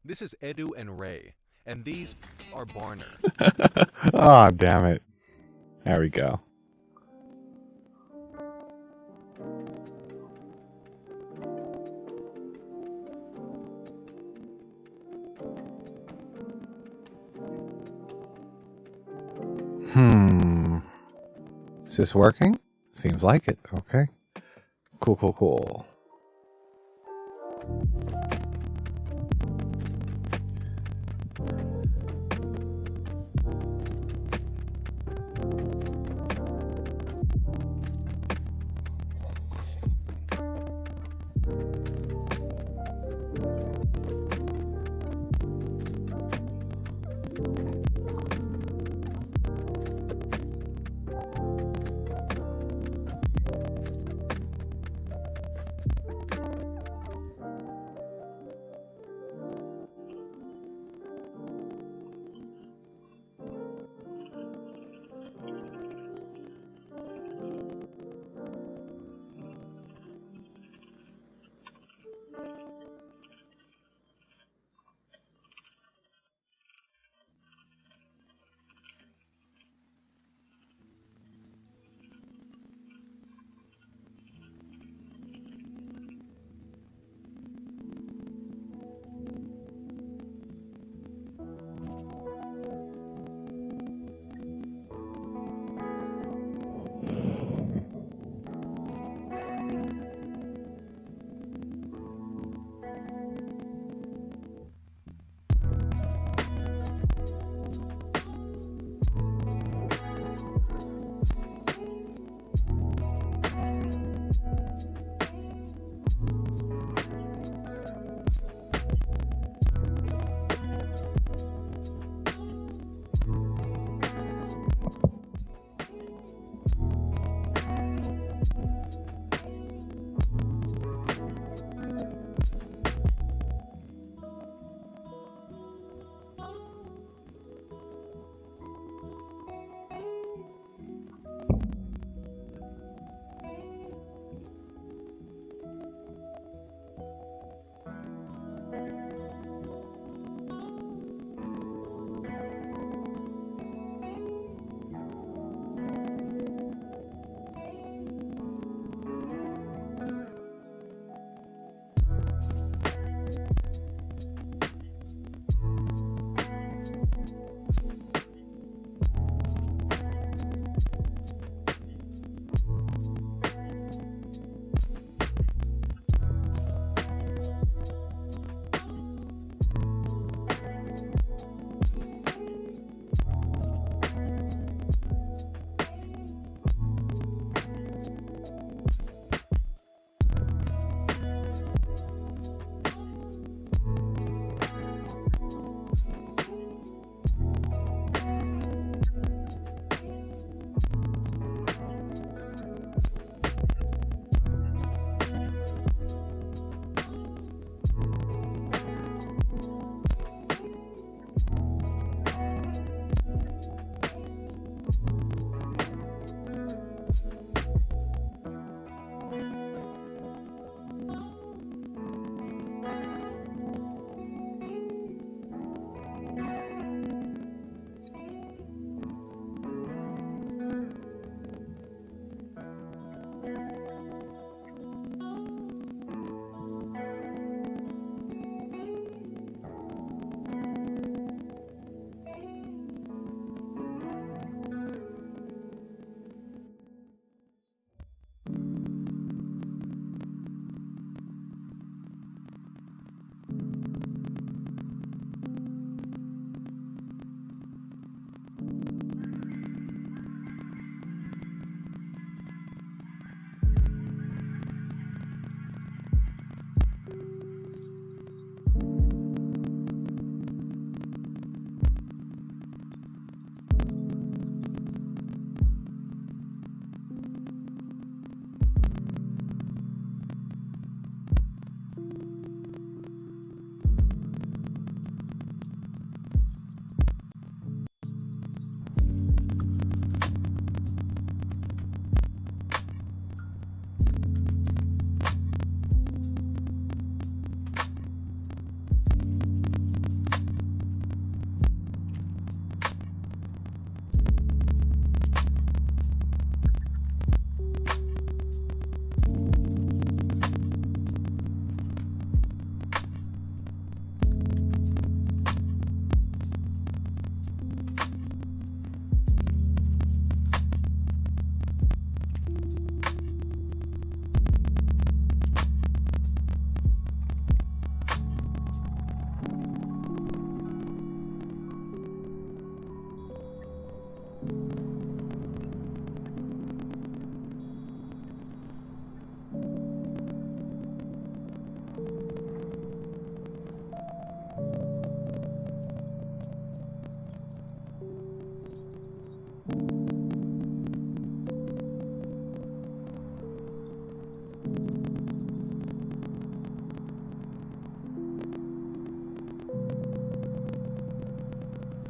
This is Edu and Ray, and these are Barner. Oh, damn it. There we go. Is this working? Seems like it. Okay. Cool, cool, cool.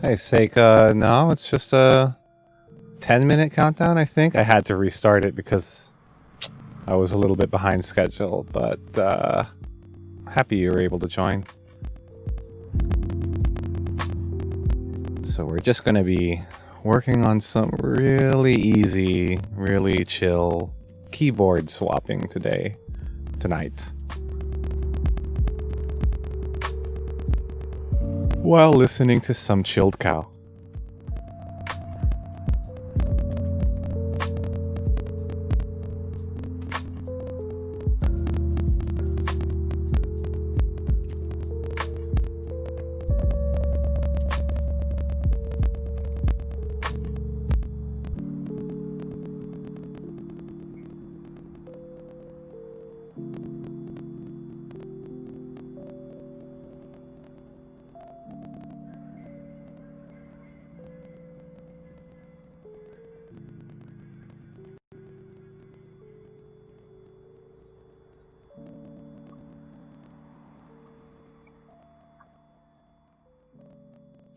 Hey, Seika, no, it's just a 10-minute countdown, I think. I had to restart it because I was a little bit behind schedule, but happy you were able to join. So we're just going to be working on some really easy, really chill keyboard swapping tonight. While listening to some chilled cow.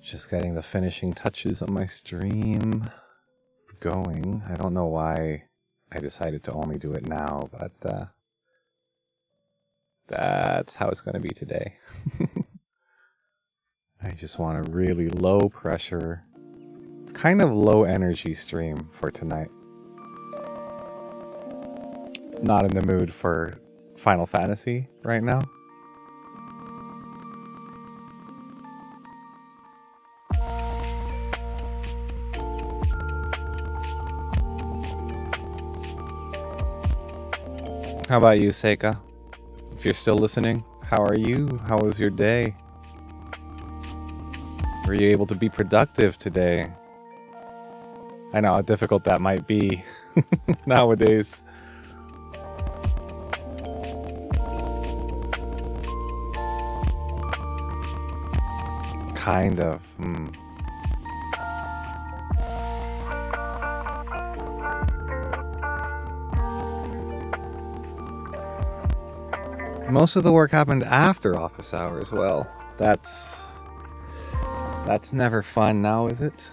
Just getting the finishing touches on my stream going. I don't know why I decided to only do it now, but that's how it's going to be today. I just want a really low pressure, kind of low energy stream for tonight. Not in the mood for Final Fantasy right now. How about you, Seika? If you're still listening, how are you? How was your day? Were you able to be productive today? I know how difficult that might be nowadays. Kind of. Most of the work happened after office hours. Well, that's never fun now, is it?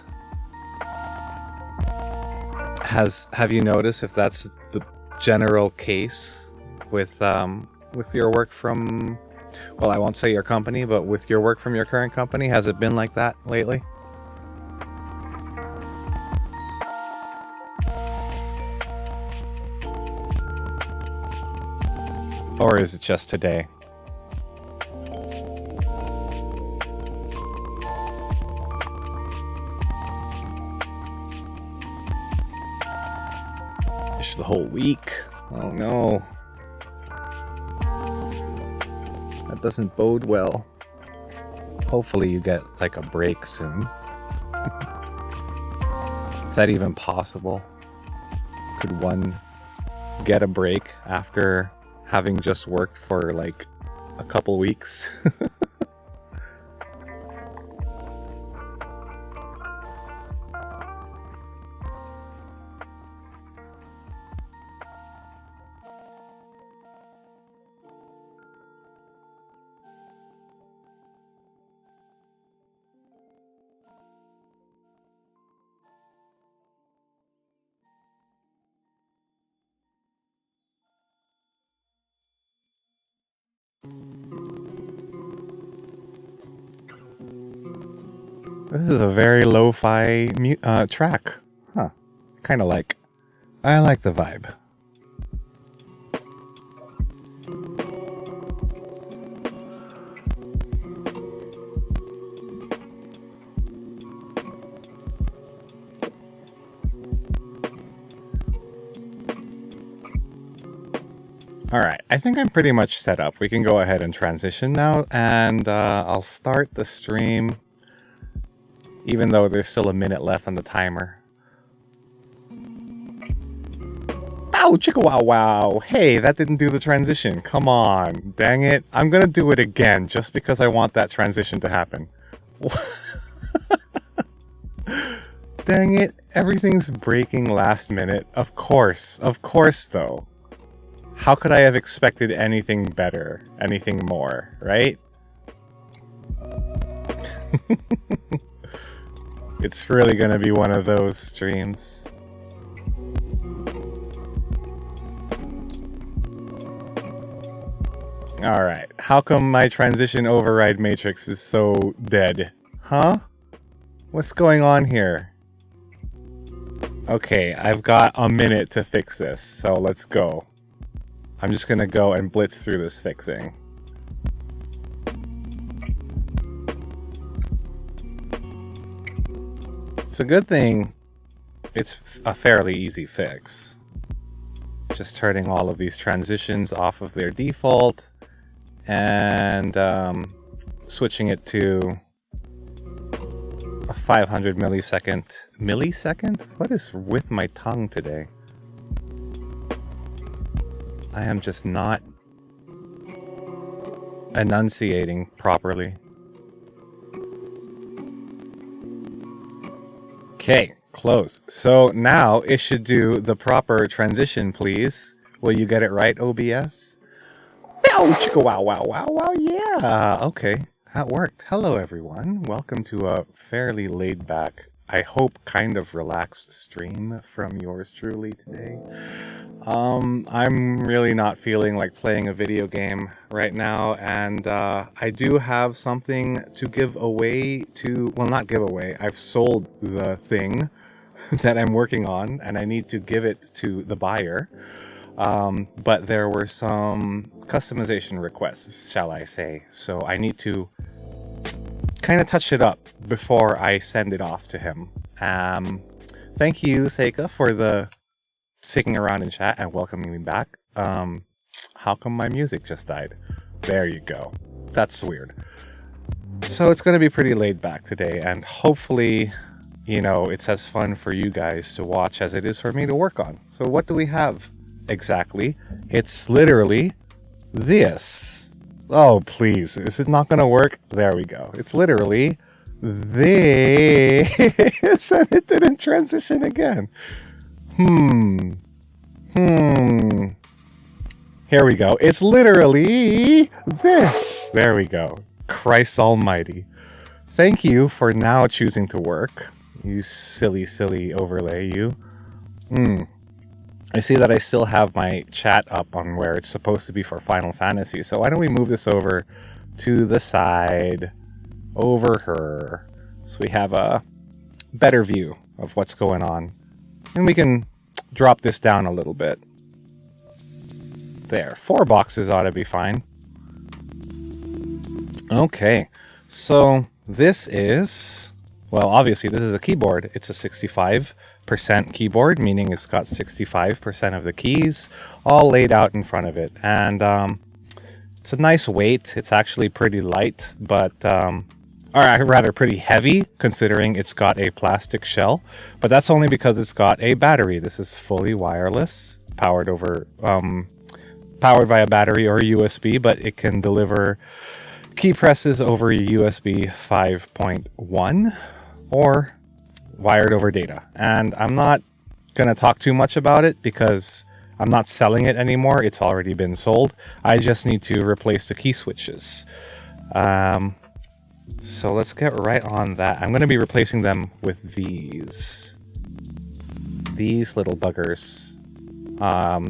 Have you noticed if that's the general case with your work from, well, I won't say your company, but with your work from your current company? Has it been like that lately? Or is it just today? It's the whole week. Oh no. That doesn't bode well. Hopefully you get like a break soon. Is that even possible? Could one get a break after having just worked for like a couple weeks? This is a very lo-fi track. Huh. Kind of like. I like the vibe. Alright, I think I'm pretty much set up. We can go ahead and transition now, and I'll start the stream, even though there's still a minute left on the timer. Ow, chicka wow wow! Hey, that didn't do the transition. Come on, dang it. I'm gonna do it again, just because I want that transition to happen. Dang it, everything's breaking last minute. Of course though. How could I have expected anything better, anything more, right? It's really gonna be one of those streams. Alright, how come my transition override matrix is so dead? Huh? What's going on here? Okay, I've got a minute to fix this, so let's go. I'm just gonna go and blitz through this fixing. It's a good thing it's a fairly easy fix. Just turning all of these transitions off of their default and switching it to a 500 millisecond? What is with my tongue today? I am just not enunciating properly. Okay, close. So now it should do the proper transition, please. Will you get it right, OBS? Wow, wow, wow, wow, yeah. Okay, that worked. Hello, everyone. Welcome to a fairly laid-back, I hope kind of relaxed stream from yours truly today. I'm really not feeling like playing a video game right now, and I do have something to give away to, well, not give away, I've sold the thing that I'm working on, and I need to give it to the buyer. But there were some customization requests, shall I say, so I need to kind of touch it up before I send it off to him. Thank you, Seika, for the sticking around in chat and welcoming me back. How come my music just died? There you go. That's weird. So it's going to be pretty laid back today, and hopefully, you know, it's as fun for you guys to watch as it is for me to work on. So what do we have exactly? It's literally this. Oh, please. Is it not going to work? There we go. It's literally this. And it didn't transition again. Here we go. It's literally this. There we go. Christ almighty. Thank you for now choosing to work. You silly, silly overlay, you. I see that I still have my chat up on where it's supposed to be for Final Fantasy. So why don't we move this over to the side over her, so we have a better view of what's going on. And we can drop this down a little bit. There, 4 boxes ought to be fine. Okay, so this is, well, obviously this is a keyboard. It's a 65% keyboard, meaning it's got 65% of the keys all laid out in front of it. And it's a nice weight. It's actually pretty light, but or rather pretty heavy, considering it's got a plastic shell. But that's only because it's got a battery. This is fully wireless, powered via battery or USB, but it can deliver key presses over USB 5.1 or wired over data. And I'm not going to talk too much about it because I'm not selling it anymore. It's already been sold. I just need to replace the key switches. So let's get right on that. I'm going to be replacing them with these little buggers.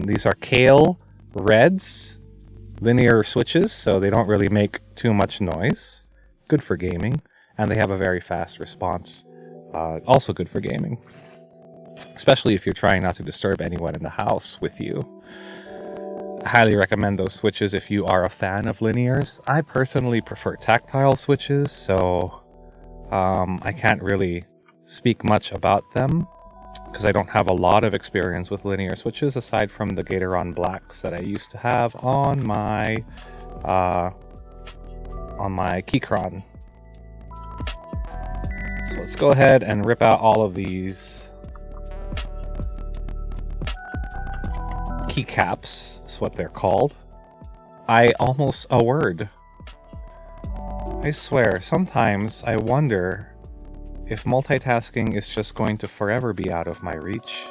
These are Kale Reds linear switches, so they don't really make too much noise. Good for gaming, and they have a very fast response. Also good for gaming, especially if you're trying not to disturb anyone in the house with you. I highly recommend those switches if you are a fan of linears. I personally prefer tactile switches, so I can't really speak much about them because I don't have a lot of experience with linear switches aside from the Gatoron Blacks that I used to have on my Keychron. So let's go ahead and rip out all of these keycaps, is what they're called. I almost a word. I swear, sometimes I wonder if multitasking is just going to forever be out of my reach,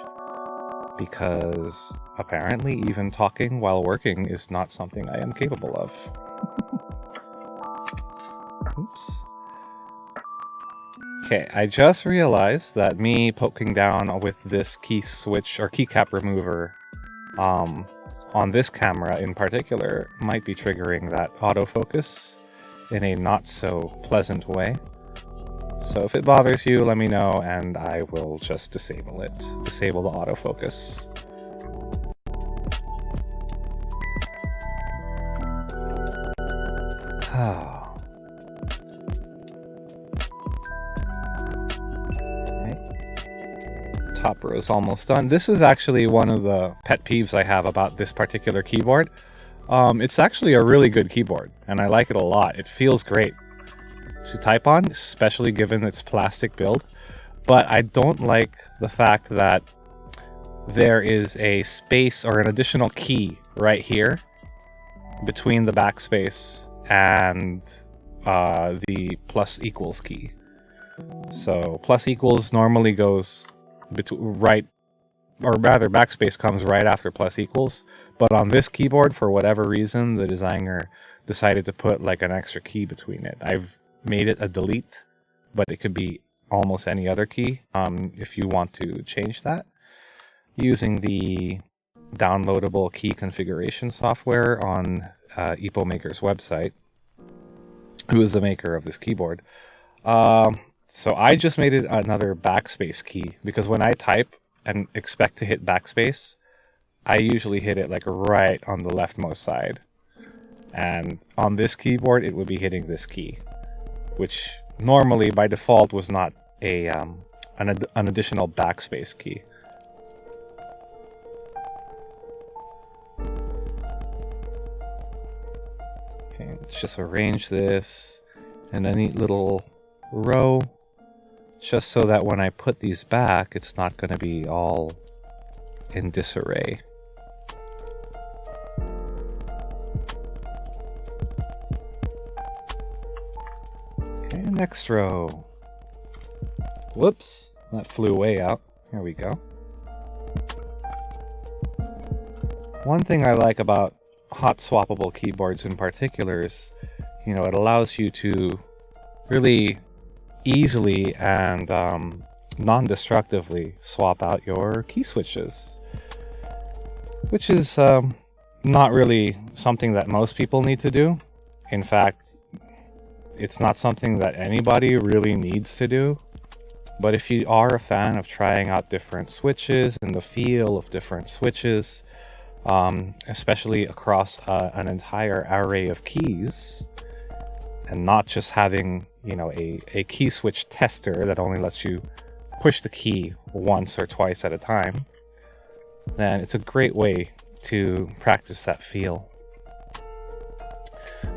because apparently even talking while working is not something I am capable of. Oops. Okay, I just realized that me poking down with this key switch or keycap remover on this camera in particular might be triggering that autofocus in a not so pleasant way. So if it bothers you, let me know and I will just disable it. Disable the autofocus. Top row is almost done. This is actually one of the pet peeves I have about this particular keyboard. It's actually a really good keyboard, and I like it a lot. It feels great to type on, especially given its plastic build. But I don't like the fact that there is a space or an additional key right here between the backspace and the plus equals key. So plus equals normally goes right, or rather backspace comes right after plus equals, but on this keyboard, for whatever reason, the designer decided to put like an extra key between it. I've made it a delete, but it could be almost any other key if you want to change that using the downloadable key configuration software on EpoMaker's website, who is the maker of this keyboard. So I just made it another backspace key, because when I type and expect to hit backspace, I usually hit it like right on the leftmost side. And on this keyboard, it would be hitting this key, which normally by default was not an additional backspace key. Okay, let's just arrange this in a neat little row, just so that when I put these back, it's not going to be all in disarray. Okay, next row. Whoops, that flew way out. There we go. One thing I like about hot swappable keyboards in particular is, it allows you to really easily and non-destructively swap out your key switches, which is not really something that most people need to do. In fact, it's not something that anybody really needs to do. But if you are a fan of trying out different switches and the feel of different switches, especially across an entire array of keys, and not just having a key switch tester that only lets you push the key once or twice at a time, then it's a great way to practice that feel.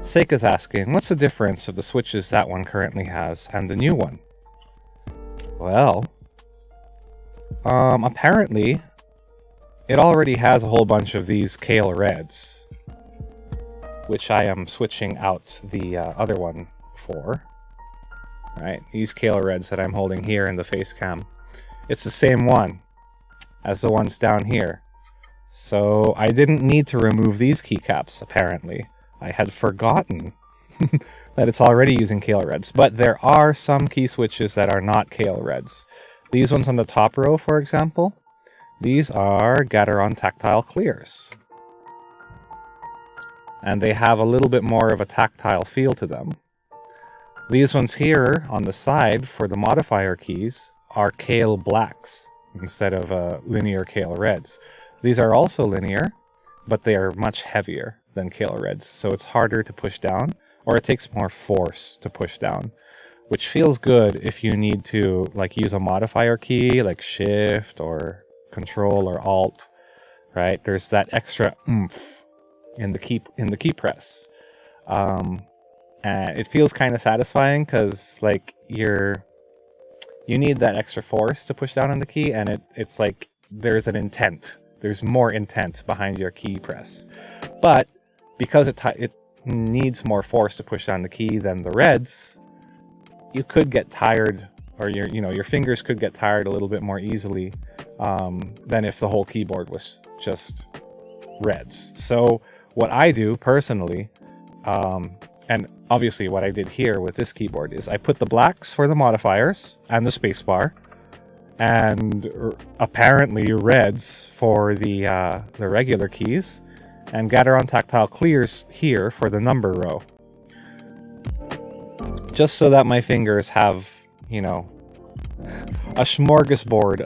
Seika's asking, what's the difference of the switches that one currently has and the new one? Well, apparently it already has a whole bunch of these Kale Reds, which I am switching out the other one for. Right, these Kale Reds that I'm holding here in the face cam, it's the same one as the ones down here. So I didn't need to remove these keycaps, apparently. I had forgotten that it's already using Kale Reds, but there are some key switches that are not Kale Reds. These ones on the top row, for example, these are Gateron Tactile Clears. And they have a little bit more of a tactile feel to them. These ones here on the side for the modifier keys are Kale Blacks instead of linear Kale Reds. These are also linear, but they are much heavier than Kale Reds, so it's harder to push down, or it takes more force to push down, which feels good if you need to use a modifier key like Shift or Control or Alt, right? There's that extra oomph in the key press. And it feels kind of satisfying because you need that extra force to push down on the key, and it's like there's an intent. There's more intent behind your key press. But because it needs more force to push down the key than the Reds, you could get tired, or your fingers could get tired a little bit more easily than if the whole keyboard was just Reds. So what I do personally, And obviously what I did here with this keyboard is I put the blacks for the modifiers and the spacebar, and apparently reds for the regular keys, and Gateron Tactile clears here for the number row. Just so that my fingers have, you know, a smorgasbord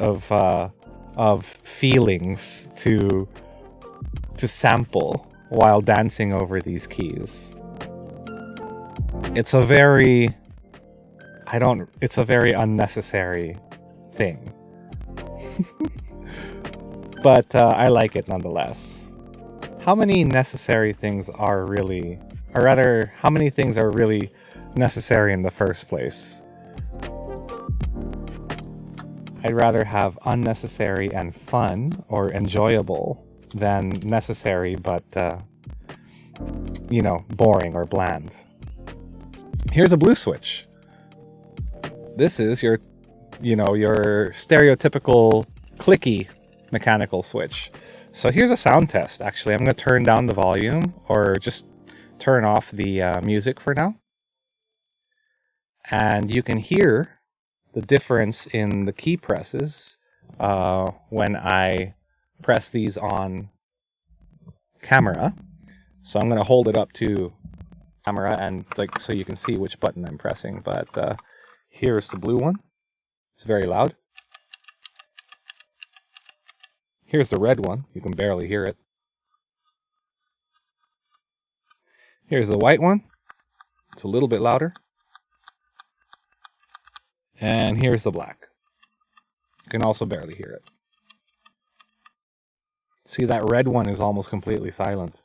of feelings to sample while dancing over these keys. It's a very unnecessary thing. But I like it nonetheless. How many necessary things are really, or rather, how many things are really necessary in the first place? I'd rather have unnecessary and fun or enjoyable than necessary but, you know, boring or bland. Here's a blue switch. This is your, you know, your stereotypical clicky mechanical switch. So here's a sound test. Actually, I'm going to turn down the volume or just turn off the music for now. And you can hear the difference in the key presses when I press these on camera. So I'm going to hold it up to camera and like so you can see which button I'm pressing. But here's the blue one. It's very loud. Here's the red one. You can barely hear it. Here's the white one. It's a little bit louder. And here's the black. You can also barely hear it. See, that red one is almost completely silent.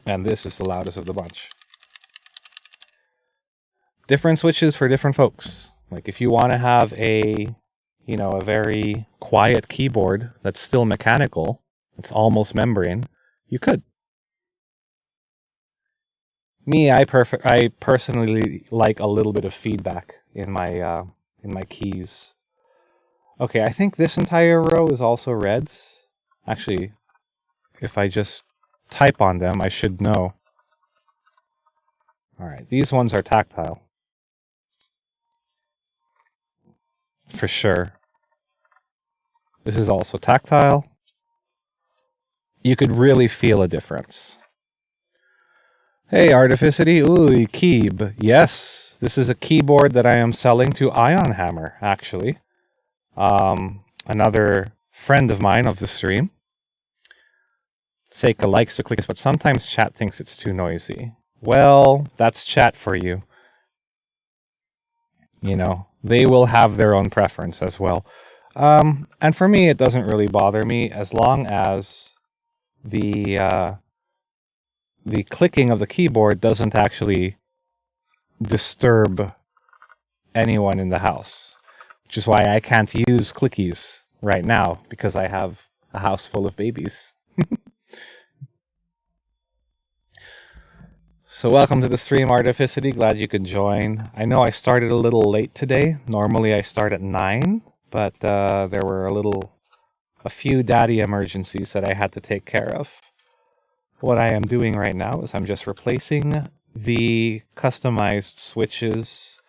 And this is the loudest of the bunch. Different switches for different folks. Like if you want to have a, you know, a very quiet keyboard that's still mechanical, it's almost membrane, you could. Me, I personally like a little bit of feedback in my keys. Okay, I think this entire row is also reds. Actually, if I just type on them, I should know. All right, these ones are tactile. For sure. This is also tactile. You could really feel a difference. Hey, Artificity. Ooh, Keeb. Yes, this is a keyboard that I am selling to Ion Hammer, actually. Another friend of mine of the stream. Seika likes to click this, but sometimes chat thinks it's too noisy. Well, that's chat for you. You know, they will have their own preference as well. And for me, it doesn't really bother me as long as the clicking of the keyboard doesn't actually disturb anyone in the house. Which is why I can't use clickies right now, because I have a house full of babies. So welcome to the stream, Artificity. Glad you could join. I know I started a little late today. Normally I start at 9, but there were a few daddy emergencies that I had to take care of. What I am doing right now is I'm just replacing the customized switches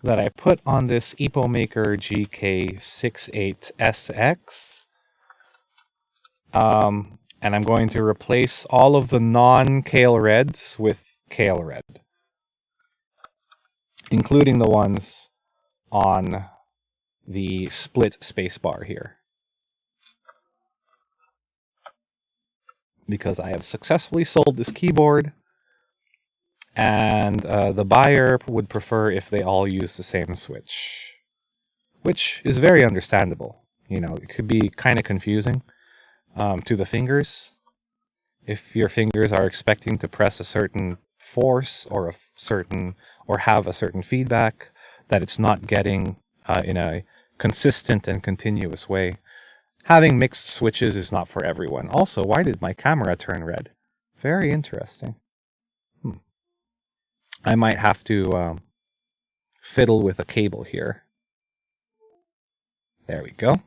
that I put on this EpoMaker GK68SX. And I'm going to replace all of the non-Kale Reds with Kale Red, including the ones on the split spacebar here. Because I have successfully sold this keyboard, and the buyer would prefer if they all use the same switch, which is very understandable. You know, it could be kind of confusing to the fingers. If your fingers are expecting to press a certain force or have a certain feedback that it's not getting in a consistent and continuous way. Having mixed switches is not for everyone. Also, why did my camera turn red? Very interesting. I might have to fiddle with a cable here. There we go.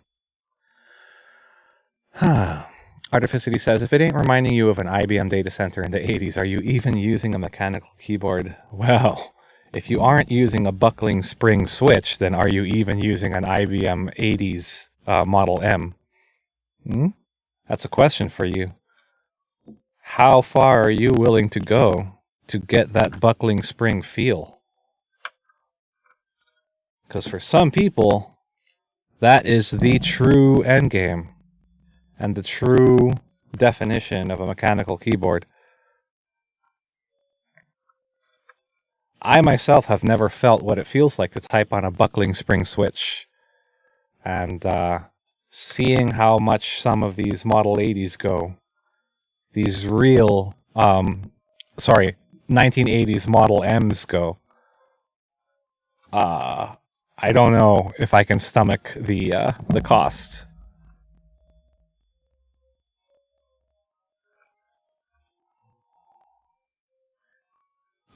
Artificity says, if it ain't reminding you of an IBM data center in the 80s, are you even using a mechanical keyboard? Well, if you aren't using a buckling spring switch, then are you even using an IBM 80s Model M? That's a question for you. How far are you willing to go to get that buckling spring feel? Because for some people, that is the true endgame and the true definition of a mechanical keyboard. I myself have never felt what it feels like to type on a buckling spring switch. And seeing how much some of these Model 80s go, these real, 1980s Model M's go, I don't know if I can stomach the cost.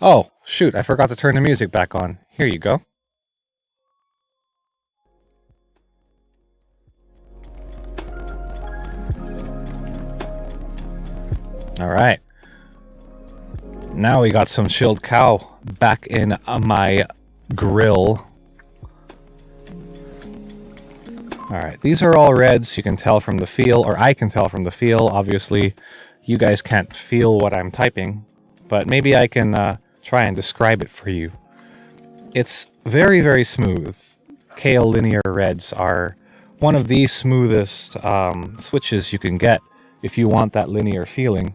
Oh, shoot, I forgot to turn the music back on. Here you go. All right. Now we got some chilled cow back in my grill. All right, these are all reds. You can tell from the feel, or I can tell from the feel. Obviously, you guys can't feel what I'm typing, but maybe I can try and describe it for you. It's very, very smooth. Kale linear reds are one of the smoothest switches you can get if you want that linear feeling.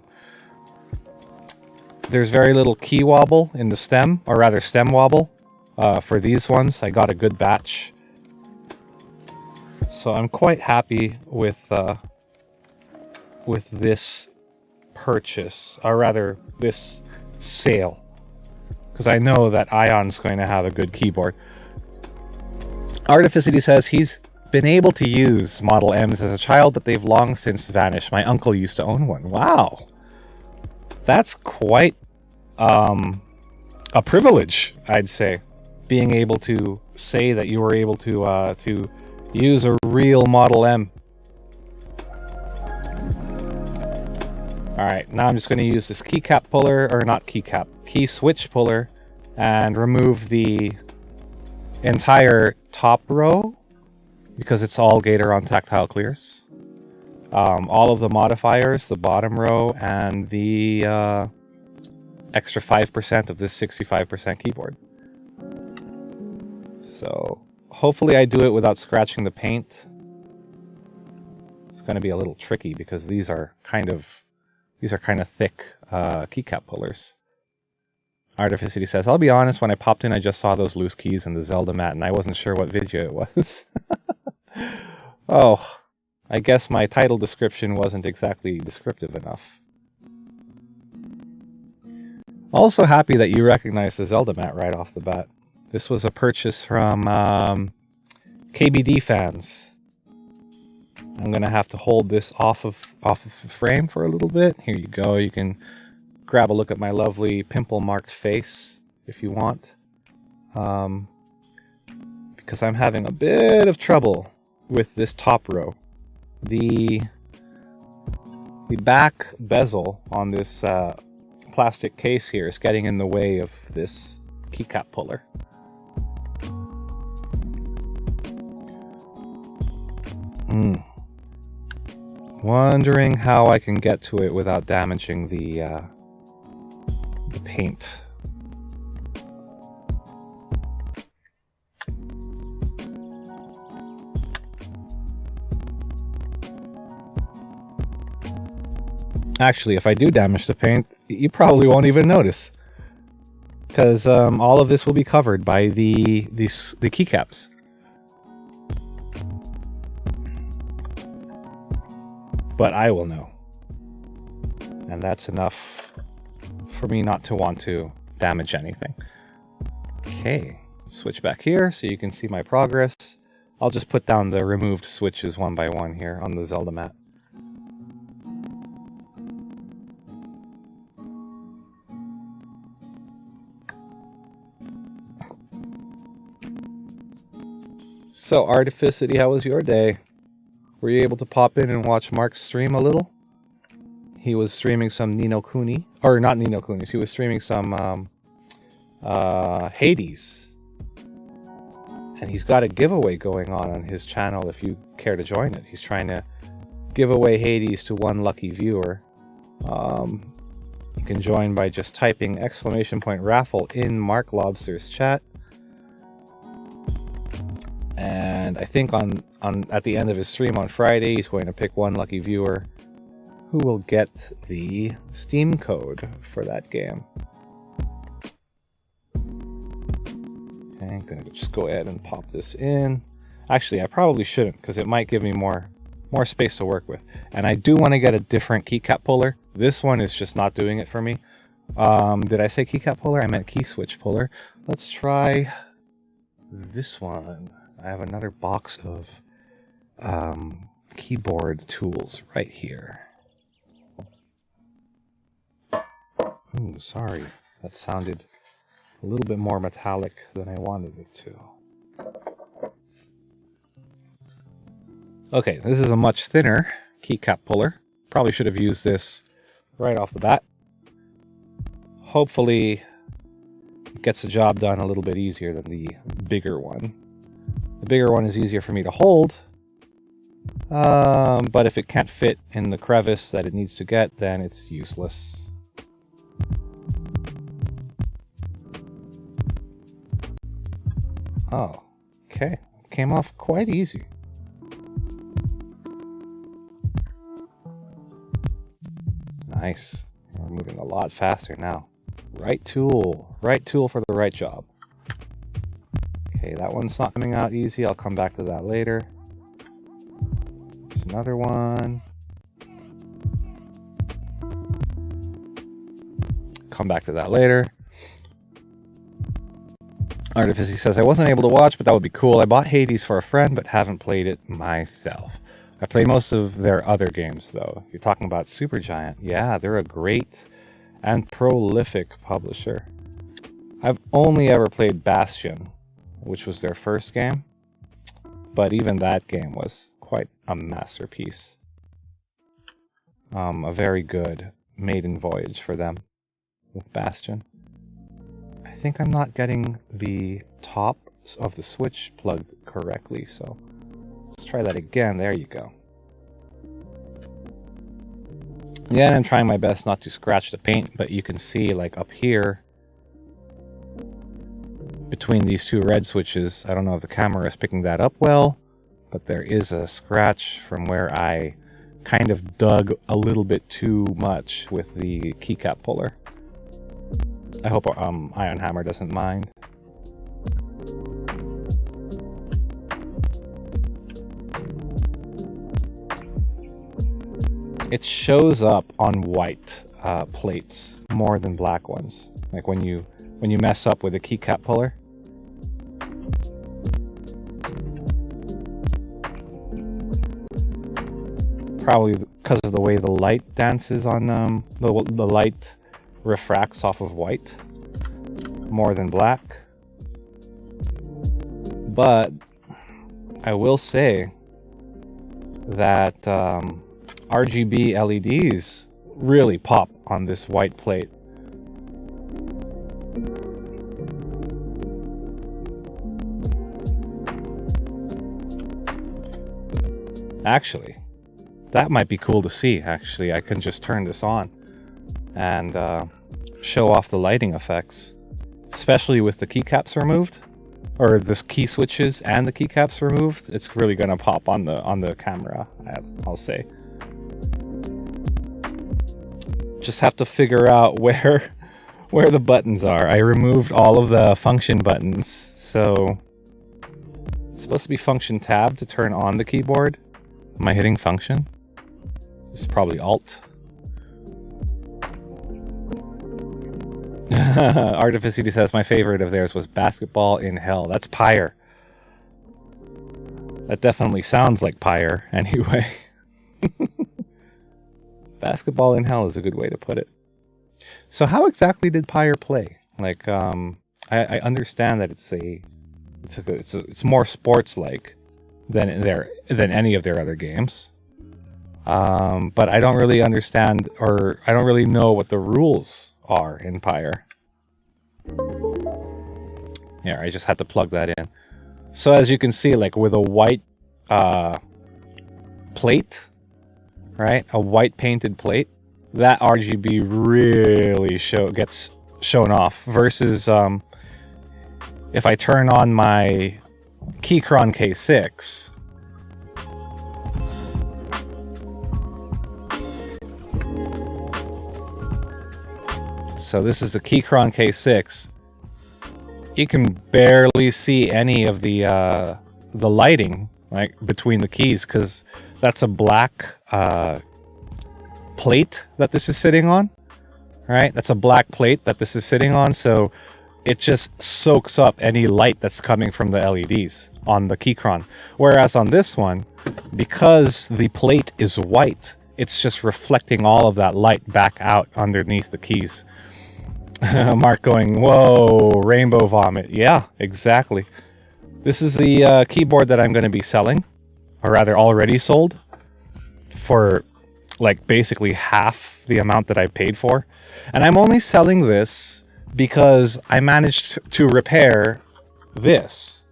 There's very little key wobble in the stem, or rather stem wobble. For these ones, I got a good batch. So I'm quite happy with this purchase, or rather this sale, because I know that Ion's going to have a good keyboard. Artificity says he's been able to use Model M's as a child, but they've long since vanished. My uncle used to own one. Wow. That's quite a privilege, I'd say, being able to say that you were able to use a real Model M. Alright, now I'm just going to use this keycap puller, or not keycap, key switch puller, and remove the entire top row, because it's all Gatoron tactile clears. All of the modifiers, the bottom row, and the extra 5% of this 65% keyboard. So hopefully I do it without scratching the paint. It's going to be a little tricky because these are kind of thick keycap pullers. Artificity says, I'll be honest, when I popped in I just saw those loose keys in the Zelda mat and I wasn't sure what video it was. Oh, I guess my title description wasn't exactly descriptive enough. Also happy that you recognize the Zelda mat right off the bat. This was a purchase from KBD fans. I'm gonna have to hold this off of the frame for a little bit. Here you go. You can grab a look at my lovely pimple-marked face if you want, because I'm having a bit of trouble with this top row. The back bezel on this plastic case here is getting in the way of this keycap puller. Wondering how I can get to it without damaging the paint. Actually, if I do damage the paint, you probably won't even notice, because all of this will be covered by the keycaps. But I will know, and that's enough for me not to want to damage anything. Okay, switch back here so you can see my progress. I'll just put down the removed switches one by one here on the Zelda mat. So, Artificity, how was your day? Were you able to pop in and watch Mark's stream a little? he was streaming some Ni no Kuni, or not Ni no Kunis. He was streaming some Hades, and he's got a giveaway going on his channel. If you care to join it, he's trying to give away Hades to one lucky viewer. You can join by just typing !raffle in Mark Lobster's chat. And I think at the end of his stream on Friday, he's going to pick one lucky viewer who will get the Steam code for that game. Okay, I'm gonna just go ahead and pop this in. Actually, I probably shouldn't, because it might give me more space to work with. And I do want to get a different keycap puller. This one is just not doing it for me. Did I say keycap puller? I meant key switch puller. Let's try this one. I have another box of keyboard tools right here. Ooh, sorry. That sounded a little bit more metallic than I wanted it to. Okay, this is a much thinner keycap puller. Probably should have used this right off the bat. Hopefully it gets the job done a little bit easier than the bigger one. The bigger one is easier for me to hold, but if it can't fit in the crevice that it needs to get, then it's useless. Oh, okay. Came off quite easy. Nice. We're moving a lot faster now. Right tool for the right job. Okay, that one's not coming out easy. I'll come back to that later. There's another one. Come back to that later. Artifice says, I wasn't able to watch, but that would be cool. I bought Hades for a friend, but haven't played it myself. I played most of their other games, though. If you're talking about Supergiant, yeah, they're a great and prolific publisher. I've only ever played Bastion, which was their first game, but even that game was quite a masterpiece. A very good maiden voyage for them with Bastion. I think I'm not getting the top of the switch plugged correctly, so let's try that again. There you go. Again, I'm trying my best not to scratch the paint, but you can see, like, up here between these two red switches, I don't know if the camera is picking that up well, but there is a scratch from where I kind of dug a little bit too much with the keycap puller. I hope Iron Hammer doesn't mind. It shows up on white plates more than black ones. Like when you mess up with a keycap puller. Probably because of the way the light dances on the light refracts off of white more than black. But I will say that RGB LEDs really pop on this white plate. Actually, that might be cool to see. Actually, I can just turn this on and show off the lighting effects, especially with the keycaps removed, or the key switches and the keycaps removed. It's really gonna pop on the camera, I'll say. Just have to figure out where the buttons are. I removed all of the function buttons, so it's supposed to be function tab to turn on the keyboard. Am I hitting function? This is probably alt. Artificity says my favorite of theirs was Basketball in Hell. That's Pyre. That definitely sounds like Pyre anyway. Basketball in Hell is a good way to put it. So how exactly did Pyre play? Like, I understand that it's more sports-like than any of their other games. But I don't really understand, or I don't really know what the rules are in Pyre. Here, I just had to plug that in. So as you can see, like with a white plate, right? A white painted plate, that RGB really gets shown off. Versus if I turn on my Keychron K6, so this is the Keychron K6. You can barely see any of the lighting, like between the keys, because that's a black plate that this is sitting on. Right? That's a black plate that this is sitting on, so it just soaks up any light that's coming from the LEDs on the Keychron. Whereas on this one, because the plate is white, it's just reflecting all of that light back out underneath the keys. Mark going, whoa, rainbow vomit. Yeah, exactly. This is the keyboard that I'm going to be selling, or rather already sold, for like basically half the amount that I paid for. And I'm only selling this because I managed to repair this,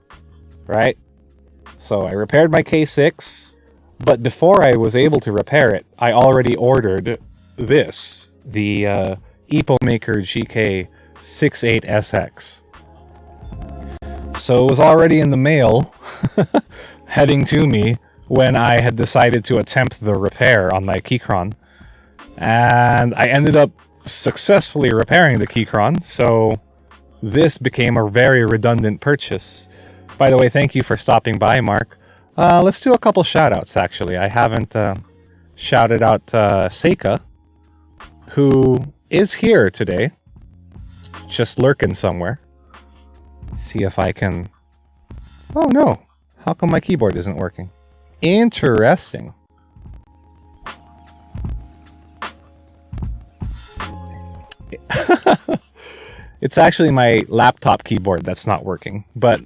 right? So I repaired my K6, but before I was able to repair it, I already ordered this, the EpoMaker GK68SX. So it was already in the mail, heading to me, when I had decided to attempt the repair on my Keychron. And I ended up successfully repairing the Keychron, so this became a very redundant purchase. By the way, thank you for stopping by, Mark. Let's do a couple shout-outs, actually. I haven't shouted out Seika, who is here today, just lurking somewhere. See if I can... Oh no, how come my keyboard isn't working? Interesting. It's actually my laptop keyboard that's not working, but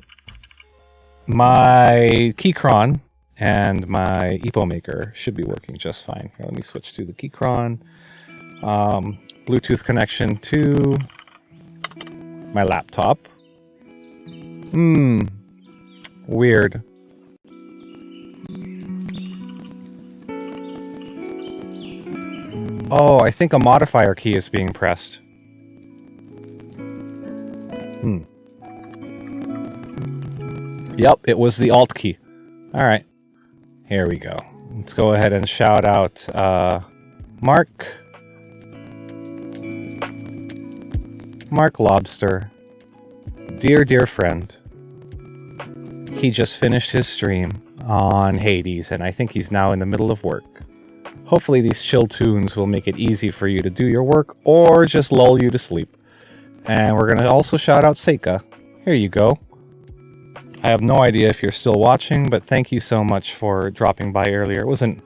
my Keychron and my EpoMaker should be working just fine. Here, let me switch to the Keychron. Bluetooth connection to my laptop. Weird. Oh, I think a modifier key is being pressed. Yep, it was the Alt key. Alright. Here we go. Let's go ahead and shout out Mark. Mark Lobster. Dear friend. He just finished his stream on Hades, and I think he's now in the middle of work. Hopefully these chill tunes will make it easy for you to do your work, or just lull you to sleep. And we're going to also shout out Seika. Here you go. I have no idea if you're still watching, but thank you so much for dropping by earlier. It wasn't...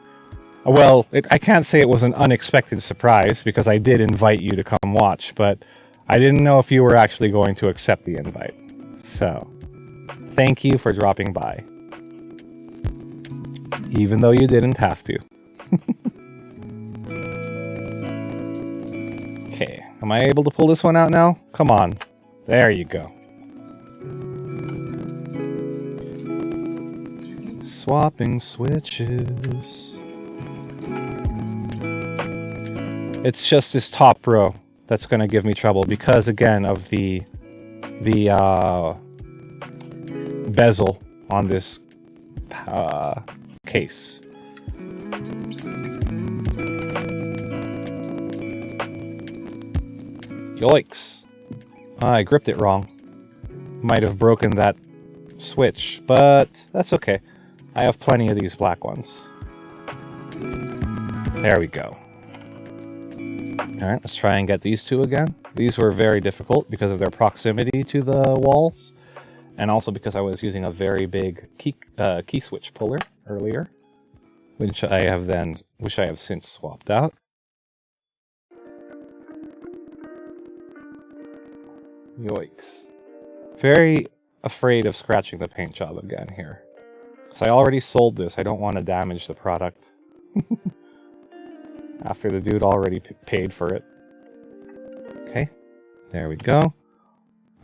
Well, I can't say it was an unexpected surprise, because I did invite you to come watch, but I didn't know if you were actually going to accept the invite. So, thank you for dropping by. Even though you didn't have to. Okay, am I able to pull this one out now? Come on. There you go. Swapping switches. It's just this top row that's going to give me trouble because, again, of the bezel on this case. Yoicks. I gripped it wrong. Might have broken that switch, but that's okay. I have plenty of these black ones. There we go. Alright, let's try and get these two again. These were very difficult because of their proximity to the walls, and also because I was using a very big key switch puller earlier, which I have since swapped out. Yoicks. Very afraid of scratching the paint job again here. Because I already sold this, I don't want to damage the product. after the dude already paid for it. Okay, there we go.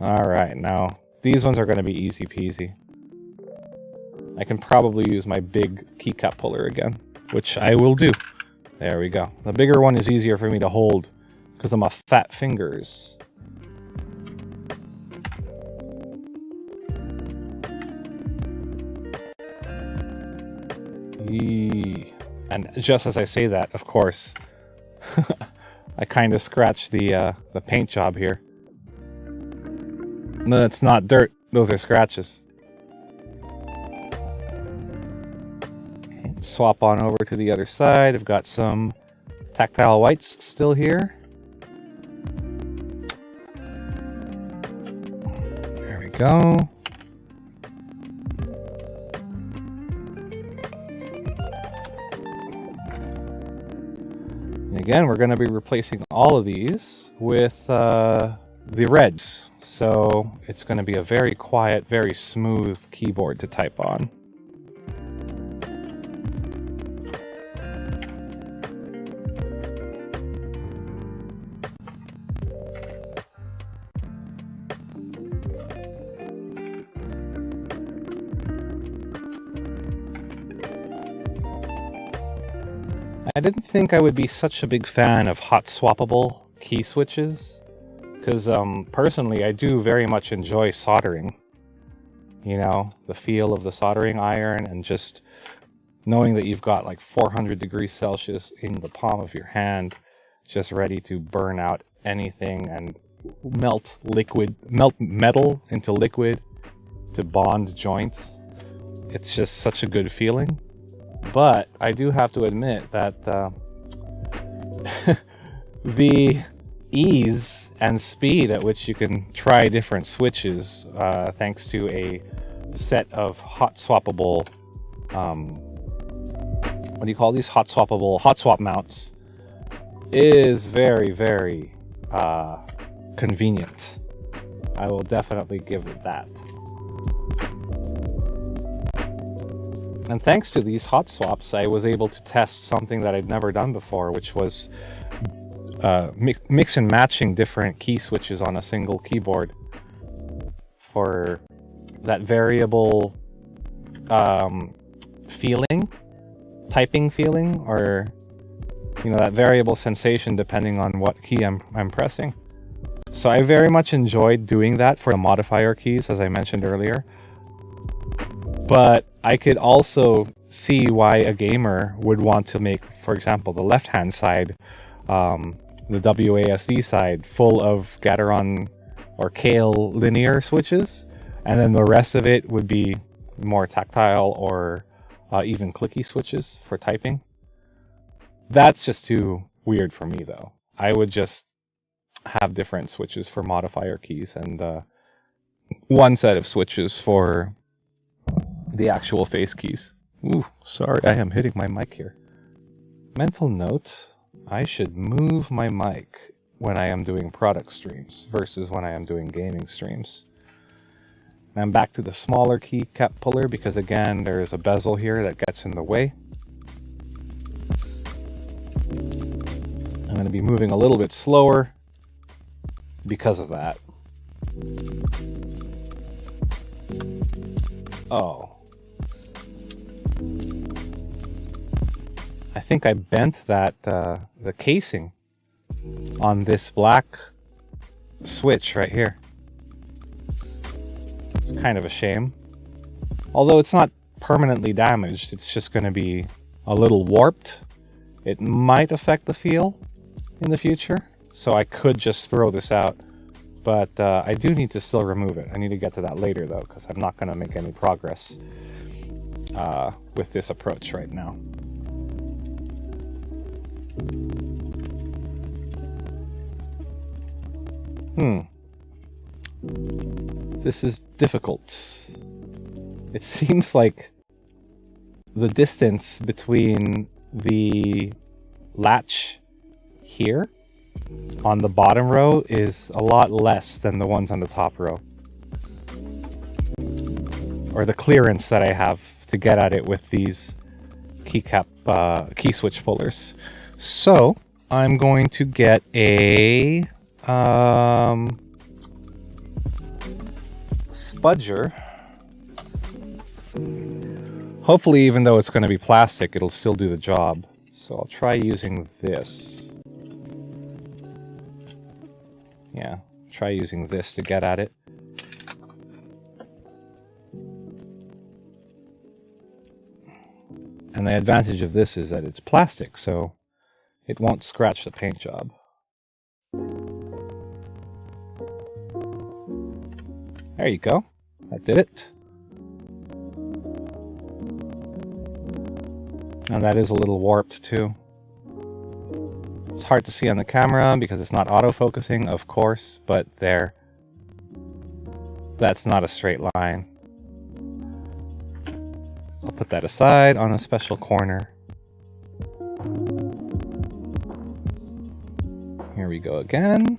Alright, now these ones are going to be easy peasy. I can probably use my big keycap puller again, which I will do. There we go. The bigger one is easier for me to hold because of my fat fingers. And just as I say that, of course, I kind of scratched the paint job here. No, it's not dirt. Those are scratches. Okay, swap on over to the other side. I've got some tactile whites still here. There we go. And again, we're going to be replacing all of these with the reds. So it's going to be a very quiet, very smooth keyboard to type on. I didn't think I would be such a big fan of hot swappable key switches, because personally I do very much enjoy soldering. You know, the feel of the soldering iron and just knowing that you've got like 400 degrees Celsius in the palm of your hand, just ready to burn out anything and melt metal into liquid to bond joints. It's just such a good feeling. But I do have to admit that the ease and speed at which you can try different switches, thanks to a set of hot swappable, what do you call these? Hot swap mounts, is very, very convenient. I will definitely give it that. And thanks to these hot swaps, I was able to test something that I'd never done before, which was mix and matching different key switches on a single keyboard for that variable typing feeling, or you know, that variable sensation depending on what key I'm pressing. So I very much enjoyed doing that for the modifier keys, as I mentioned earlier. But I could also see why a gamer would want to make, for example, the left-hand side, the WASD side, full of Gateron or Kale linear switches, and then the rest of it would be more tactile or even clicky switches for typing. That's just too weird for me, though. I would just have different switches for modifier keys and one set of switches for the actual face keys. Ooh, sorry, I am hitting my mic here. Mental note, I should move my mic when I am doing product streams versus when I am doing gaming streams. And I'm back to the smaller keycap puller because, again, there's a bezel here that gets in the way. I'm going to be moving a little bit slower because of that. Oh. I think I bent that the casing on this black switch right here. It's kind of a shame. Although it's not permanently damaged, it's just going to be a little warped. It might affect the feel in the future, so I could just throw this out. But I do need to still remove it. I need to get to that later, though, because I'm not going to make any progress with this approach right now. This is difficult. It seems like the distance between the latch here on the bottom row is a lot less than the ones on the top row. Or the clearance that I have to get at it with these key switch pullers. So I'm going to get a spudger. Hopefully, even though it's going to be plastic, it'll still do the job. So I'll try using this. Yeah, try using this to get at it. And the advantage of this is that it's plastic, so it won't scratch the paint job. There you go. That did it. And that is a little warped too. It's hard to see on the camera because it's not autofocusing, of course, but there. That's not a straight line. I'll put that aside on a special corner. Here we go again.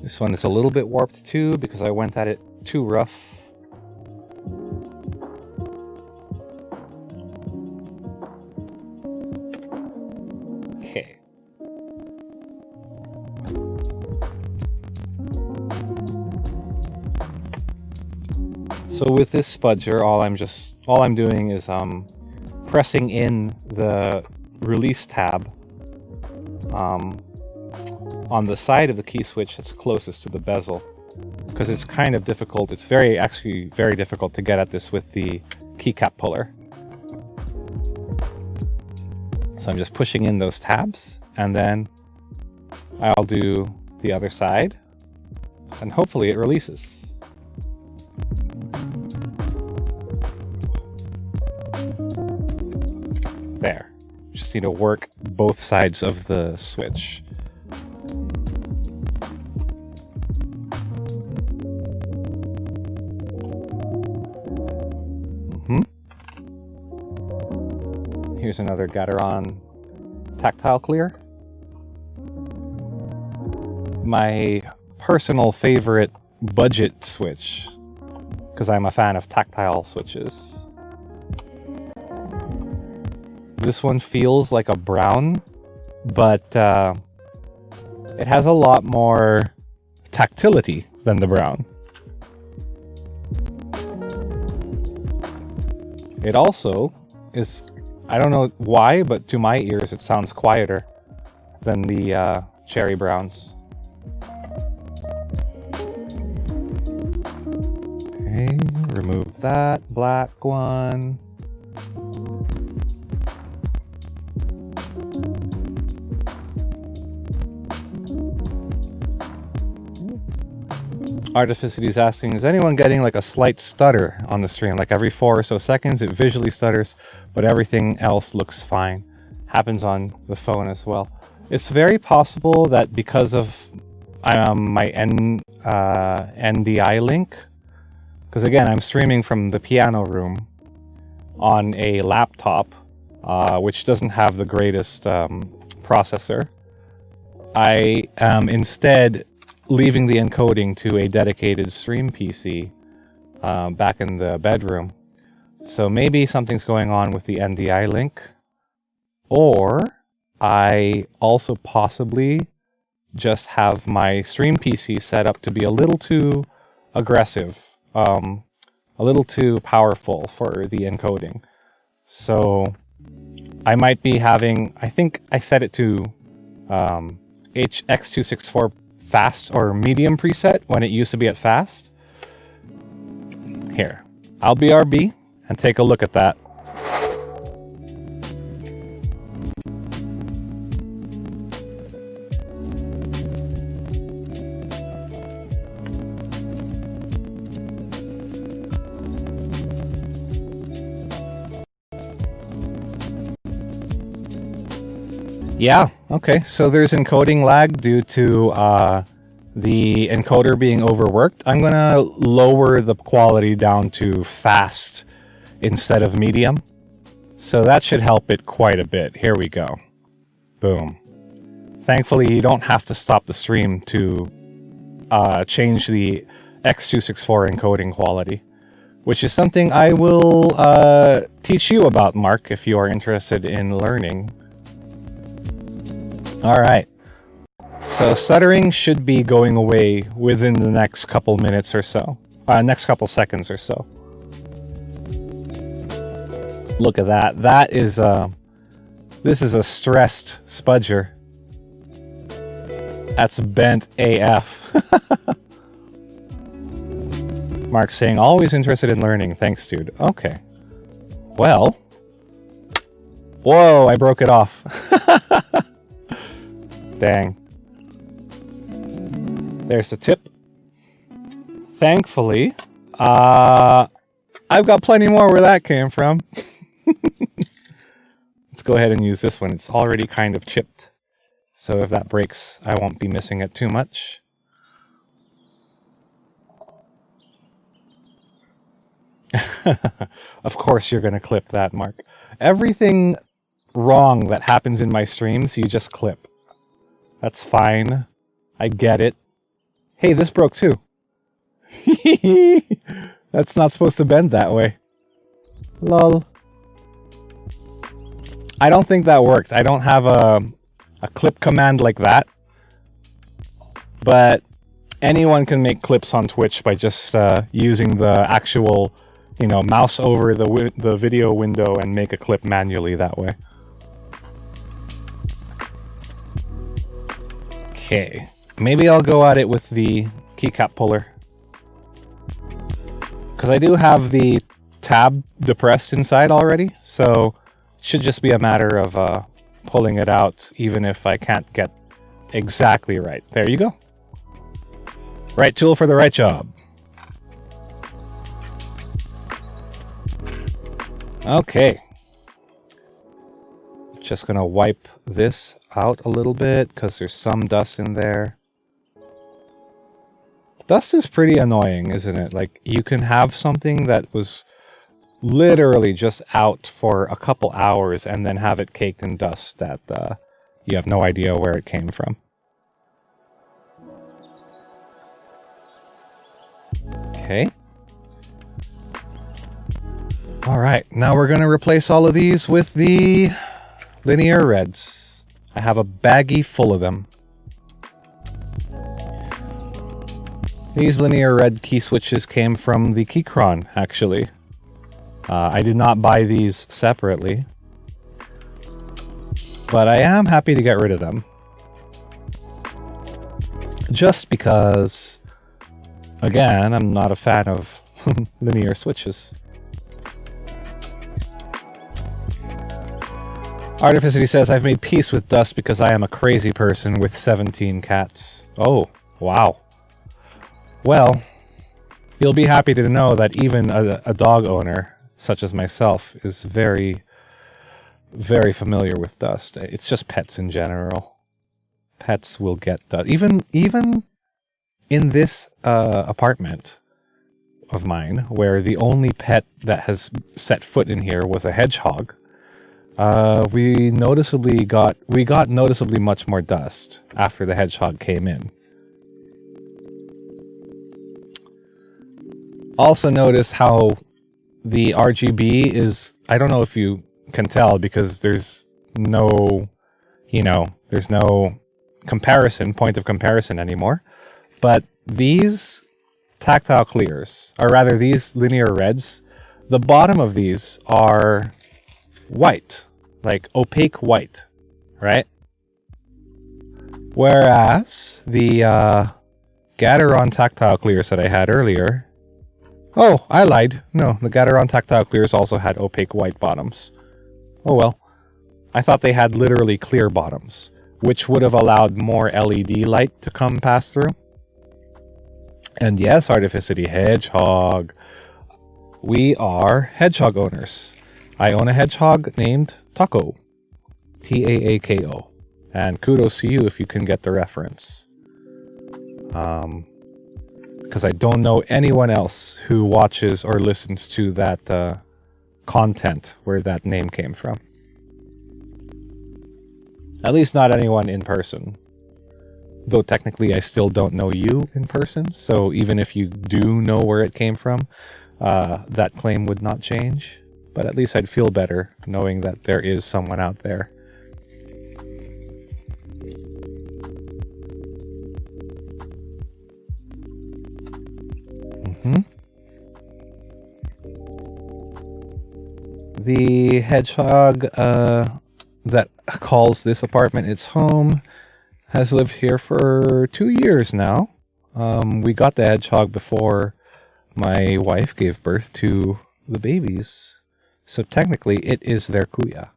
This one is a little bit warped too because I went at it too rough. Okay. So with this spudger, all I'm doing is pressing in the release tab on the side of the key switch that's closest to the bezel, because it's kind of difficult. It's actually very difficult to get at this with the keycap puller. So I'm just pushing in those tabs, and then I'll do the other side, and hopefully it releases. There. Just need to work both sides of the switch. Here's another Gateron tactile clear. My personal favorite budget switch, because I'm a fan of tactile switches. This one feels like a brown, but it has a lot more tactility than the brown. It also is, I don't know why, but to my ears it sounds quieter than the cherry browns. Okay, remove that black one. Artificity is asking, is anyone getting like a slight stutter on the stream? Like every 4 or so seconds it visually stutters, but everything else looks fine. Happens on the phone as well. It's very possible that because of my NDI link, because again, I'm streaming from the piano room on a laptop, which doesn't have the greatest processor. I am instead leaving the encoding to a dedicated stream PC back in the bedroom. So maybe something's going on with the NDI link, or I also possibly just have my stream PC set up to be a little too aggressive, a little too powerful for the encoding. So I might be having, I think I set it to X264 fast or medium preset when it used to be at fast. Here, I'll BRB and take a look at that. Yeah, okay, so there's encoding lag due to the encoder being overworked. I'm going to lower the quality down to fast instead of medium. So that should help it quite a bit. Here we go. Boom. Thankfully, you don't have to stop the stream to change the X264 encoding quality. which is something I will teach you about, Mark, if you are interested in learning. All right. So stuttering should be going away within the next couple minutes or so. Next couple seconds or so. Look at that. That is this is a stressed spudger. That's bent AF. Mark saying, always interested in learning. Thanks, dude. Okay. Well. Whoa, I broke it off. Dang. There's the tip. Thankfully, I've got plenty more where that came from. Let's go ahead and use this one. It's already kind of chipped. So if that breaks, I won't be missing it too much. Of course you're going to clip that, Mark. Everything wrong that happens in my streams, you just clip. That's fine. I get it. Hey, this broke too. That's not supposed to bend that way. Lol. I don't think that worked. I don't have a clip command like that. But anyone can make clips on Twitch by just using the actual, mouse over the video window and make a clip manually that way. Okay. Maybe I'll go at it with the keycap puller. Because I do have the tab depressed inside already, so it should just be a matter of pulling it out, even if I can't get exactly right. There you go. Right tool for the right job. Okay. Just gonna wipe this out a little bit, because there's some dust in there. Dust is pretty annoying, isn't it? Like, you can have something that was literally just out for a couple hours and then have it caked in dust that you have no idea where it came from. Okay. Alright, now we're going to replace all of these with the linear reds. I have a baggie full of them. These linear red key switches came from the Keychron, actually. I did not buy these separately. But I am happy to get rid of them. Just because, again, I'm not a fan of linear switches. Artificity says, I've made peace with dust because I am a crazy person with 17 cats. Oh, wow. Well, you'll be happy to know that even a dog owner, such as myself, is very, very familiar with dust. It's just pets in general. Pets will get dust. Even in this apartment of mine, where the only pet that has set foot in here was a hedgehog, we got noticeably much more dust after the hedgehog came in. Also notice how the RGB is, I don't know if you can tell because there's no, there's no point of comparison anymore. But these tactile clears, or rather these linear reds, the bottom of these are white, like opaque white, right? Whereas the Gateron tactile clears that I had earlier, oh, I lied. No, the Gateron tactile clears also had opaque white bottoms. Oh well. I thought they had literally clear bottoms, which would have allowed more LED light to come pass through. And yes, Artificity Hedgehog. We are hedgehog owners. I own a hedgehog named Taco. Taako. And kudos to you if you can get the reference. Because I don't know anyone else who watches or listens to that content where that name came from. At least not anyone in person. Though technically I still don't know you in person, so even if you do know where it came from, that claim would not change. But at least I'd feel better knowing that there is someone out there. The hedgehog that calls this apartment its home has lived here for 2 years now. We got the hedgehog before my wife gave birth to the babies. So technically it is their kuya.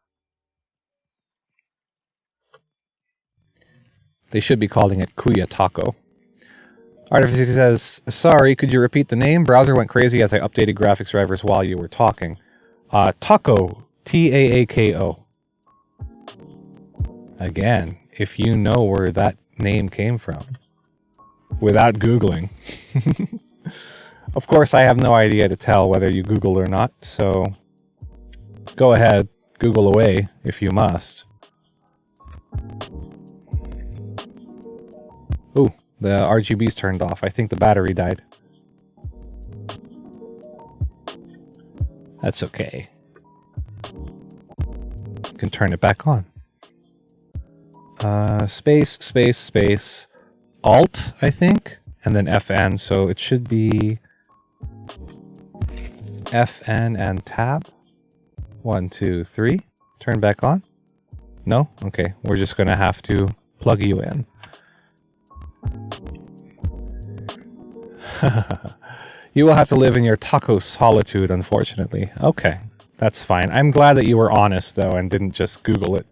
They should be calling it Kuya Taco. Artificer says, sorry, could you repeat the name? Browser went crazy as I updated graphics drivers while you were talking. Taco. Taako. Again, if you know where that name came from. Without Googling. Of course, I have no idea to tell whether you Googled or not, so go ahead, Google away if you must. Ooh, the RGB's turned off. I think the battery died. That's okay. You can turn it back on. Space, space, space. Alt, I think, and then FN, so it should be FN and tab. 1, 2, 3. Turn back on. No? Okay, we're just gonna have to plug you in. You will have to live in your taco solitude, unfortunately. Okay, that's fine. I'm glad that you were honest, though, and didn't just Google it.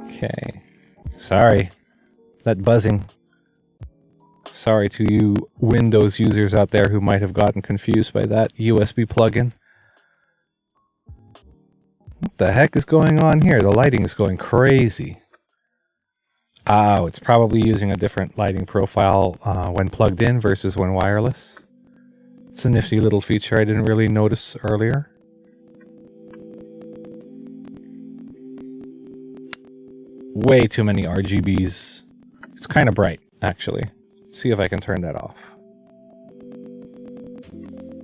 Okay. Sorry. That buzzing. Sorry to you Windows users out there who might have gotten confused by that USB plugin. What the heck is going on here? The lighting is going crazy. Oh, it's probably using a different lighting profile when plugged in versus when wireless. It's a nifty little feature I didn't really notice earlier. Way too many RGBs. It's kind of bright, actually. Let's see if I can turn that off.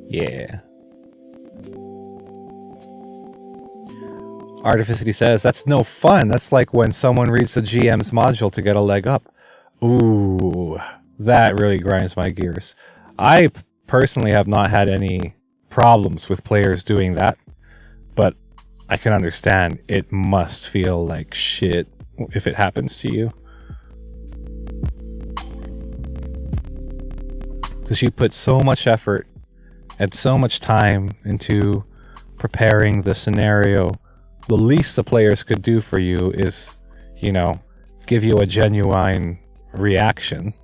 Yeah. Artificity says, that's no fun. That's like when someone reads the GM's module to get a leg up. Ooh, that really grinds my gears. I personally have not had any problems with players doing that, but I can understand it must feel like shit if it happens to you. Because you put so much effort and so much time into preparing the scenario. The least the players could do for you is, you know, give you a genuine reaction.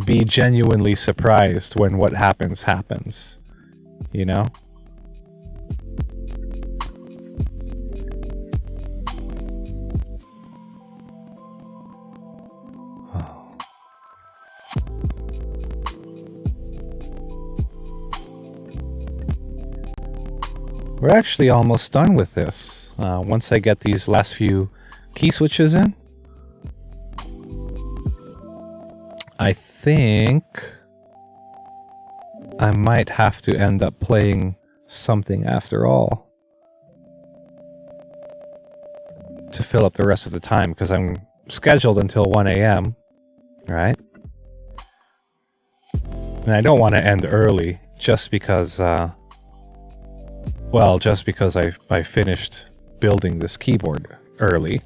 Be genuinely surprised when what happens happens. You know? We're actually almost done with this. Once I get these last few key switches in, I think I might have to end up playing something after all to fill up the rest of the time, because I'm scheduled until 1 a.m., right? And I don't want to end early just because... well, just because I finished building this keyboard early.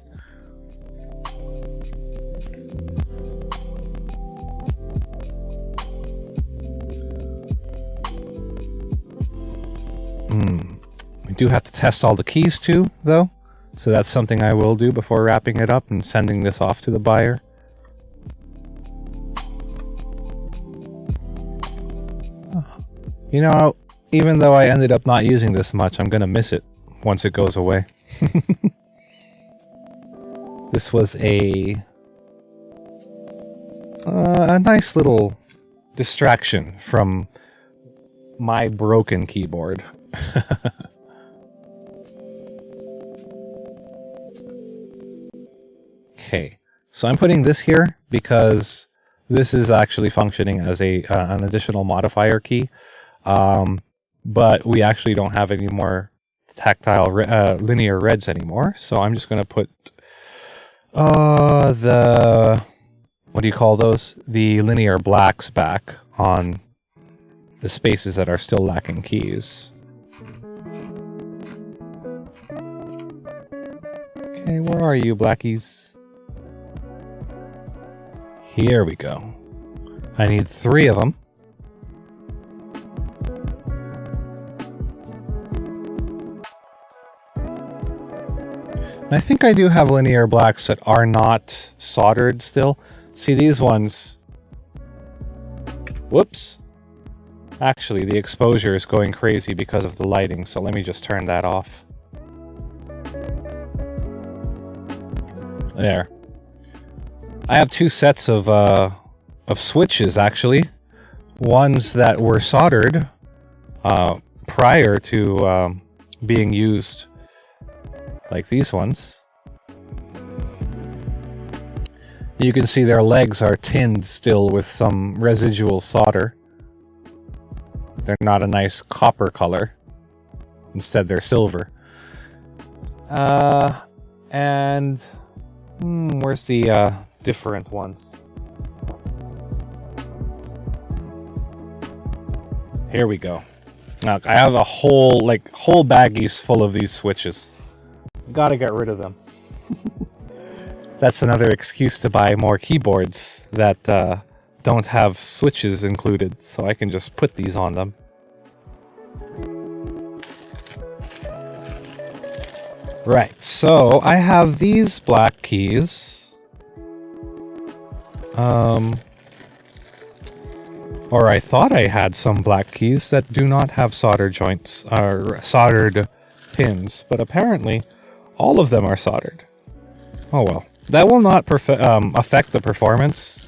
We do have to test all the keys too, though. So that's something I will do before wrapping it up and sending this off to the buyer. You know, even though I ended up not using this much, I'm gonna miss it once it goes away. This was a nice little distraction from my broken keyboard. Okay, So I'm putting this here because this is actually functioning as an additional modifier key. But we actually don't have any more tactile linear reds anymore. So I'm just going to put the, what do you call those? The linear blacks back on the spaces that are still lacking keys. Okay, where are you, blackies? Here we go. I need 3 of them. And I think I do have linear blacks that are not soldered still. See, these ones... Whoops. Actually, the exposure is going crazy because of the lighting, so let me just turn that off. There. I have 2 sets of switches, actually. Ones that were soldered prior to being used, like these ones. You can see their legs are tinned still with some residual solder. They're not a nice copper color. Instead, they're silver. And... where's the different ones? Here we go. Now, I have a whole baggies full of these switches. Gotta get rid of them. That's another excuse to buy more keyboards that don't have switches included, so I can just put these on them. Right, so I have these black keys. Or I thought I had some black keys that do not have solder joints, or soldered pins, but apparently all of them are soldered. Oh well. That will not affect the performance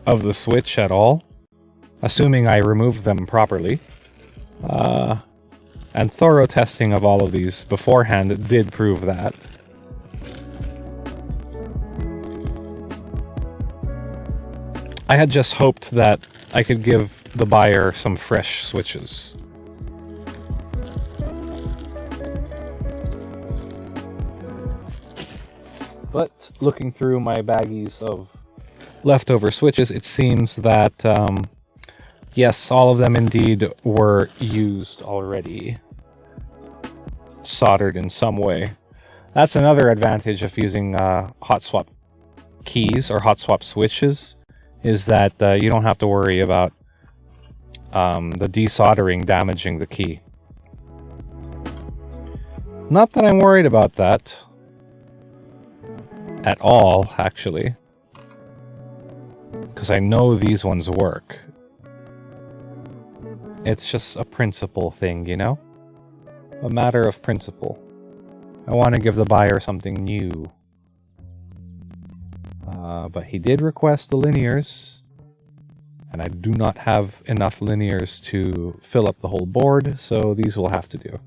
of the Switch at all, assuming I removed them properly. And thorough testing of all of these beforehand did prove that. I had just hoped that I could give the buyer some fresh switches. But looking through my baggies of leftover switches, it seems that, yes, all of them indeed were used already. Soldered in some way. That's another advantage of using hot swap keys or hot swap switches, is that you don't have to worry about the desoldering damaging the key. Not that I'm worried about that. At all, actually. Because I know these ones work. It's just a principle thing, you know? A matter of principle. I want to give the buyer something new. But he did request the linears. And I do not have enough linears to fill up the whole board, so these will have to do.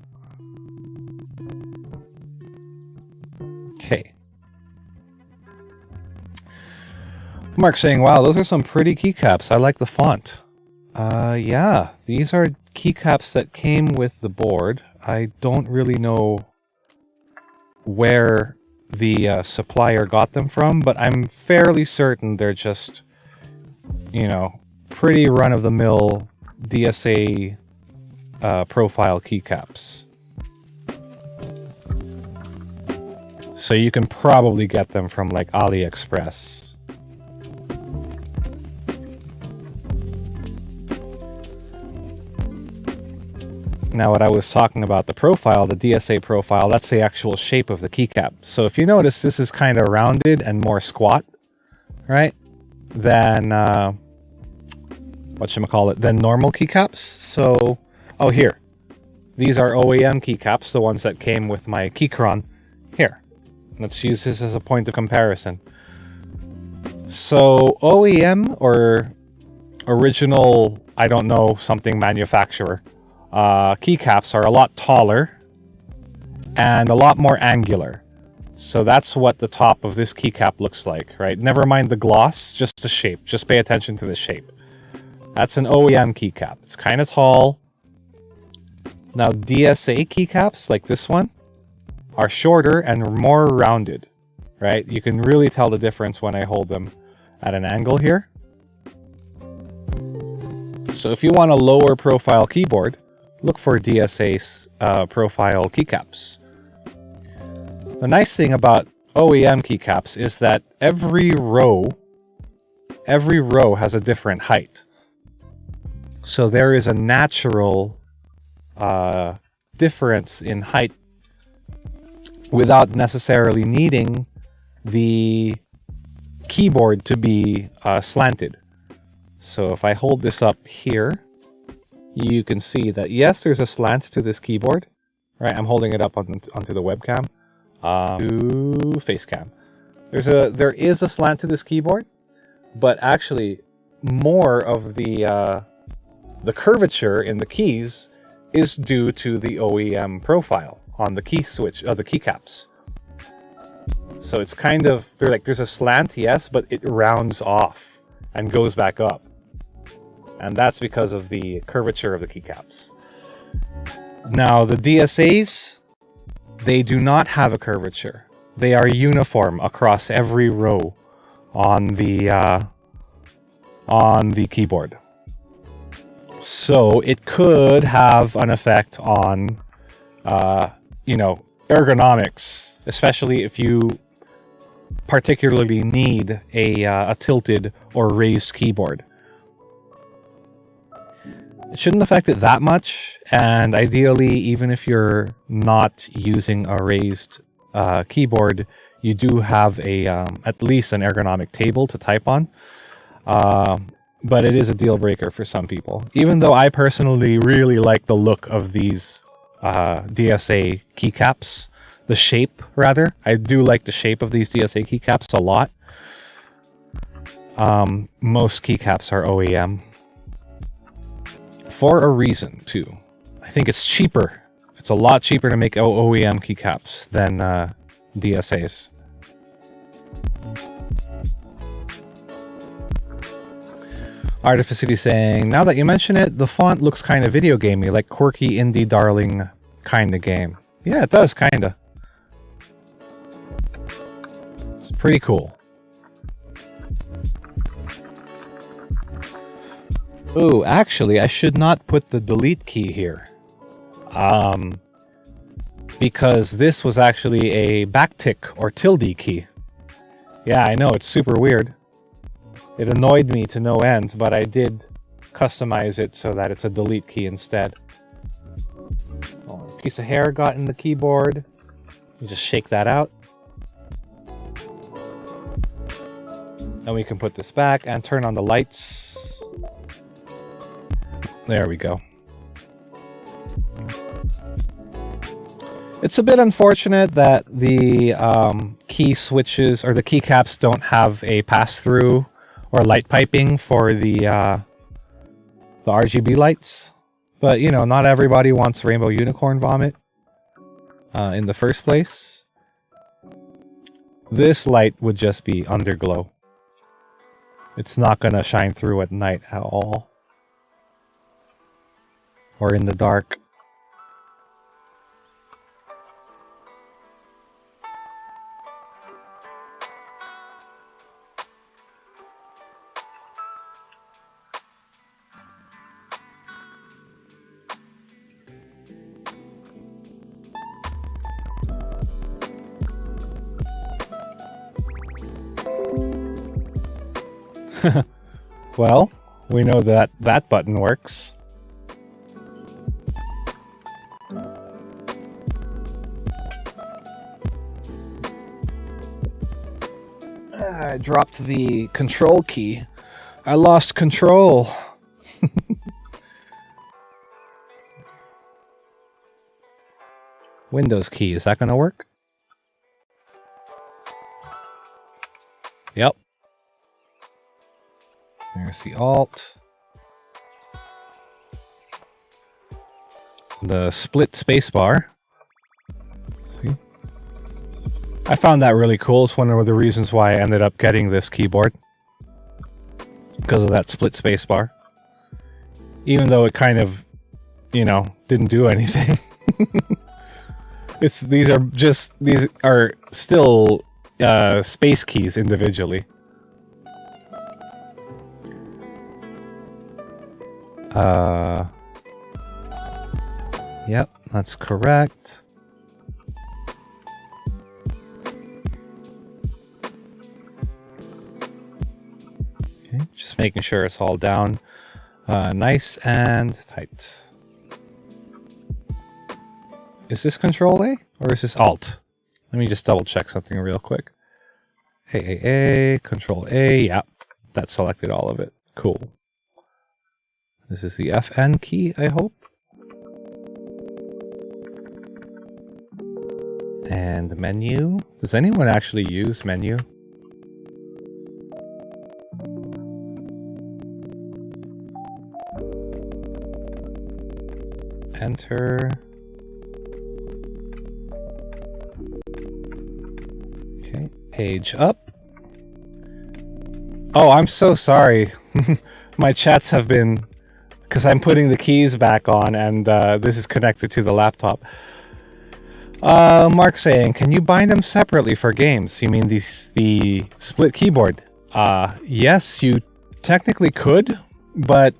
Okay. Mark saying, wow, those are some pretty keycaps. I like the font. Yeah, these are keycaps that came with the board. I don't really know where the supplier got them from, but I'm fairly certain they're just, you know, pretty run-of-the-mill DSA profile keycaps. So you can probably get them from, like, AliExpress. Now, what I was talking about, the profile, the DSA profile, that's the actual shape of the keycap. So if you notice, this is kind of rounded and more squat, right? Than, than normal keycaps. So, oh, here. These are OEM keycaps, the ones that came with my Keychron. Here. Let's use this as a point of comparison. So, OEM, or original, I don't know, something manufacturer, keycaps are a lot taller and a lot more angular. So that's what the top of this keycap looks like, right? Never mind the gloss, just the shape. Just pay attention to the shape. That's an OEM keycap. It's kind of tall. Now DSA keycaps, like this one, are shorter and more rounded, right? You can really tell the difference when I hold them at an angle here. So if you want a lower profile keyboard, look for DSA profile keycaps. The nice thing about OEM keycaps is that every row has a different height. So there is a natural difference in height without necessarily needing the keyboard to be slanted. So if I hold this up here, you can see that yes, there's a slant to this keyboard, right? I'm holding it up onto the webcam. To face cam. There is a slant to this keyboard, but actually more of the curvature in the keys is due to the OEM profile on the key switch of the keycaps. So it's kind of there's a slant, yes, but it rounds off and goes back up, and that's because of the curvature of the keycaps. Now the DSAs, they do not have a curvature. They are uniform across every row on the keyboard. So it could have an effect on, ergonomics, especially if you particularly need a tilted or raised keyboard. It shouldn't affect it that much, and ideally, even if you're not using a raised keyboard, you do have at least an ergonomic table to type on. But it is a deal breaker for some people. Even though I personally really like the look of these DSA keycaps, the shape rather. I do like the shape of these DSA keycaps a lot. Most keycaps are OEM. For a reason, too. I think it's cheaper. It's a lot cheaper to make OEM keycaps than DSAs. Artificity saying, now that you mention it, the font looks kind of video gamey, like quirky indie darling kind of game. Yeah, it does, kind of. It's pretty cool. Ooh, actually, I should not put the delete key here. Because this was actually a backtick or tilde key. Yeah, I know, it's super weird. It annoyed me to no end, but I did customize it so that it's a delete key instead. Oh, a piece of hair got in the keyboard. You just shake that out. And we can put this back and turn on the lights. There we go. It's a bit unfortunate that the key switches or the keycaps don't have a pass-through or light piping for the RGB lights. But, you know, not everybody wants Rainbow Unicorn Vomit in the first place. This light would just be underglow. It's not going to shine through at night at all. Or in the dark. Well, we know that that button works. I dropped the control key. I lost control. Windows key, is that going to work? Yep. There's the Alt. The split spacebar. See? I found that really cool. It's one of the reasons why I ended up getting this keyboard. Because of that split spacebar. Even though it kind of, you know, didn't do anything. These are still space keys individually. Yep, that's correct. Okay, just making sure it's all down nice and tight. Is this Control A or is this Alt? Let me just double check something real quick. A, Control A, yeah, that selected all of it. Cool. This is the FN key, I hope. And menu. Does anyone actually use menu? Enter. Okay, page up. Oh, I'm so sorry. My chats have been... Because I'm putting the keys back on and this is connected to the laptop. Mark saying, can you bind them separately for games? You mean the split keyboard? Yes, you technically could, but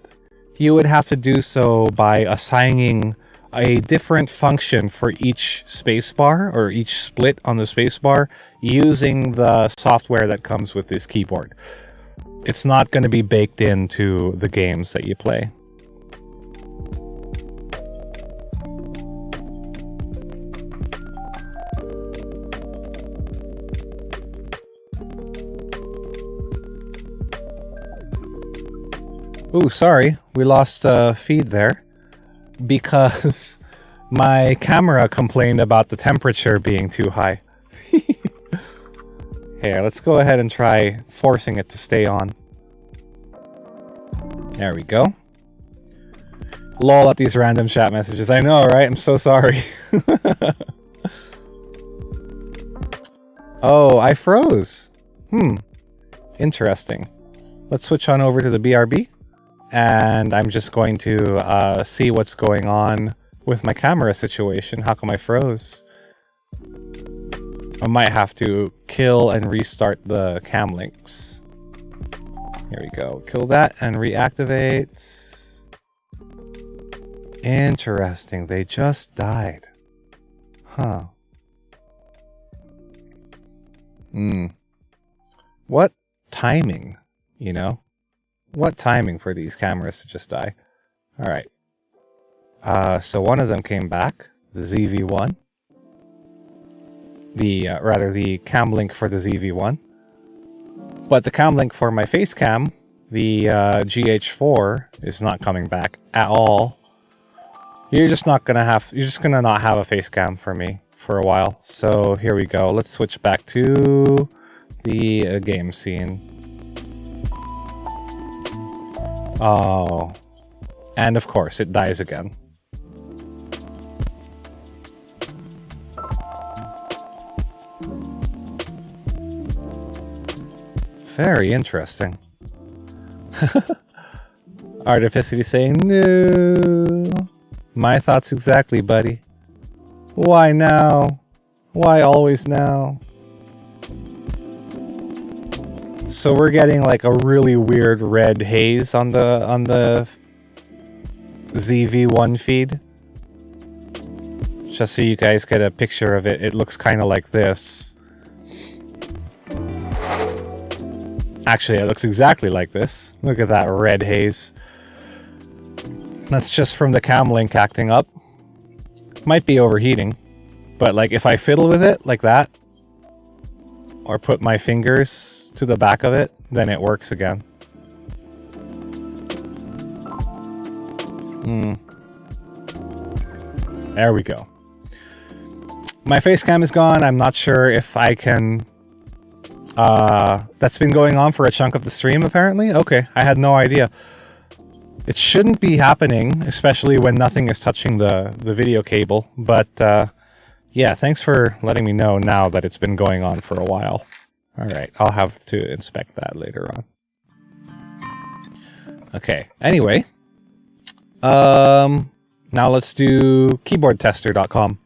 you would have to do so by assigning a different function for each spacebar or each split on the spacebar using the software that comes with this keyboard. It's not going to be baked into the games that you play. Ooh, sorry, we lost feed there because my camera complained about the temperature being too high. Here, let's go ahead and try forcing it to stay on. There we go. Lol at these random chat messages. I know, right? I'm so sorry. Oh, I froze. Interesting. Let's switch on over to the BRB. And I'm just going to see what's going on with my camera situation. How come I froze? I might have to kill and restart the cam links. Here we go. Kill that and reactivate. Interesting. They just died. Huh. What timing, you know? What timing for these cameras to just die? Alright. So one of them came back. The ZV-1. Rather, the cam link for the ZV-1. But the cam link for my face cam, the GH4, is not coming back at all. You're just not gonna have... You're just gonna not have a face cam for me for a while. So here we go. Let's switch back to the game scene. Oh. And of course, it dies again. Very interesting. Artificity saying, no. My thoughts exactly, buddy. Why now? Why always now? So we're getting like a really weird red haze on the ZV-1 feed. Just so you guys get a picture of it, it looks kind of like this. Actually, it looks exactly like this. Look at that red haze. That's just from the cam link acting up. Might be overheating, but like if I fiddle with it like that, or put my fingers to the back of it, then it works again. There we go. My face cam is gone. I'm not sure if I can... that's been going on for a chunk of the stream, apparently? Okay, I had no idea. It shouldn't be happening, especially when nothing is touching the video cable, but Yeah, thanks for letting me know now that it's been going on for a while. All right, I'll have to inspect that later on. Okay, anyway. Now let's do keyboardtester.com.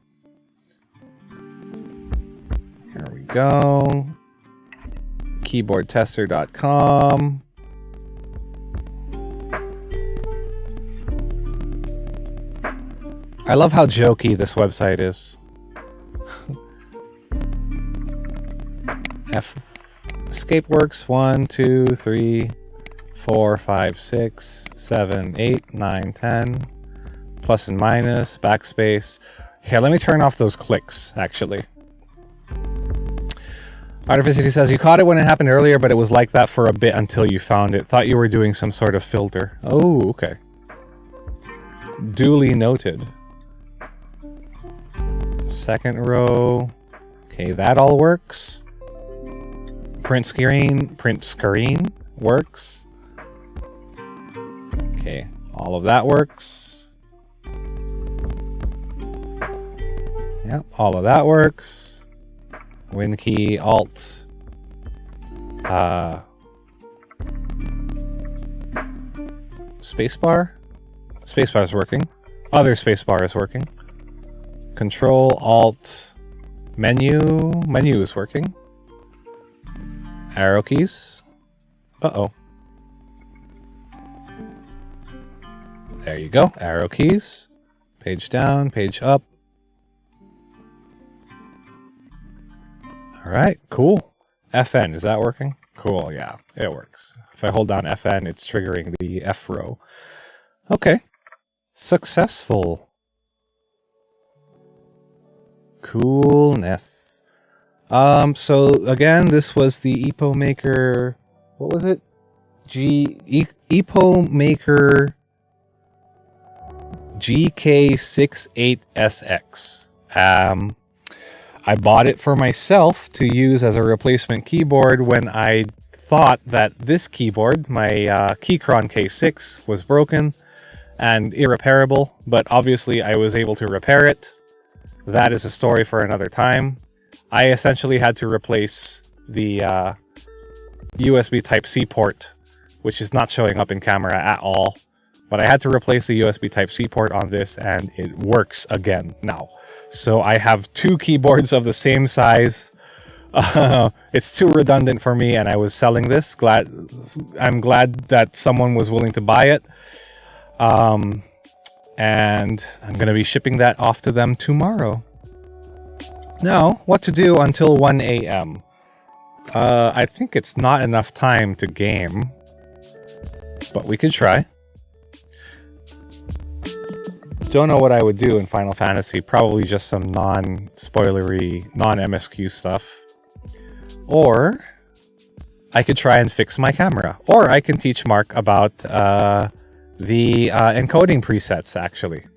Here we go. Keyboardtester.com. I love how jokey this website is. Escape works 1, 2, 3, 4, 5, 6, 7, 8, 9, 10. Plus and minus, backspace. Here, let me turn off those clicks, actually. Artificity says, you caught it when it happened earlier, but it was like that for a bit until you found it. Thought you were doing some sort of filter. Oh, okay. Duly noted. Second row. Okay, that all works. Print screen works. Okay, all of that works. Yep, all of that works. Win key, Alt. Spacebar? Spacebar is working. Other spacebar is working. Control, Alt, Menu. Menu is working. Arrow keys. Uh-oh. There you go. Arrow keys. Page down, page up. All right, cool. FN, is that working? Cool, yeah, it works. If I hold down FN, it's triggering the F row. Okay. Successful. Coolness. So again, this was the EPO Maker. What was it? EPO Maker GK68SX. I bought it for myself to use as a replacement keyboard when I thought that this keyboard, my Keychron K6, was broken and irreparable, but obviously I was able to repair it. That is a story for another time. I essentially had to replace the USB Type-C port, which is not showing up in camera at all. But I had to replace the USB Type-C port on this, and it works again now. So I have two keyboards of the same size. It's too redundant for me, and I was selling this. I'm glad that someone was willing to buy it. And I'm going to be shipping that off to them tomorrow. Now, what to do until 1 a.m.? I think it's not enough time to game, but we could try. Don't know what I would do in Final Fantasy. Probably just some non-spoilery, non-MSQ stuff. Or I could try and fix my camera. Or I can teach Mark about the encoding presets, actually.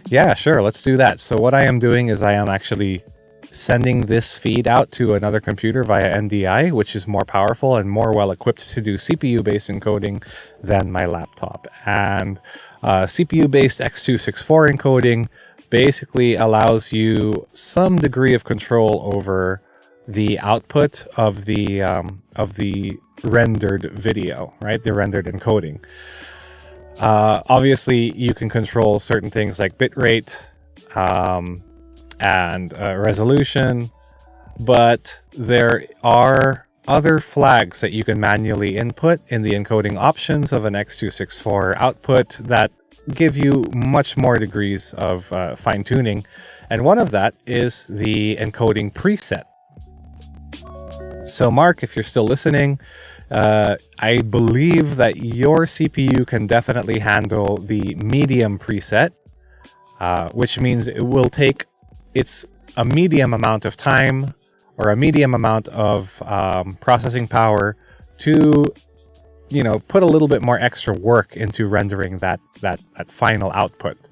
Yeah, sure, let's do that. So what I am doing is I am actually sending this feed out to another computer via NDI, which is more powerful and more well-equipped to do CPU-based encoding than my laptop. And CPU-based X264 encoding basically allows you some degree of control over the output of the rendered video, right? The rendered encoding. Obviously, you can control certain things like bitrate and resolution, but there are other flags that you can manually input in the encoding options of an X264 output that give you much more degrees of fine-tuning, and one of that is the encoding preset. So Mark, if you're still listening, I believe that your CPU can definitely handle the medium preset, which means it will take a medium amount of time or a medium amount of processing power to, put a little bit more extra work into rendering that final output.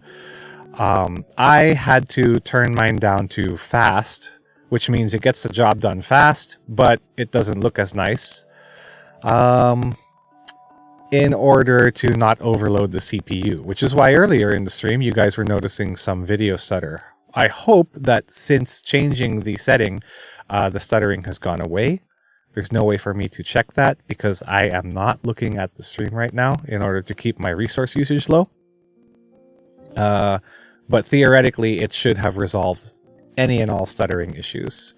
I had to turn mine down to fast, which means it gets the job done fast, but it doesn't look as nice. In order to not overload the CPU, which is why earlier in the stream you guys were noticing some video stutter. I hope that since changing the setting, the stuttering has gone away. There's no way for me to check that because I am not looking at the stream right now in order to keep my resource usage low. But theoretically, it should have resolved any and all stuttering issues.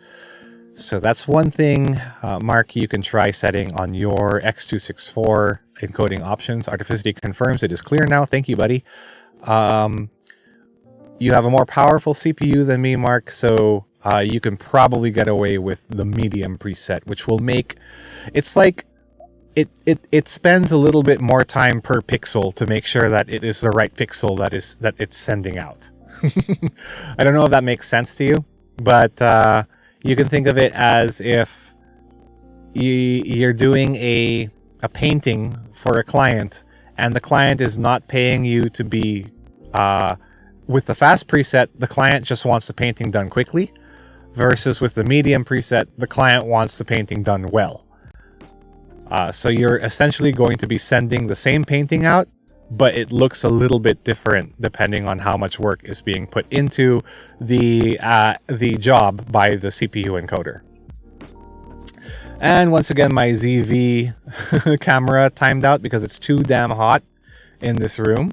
So that's one thing, Mark, you can try setting on your X264 encoding options. Artificity confirms it is clear now. Thank you, buddy. You have a more powerful CPU than me, Mark, so you can probably get away with the medium preset, which will make... It's like... It spends a little bit more time per pixel to make sure that it is the right pixel that it's sending out. I don't know if that makes sense to you, but you can think of it as if you're doing a painting for a client, and the client is not paying you to be... with the fast preset, the client just wants the painting done quickly, versus with the medium preset, the client wants the painting done well. So you're essentially going to be sending the same painting out, but it looks a little bit different depending on how much work is being put into the job by the CPU encoder. And once again, my ZV camera timed out because it's too damn hot in this room.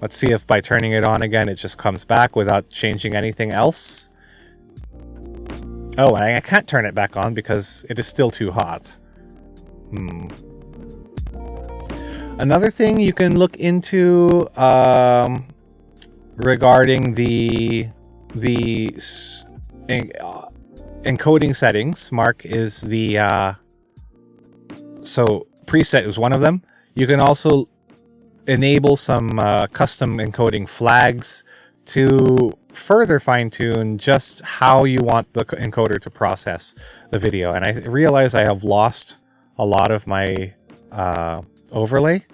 Let's see if by turning it on again, it just comes back without changing anything else. Oh, and I can't turn it back on because it is still too hot. Another thing you can look into regarding the encoding settings, Mark, is the... so preset is one of them. You can also enable some custom encoding flags to further fine-tune just how you want the encoder to process the video. And I realize I have lost a lot of my overlay.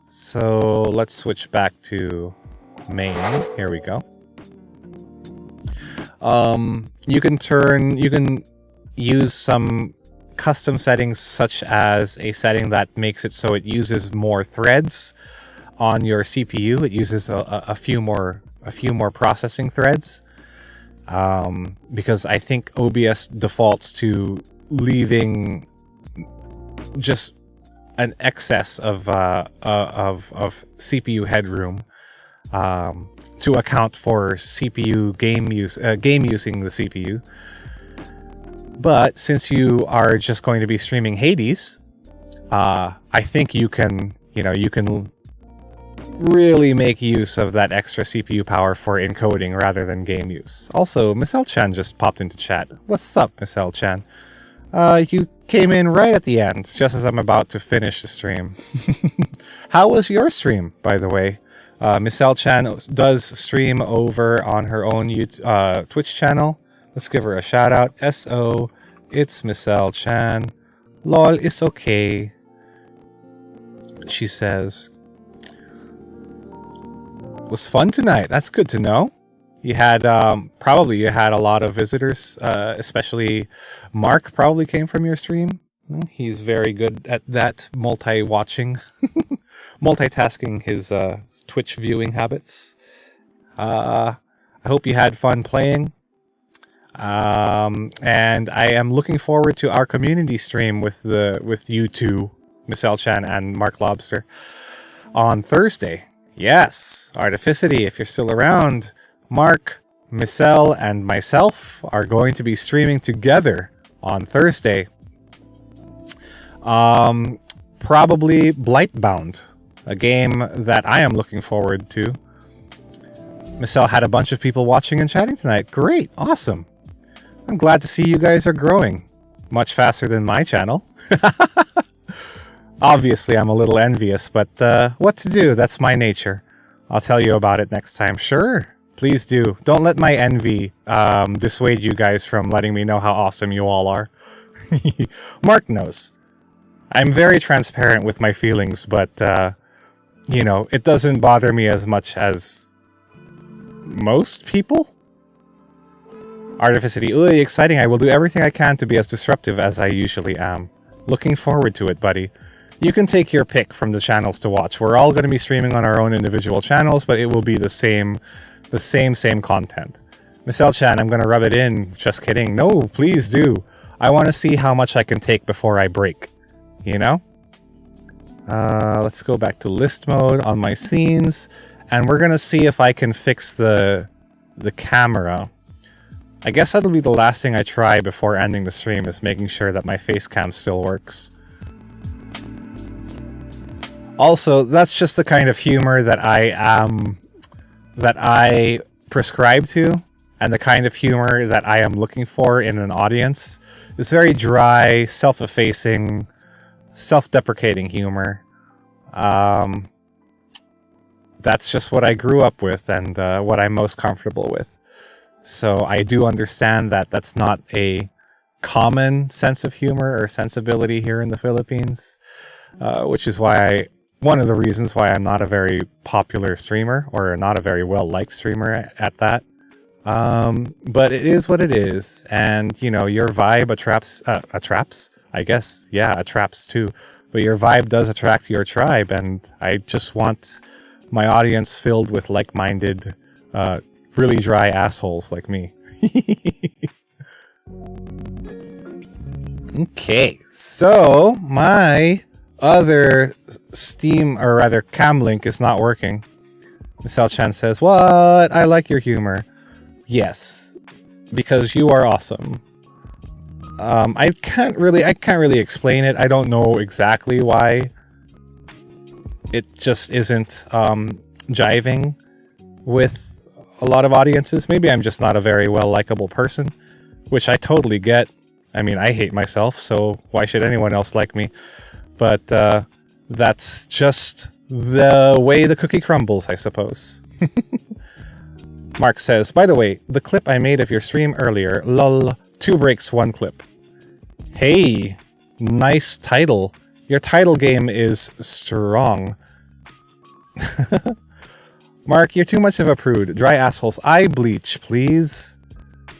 So let's switch back to main. Here we go. You can use some custom settings, such as a setting that makes it so it uses more threads on your CPU. It uses a few more processing threads, because I think OBS defaults to leaving just an excess of CPU headroom to account for CPU game using the CPU. But since you are just going to be streaming Hades, I think you can really make use of that extra CPU power for encoding rather than game use. Also, Michelle Chan just popped into chat. What's up, Michelle Chan? You came in right at the end, just as I'm about to finish the stream. How was your stream, by the way? Michelle Chan does stream over on her own Twitch channel. Let's give her a shout out. SO, it's Michelle Chan. Lol, it's okay. She says, was fun tonight. That's good to know. You had probably you had a lot of visitors, especially Mark probably came from your stream. He's very good at that, multi-watching, multitasking his Twitch viewing habits. I hope you had fun playing. And I am looking forward to our community stream with you two, Michelle Chan and Mark Lobster, on Thursday. Yes, Artificity, if you're still around, Mark, Michelle, and myself are going to be streaming together on Thursday. Probably Blightbound, a game that I am looking forward to. Michelle had a bunch of people watching and chatting tonight. Great, awesome. I'm glad to see you guys are growing much faster than my channel. Obviously, I'm a little envious, but what to do? That's my nature. I'll tell you about it next time. Sure, please do. Don't let my envy dissuade you guys from letting me know how awesome you all are. Mark knows. I'm very transparent with my feelings, but, it doesn't bother me as much as most people. Artificity, ooh, exciting. I will do everything I can to be as disruptive as I usually am. Looking forward to it, buddy. You can take your pick from the channels to watch. We're all going to be streaming on our own individual channels, but it will be the same the same content. Miss L-chan, I'm gonna rub it in. Just kidding. No, please do. I want to see how much I can take before I break. You know? Let's go back to list mode on my scenes. And we're gonna see if I can fix the camera. I guess that'll be the last thing I try before ending the stream, is making sure that my face cam still works. Also, that's just the kind of humor that I prescribe to, and the kind of humor that I am looking for in an audience. It's very dry, self-effacing, self-deprecating humor. That's just what I grew up with, and what I'm most comfortable with. So I do understand that that's not a common sense of humor or sensibility here in the Philippines, which is why one of the reasons why I'm not a very popular streamer, or not a very well-liked streamer at that. But it is what it is, and you know, your vibe attracts, I guess, yeah, attracts too. But your vibe does attract your tribe, and I just want my audience filled with like-minded, really dry assholes like me. Okay, so my other Steam, or rather cam link, is not working. Miss L-chan says, "What? I like your humor." Yes, because you are awesome. I can't really explain it. I don't know exactly why it just isn't jiving with a lot of audiences. Maybe I'm just not a very well likable person, which I totally get. I mean, I hate myself, so why should anyone else like me? But that's just the way the cookie crumbles, I suppose. Mark says, "By the way, the clip I made of your stream earlier, lol, 2 breaks, 1 clip." Hey, nice title. Your title game is strong. Mark, you're too much of a prude. Dry assholes. Eye bleach, please.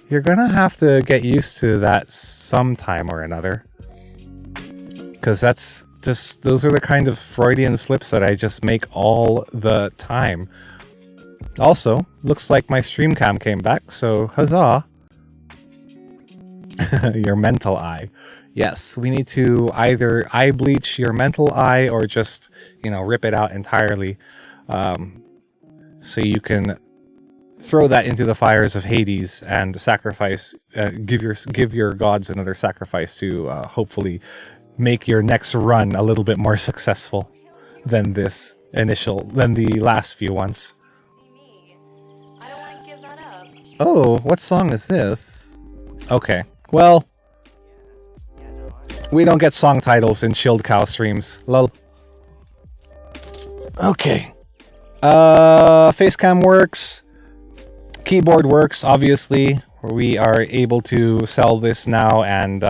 You're gonna have to get used to that sometime or another. Because that's just, those are the kind of Freudian slips that I just make all the time. Also, looks like my stream cam came back, so huzzah. Your mental eye. Yes, we need to either eye bleach your mental eye or just, you know, rip it out entirely. So you can throw that into the fires of Hades and sacrifice, give your gods another sacrifice to hopefully make your next run a little bit more successful than than the last few ones. Oh, what song is this? Okay, well, we don't get song titles in Chilled Cow streams. Lol. Okay. Facecam works. Keyboard works, obviously. We are able to sell this now and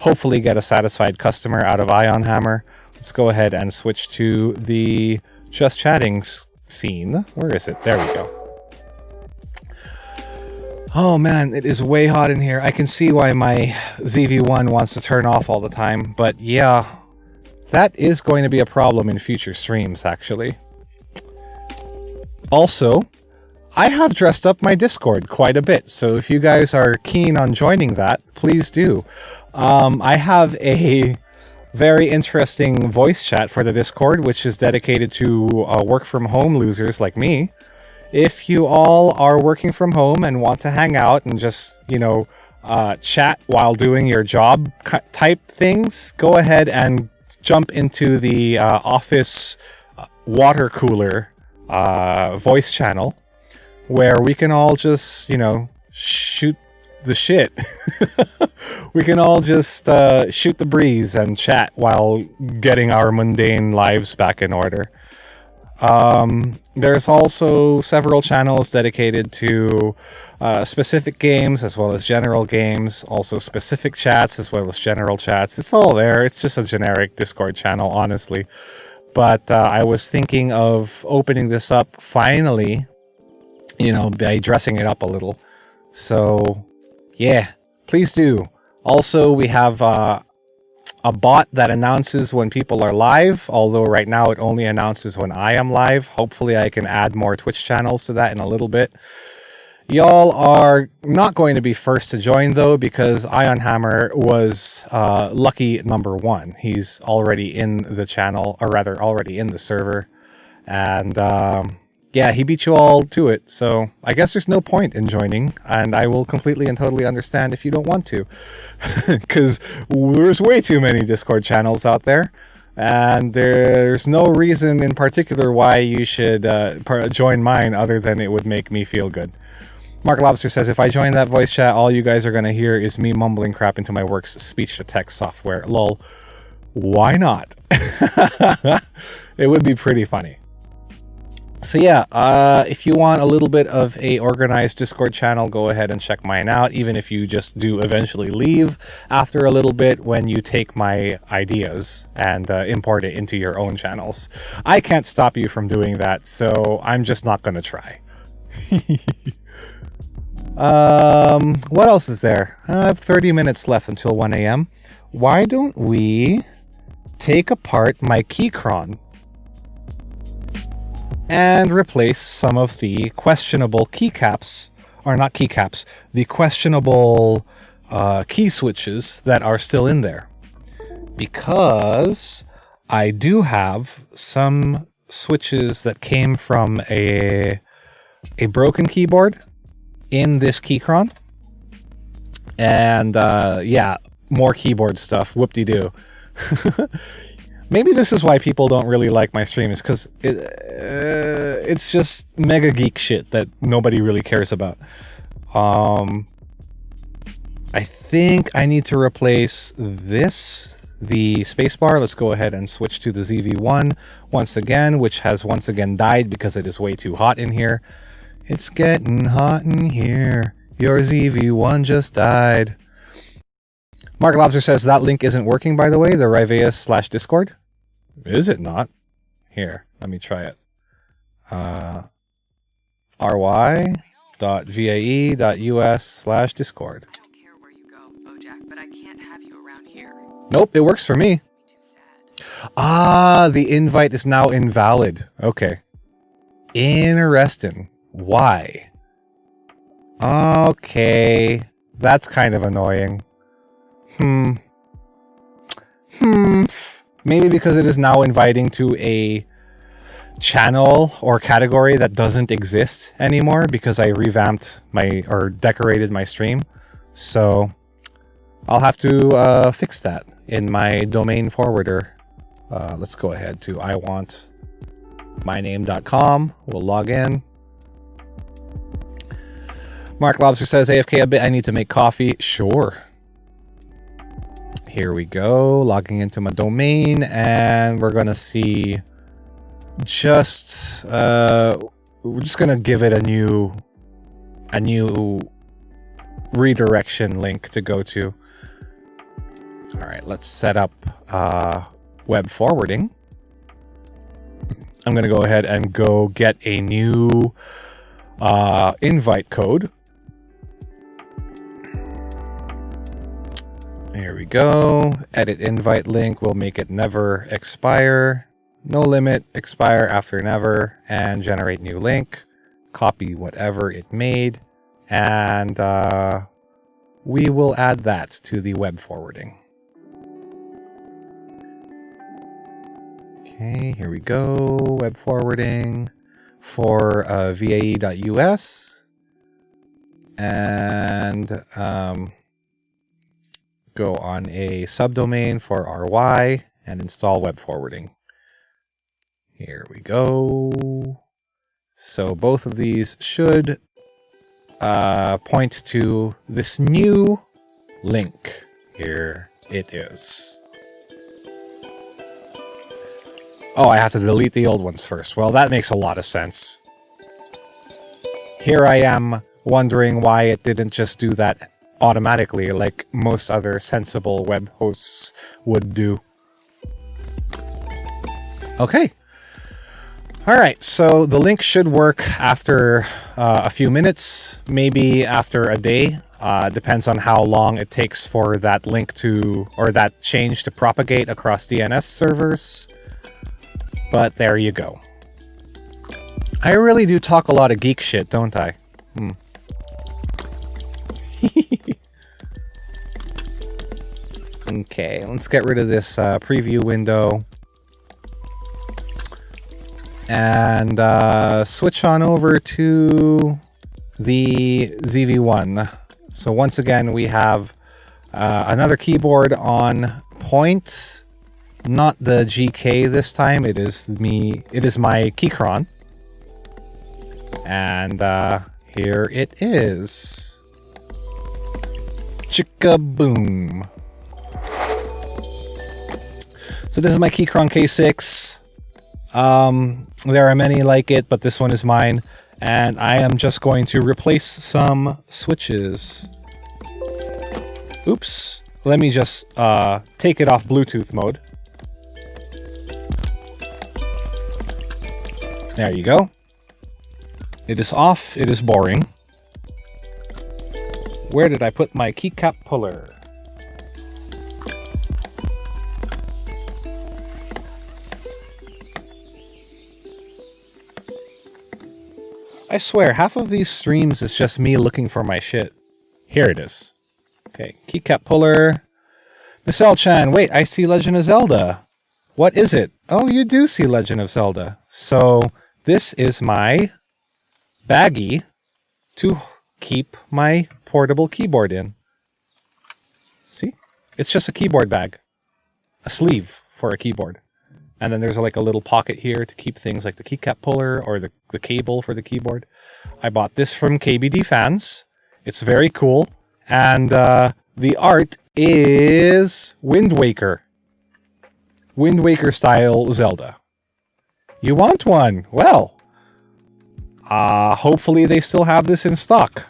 hopefully get a satisfied customer out of Ion Hammer. Let's go ahead and switch to the Just Chatting scene. Where is it? There we go. Oh man, it is way hot in here. I can see why my ZV-1 wants to turn off all the time, but yeah, that is going to be a problem in future streams, actually. Also, I have dressed up my Discord quite a bit, so if you guys are keen on joining that, please do. I have a very interesting voice chat for the Discord, which is dedicated to work-from-home losers like me. If you all are working from home and want to hang out and just, you know, chat while doing your job type things, go ahead and jump into the office water cooler voice channel, where we can all just, you know, shoot the shit. We can all just shoot the breeze and chat while getting our mundane lives back in order. There's also several channels dedicated to specific games as well as general games, also specific chats as well as general chats. It's all there. It's just a generic Discord channel, honestly. But I was thinking of opening this up finally, you know, by dressing it up a little. So, yeah, please do. Also, we have a bot that announces when people are live, although right now it only announces when I am live. Hopefully I can add more Twitch channels to that in a little bit. Y'all are not going to be first to join, though, because Ion Hammer was lucky number one. He's already in the channel, or rather already in the server. And yeah, he beat you all to it. So I guess there's no point in joining. And I will completely and totally understand if you don't want to. Because there's way too many Discord channels out there. And there's no reason in particular why you should join mine other than it would make me feel good. Mark Lobster says, if I join that voice chat, all you guys are going to hear is me mumbling crap into my work's speech-to-text software. Lol. Why not? It would be pretty funny. So yeah, if you want a little bit of a organized Discord channel, go ahead and check mine out, even if you just do eventually leave after a little bit when you take my ideas and import it into your own channels. I can't stop you from doing that, so I'm just not going to try. What else is there? I have 30 minutes left until 1 a.m. Why don't we take apart my keychron and replace some of the questionable keycaps, or not keycaps, the questionable key switches that are still in there. Because I do have some switches that came from a broken keyboard in this keychron. And yeah, more keyboard stuff. Whoop-de-doo. Maybe this is why people don't really like my stream, is because it's just mega geek shit that nobody really cares about. I think I need to replace this, the spacebar. Let's go ahead and switch to the ZV-1 once again, which has once again died because it is way too hot in here. It's getting hot in here. Your ZV-1 just died. Mark Lobster says that link isn't working, by the way, the Riveus/Discord. Is it not? Here, let me try it. ry.vae.us/Discord. I don't care where you go, Bojack, but I can't have you around here. Nope, it works for me. Ah, the invite is now invalid. Okay. Interesting. Why? Okay. That's kind of annoying. Maybe because it is now inviting to a channel or category that doesn't exist anymore because I revamped or decorated my stream. So I'll have to fix that in my domain forwarder. Let's go ahead to iwantmyname.com. We'll log in. Mark Lobster says, AFK a bit, I need to make coffee. Sure. Here we go, logging into my domain, and we're gonna see just we're just gonna give it a new redirection link to go to. All right, let's set up web forwarding. I'm gonna go ahead and go get a new invite code. Here we go. Edit invite link. We'll make it never expire. No limit. Expire after never. And generate new link. Copy whatever it made. And we will add that to the web forwarding. Okay, here we go. Web forwarding for vae.us. And go on a subdomain for ry and install web forwarding. Here we go. So both of these should point to this new link. Here it is. Oh, I have to delete the old ones first. Well, that makes a lot of sense. Here I am wondering why it didn't just do that automatically like most other sensible web hosts would do. Okay. All right, so the link should work after a few minutes, maybe after a day. Depends on how long it takes for that link to, or that change to propagate across DNS servers. But there you go. I really do talk a lot of geek shit, don't I? Okay, let's get rid of this preview window. And switch on over to the ZV-1. So once again, we have another keyboard on point. Not the GK this time. It is my Keychron. And here it is. Chicka-boom. So this is my Keychron K6. There are many like it, but this one is mine. And I am just going to replace some switches. Oops. Let me just take it off Bluetooth mode. There you go. It is off. It is boring. Where did I put my keycap puller? I swear, half of these streams is just me looking for my shit. Here it is. Okay, keycap puller. Miss L-chan, wait, I see Legend of Zelda. What is it? Oh, you do see Legend of Zelda. So, this is my baggie to keep my portable keyboard in. See? It's just a keyboard bag. A sleeve for a keyboard. And then there's like a little pocket here to keep things like the keycap puller or the cable for the keyboard. I bought this from KBD Fans. It's very cool. And the art is Wind Waker. Wind Waker style Zelda. You want one? Well, hopefully they still have this in stock.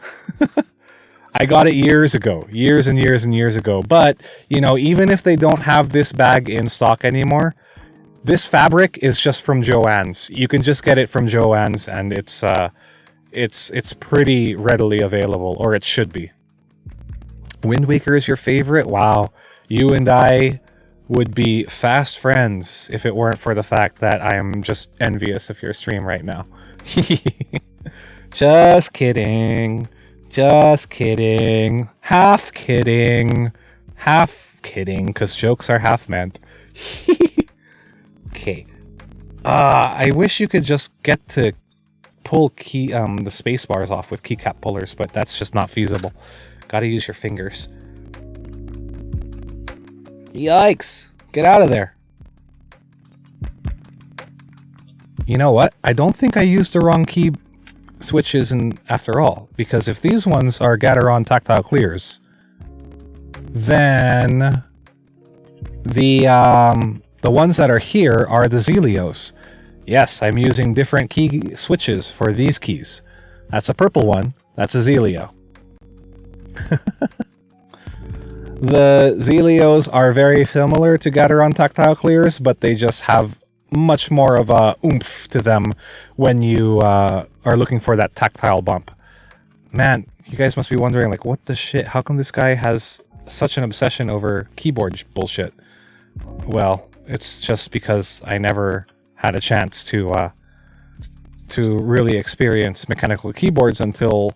I got it years ago. Years and years and years ago. But, you know, even if they don't have this bag in stock anymore, this fabric is just from Joann's. You can just get it from Joann's, and it's pretty readily available, or it should be. Wind Waker is your favorite? Wow. You and I would be fast friends if it weren't for the fact that I am just envious of your stream right now. Just kidding. Just kidding. Half kidding. Half kidding, because jokes are half meant. Okay. I wish you could just get to pull the space bars off with keycap pullers, but that's just not feasible. Gotta use your fingers. Yikes! Get out of there. You know what? I don't think I used the wrong key switches after all, because if these ones are Gateron tactile clears, then the ones that are here are the Zelios. Yes, I'm using different key switches for these keys. That's a purple one. That's a Zelio. The Zelios are very similar to Gateron tactile clears, but they just have much more of a oomph to them when you are looking for that tactile bump. Man, you guys must be wondering, like, what the shit? How come this guy has such an obsession over keyboard bullshit? Well, it's just because I never had a chance to really experience mechanical keyboards until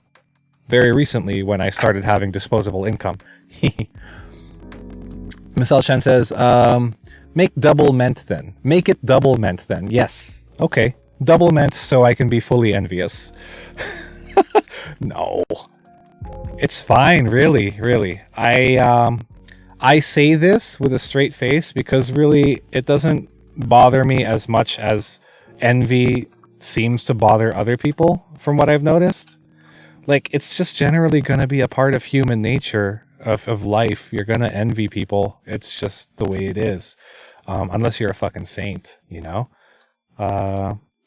very recently when I started having disposable income. Miss L-chan says, make double ment then. Make it double ment then. Yes. Okay. Double ment so I can be fully envious. No. It's fine, really, really. I say this with a straight face because really it doesn't bother me as much as envy seems to bother other people, from what I've noticed. Like, it's just generally going to be a part of human nature, of life. You're going to envy people. It's just the way it is. Unless you're a fucking saint, you know?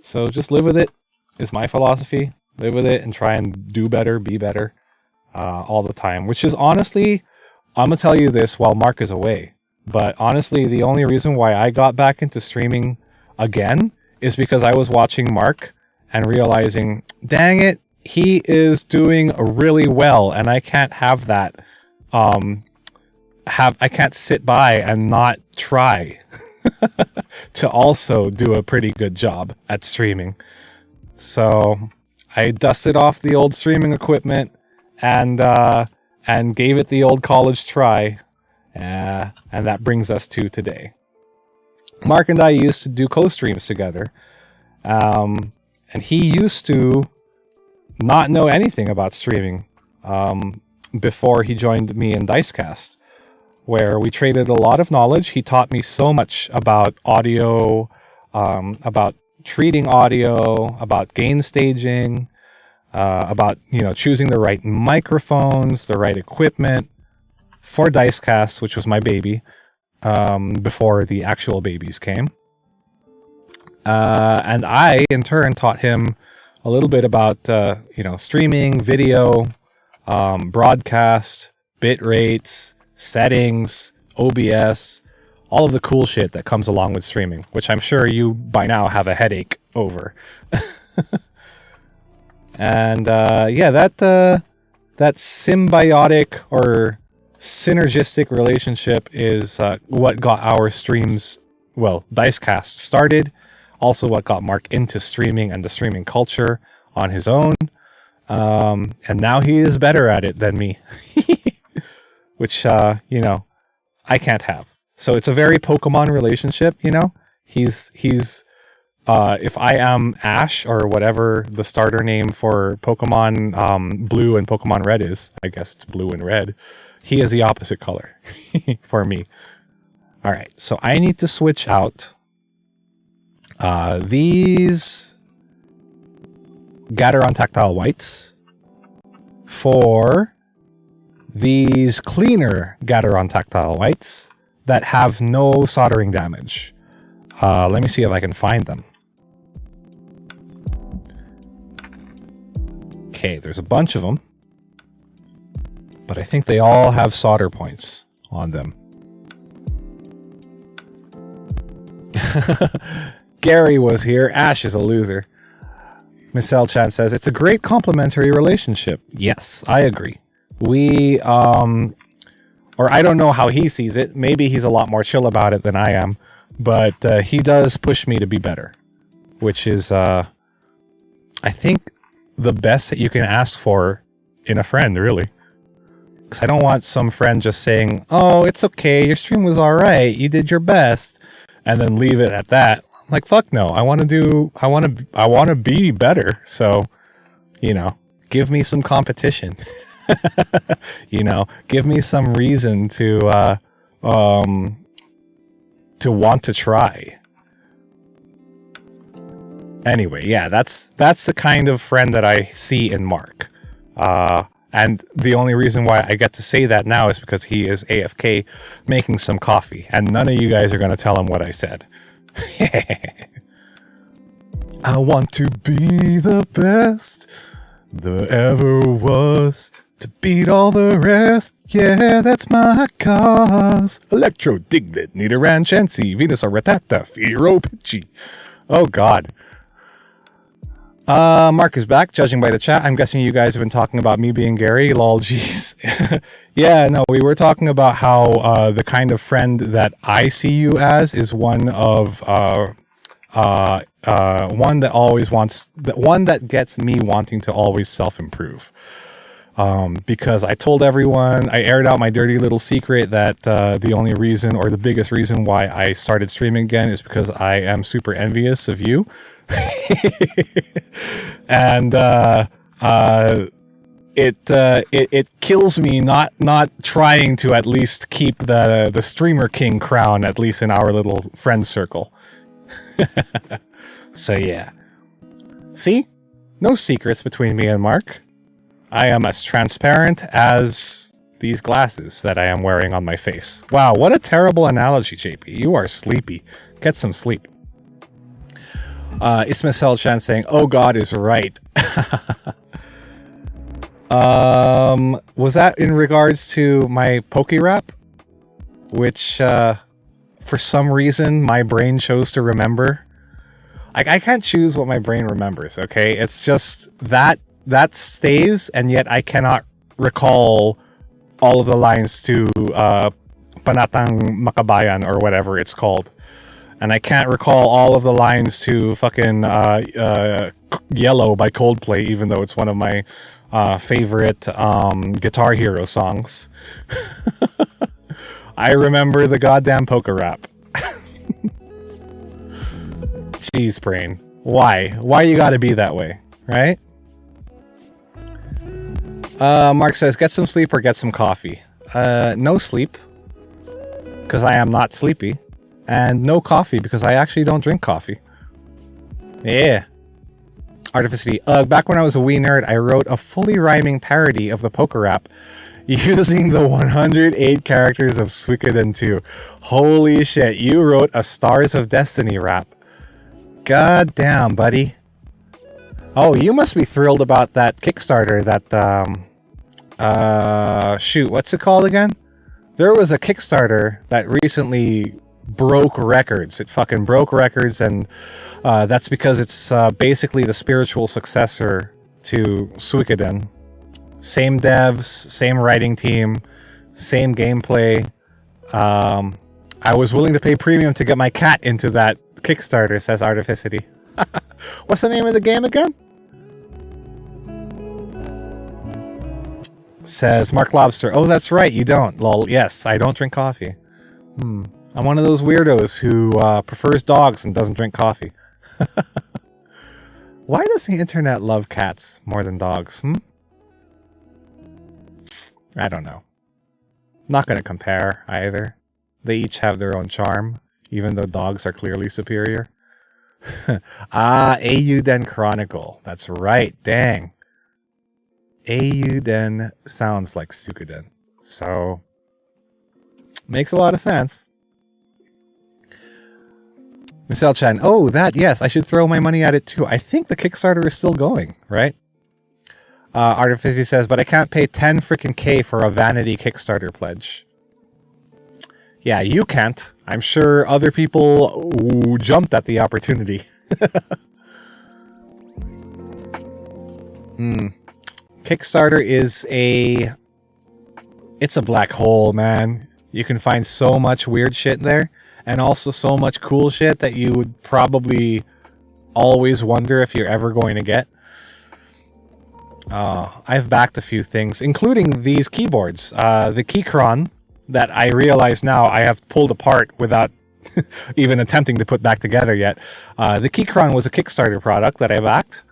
So just live with it, is my philosophy. Live with it and try and do better, be better, all the time. Which is honestly, I'm going to tell you this while Mark is away. But honestly, the only reason why I got back into streaming again is because I was watching Mark and realizing, dang it, he is doing really well, and I can't have that. I can't sit by and not try to also do a pretty good job at streaming. So I dusted off the old streaming equipment and gave it the old college try, and that brings us to today. Mark and I used to do co-streams together, and he used to not know anything about streaming before he joined me in Dicecast, where we traded a lot of knowledge. He taught me so much about audio, about treating audio, about gain staging, about choosing the right microphones, the right equipment for Dicecast, which was my baby, before the actual babies came. And I, in turn, taught him a little bit about streaming, video, broadcast, bit rates, settings, OBS, all of the cool shit that comes along with streaming, which I'm sure you by now have a headache over. And that symbiotic or synergistic relationship is what got our streams, Dicecast started. Also what got Mark into streaming and the streaming culture on his own. And now he is better at it than me. Which, I can't have. So it's a very Pokemon relationship, He's if I am Ash, or whatever the starter name for Pokemon Blue and Pokemon Red is, I guess it's blue and red, he is the opposite color for me. All right, so I need to switch out these Gateron Tactile Whites for these cleaner Gateron Tactile Whites that have no soldering damage. Let me see if I can find them. Okay, there's a bunch of them, but I think they all have solder points on them. Gary was here. Ash is a loser. Miss L-Chan says, it's a great complementary relationship. Yes, I agree. We, or I don't know how he sees it. Maybe he's a lot more chill about it than I am. But he does push me to be better. Which is, I think, the best that you can ask for in a friend, really. Because I don't want some friend just saying, oh, it's okay, your stream was alright, you did your best, and then leave it at that. I'm like, fuck no, I want to be better. So, give me some competition. Give me some reason to want to try. Anyway, yeah, that's the kind of friend that I see in Mark. And the only reason why I get to say that now is because he is AFK making some coffee, and none of you guys are going to tell him what I said. I want to be the best there ever was, to beat all the rest. Yeah, that's my cause. Electro, Diglett, Nidoran, Chansey, Venusaur, Rattata, Fearow, Pidgey. Oh, God. Mark is back, judging by the chat. I'm guessing you guys have been talking about me being Gary. Lol, jeez. Yeah, no, we were talking about how the kind of friend that I see you as is one of one that always wants, one that gets me wanting to always self-improve. Because I told everyone, I aired out my dirty little secret that the only reason, or the biggest reason why I started streaming again is because I am super envious of you. And it kills me not trying to at least keep the streamer king crown, at least in our little friend circle. So yeah. See? No secrets between me and Mark. I am as transparent as these glasses that I am wearing on my face. Wow, what a terrible analogy, JP. You are sleepy. Get some sleep. Ismail Chan saying, oh God is right. Was that in regards to my Poke Rap? Which, for some reason, my brain chose to remember. I can't choose what my brain remembers, okay? It's just that that stays, and yet I cannot recall all of the lines to Panatang Makabayan or whatever it's called. And I can't recall all of the lines to fucking Yellow by Coldplay, even though it's one of my favorite Guitar Hero songs. I remember the goddamn poker rap. Jeez, brain. Why? Why you gotta be that way, right? Mark says, get some sleep or get some coffee. No sleep, because I am not sleepy. And no coffee, because I actually don't drink coffee. Yeah. Artificity. Back when I was a wee nerd, I wrote a fully rhyming parody of the poker rap using the 108 characters of Suikoden 2. Holy shit, you wrote a Stars of Destiny rap. God damn, buddy. Oh, you must be thrilled about that Kickstarter that, shoot, what's it called again? There was a Kickstarter that recently broke records. It fucking broke records, and that's because it's basically the spiritual successor to Suikoden. Same devs, same writing team, same gameplay. I was willing to pay premium to get my cat into that Kickstarter, says Artificity. What's the name of the game again? Says Mark Lobster. Oh, that's right, you don't. Lol. Yes, I don't drink coffee. I'm one of those weirdos who prefers dogs and doesn't drink coffee. Why does the internet love cats more than dogs? I don't know. Not going to compare either. They each have their own charm, even though dogs are clearly superior. Eiyuden Chronicle. That's right. Dang. Eiyuden sounds like Suikoden. So, makes a lot of sense. Michelle Chan. Oh, that, yes. I should throw my money at it too. I think the Kickstarter is still going, right? Artificity says, but I can't pay 10 freaking K for a vanity Kickstarter pledge. Yeah, you can't. I'm sure other people jumped at the opportunity. Kickstarter is it's a black hole, man. You can find so much weird shit there, and also so much cool shit that you would probably always wonder if you're ever going to get. I've backed a few things, including these keyboards. The Keychron that I realize now I have pulled apart without even attempting to put back together yet. The Keychron was a Kickstarter product that I backed,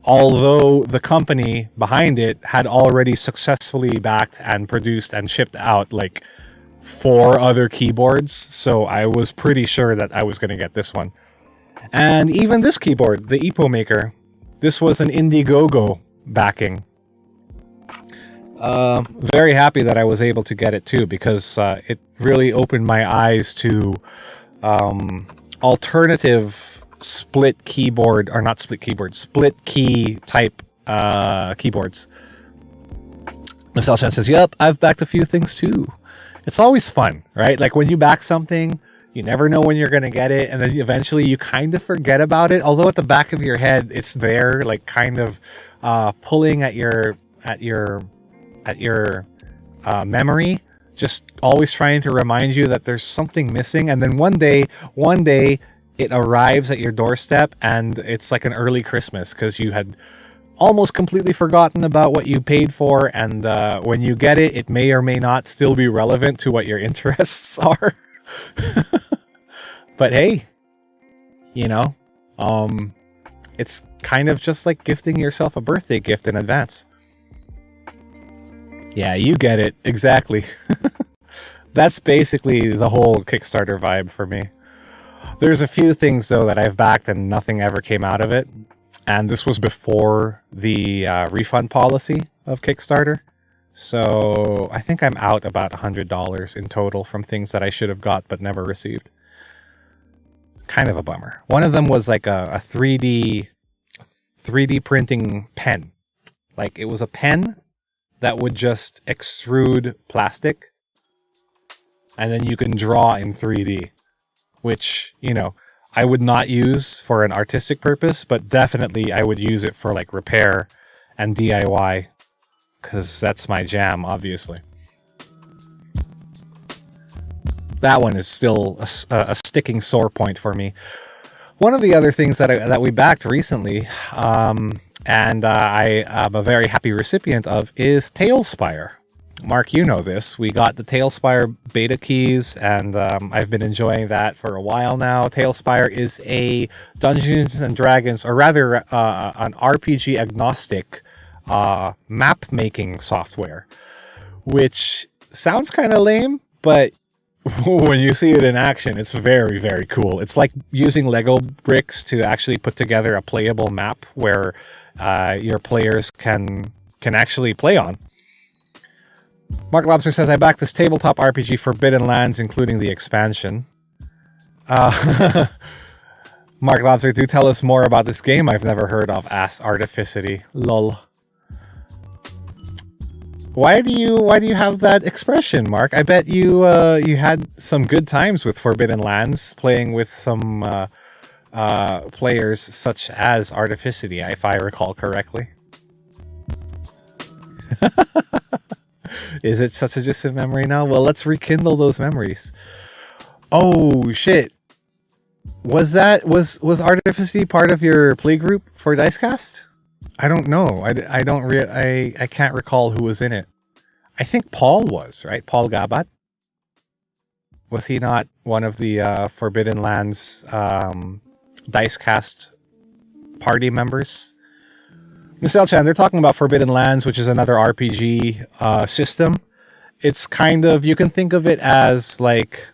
although the company behind it had already successfully backed and produced and shipped out like 4 other keyboards, so I was pretty sure that I was going to get this one. And even this keyboard, the Ipo Maker, this was an Indiegogo backing. Very happy that I was able to get it too, because it really opened my eyes to alternative split keyboard, or not split keyboard, split key type keyboards. Miss Elshan says, yep, I've backed a few things too. It's always fun, right? Like when you back something, you never know when you're going to get it, and then eventually you kind of forget about it, although at the back of your head it's there, like kind of pulling at your memory, just always trying to remind you that there's something missing. And then one day it arrives at your doorstep, and it's like an early Christmas because you had almost completely forgotten about what you paid for, and when you get it, it may or may not still be relevant to what your interests are. But hey, you know, it's kind of just like gifting yourself a birthday gift in advance. Yeah, you get it. Exactly. That's basically the whole Kickstarter vibe for me. There's a few things, though, that I've backed and nothing ever came out of it. And this was before the refund policy of Kickstarter. So I think I'm out about $100 in total from things that I should have got but never received. Kind of a bummer. One of them was like a 3D printing pen. Like it was a pen that would just extrude plastic, and then you can draw in 3D, which, you know, I would not use for an artistic purpose, but definitely I would use it for like repair and DIY, because that's my jam, obviously. That one is still a sticking sore point for me. One of the other things that we backed recently, and I am a very happy recipient of, is Tailspire. Mark, you know this. We got the Tailspire beta keys, and I've been enjoying that for a while now. Tailspire is a Dungeons and Dragons, or rather an RPG agnostic map making software, which sounds kind of lame, but when you see it in action, it's very, very cool. It's like using Lego bricks to actually put together a playable map where your players can actually play on. Mark Lobster says, I backed this tabletop RPG Forbidden Lands, including the expansion. Mark Lobster, do tell us more about this game I've never heard of. Ass Artificity. Lol. Why do you have that expression, Mark? I bet you you had some good times with Forbidden Lands, playing with some players such as Artificity, if I recall correctly. Is it such a distant memory now? Well, let's rekindle those memories. Oh shit! Was Artificity part of your play group for Dicecast? I don't know. I can't recall who was in it. I think Paul was, right? Paul Gabat. Was he not one of the Forbidden Lands Dicecast party members? Michelle Chan, they're talking about Forbidden Lands, which is another RPG system. It's kind of, you can think of it as like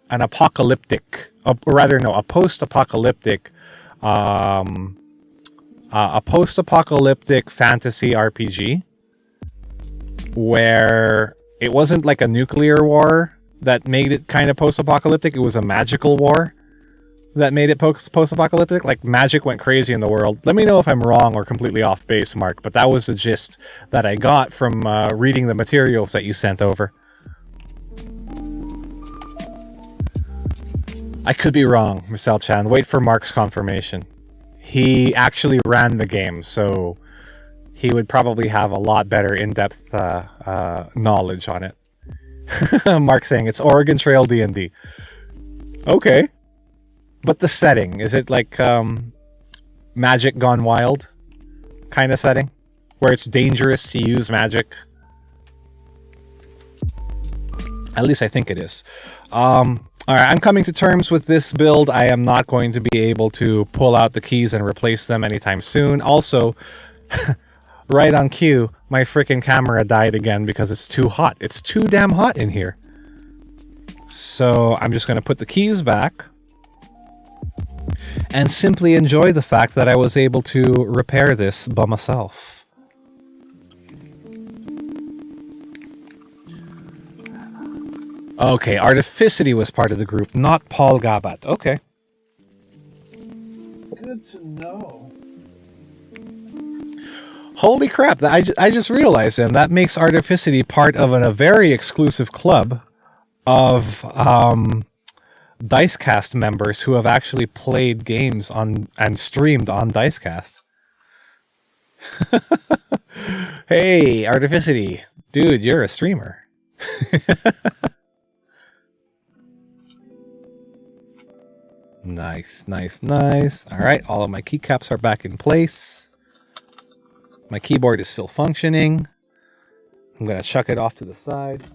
an apocalyptic, or rather, no, a post-apocalyptic, fantasy RPG, where it wasn't like a nuclear war that made it kind of post-apocalyptic. It was a magical war that made it post-apocalyptic. Like, magic went crazy in the world. Let me know if I'm wrong or completely off base, Mark, but that was the gist that I got from reading the materials that you sent over. I could be wrong, Michelle Chan. Wait for Mark's confirmation. He actually ran the game, so he would probably have a lot better in-depth knowledge on it. Mark saying it's Oregon Trail D&D. Okay. But the setting, is it like Magic Gone Wild kind of setting? Where it's dangerous to use magic? At least I think it is. Alright, I'm coming to terms with this build. I am not going to be able to pull out the keys and replace them anytime soon. Also, right on cue, my freaking camera died again because it's too hot. It's too damn hot in here. So I'm just going to put the keys back and simply enjoy the fact that I was able to repair this by myself. Okay, Artificity was part of the group, not Paul Gabat. Okay. Good to know. Holy crap, I just realized then that makes Artificity part of a very exclusive club of Dicecast members who have actually played games on and streamed on Dicecast. Hey, Artificity. Dude, you're a streamer. Nice, nice, nice. Alright, all of my keycaps are back in place. My keyboard is still functioning. I'm going to chuck it off to the side.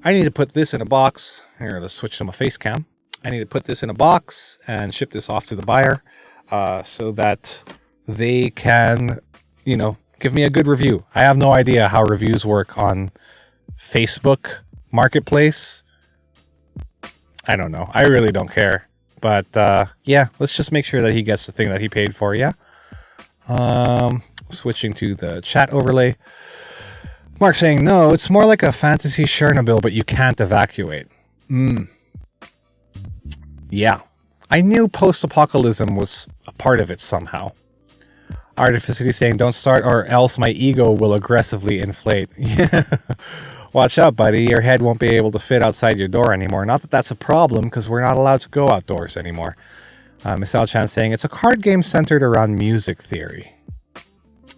I need to put this in a box. Here, let's switch to my face cam. I need to put this in a box and ship this off to the buyer so that they can, you know, give me a good review. I have no idea how reviews work on Facebook Marketplace. I don't know. I really don't care. But, yeah, let's just make sure that he gets the thing that he paid for, yeah? Switching to the chat overlay. Mark saying, no, it's more like a fantasy Chernobyl, but you can't evacuate. Yeah. I knew post-apocalypse was a part of it somehow. Artificity saying, don't start or else my ego will aggressively inflate. Yeah. Watch out, buddy. Your head won't be able to fit outside your door anymore. Not that that's a problem, because we're not allowed to go outdoors anymore. Miss Al Chan saying, it's a card game centered around music theory.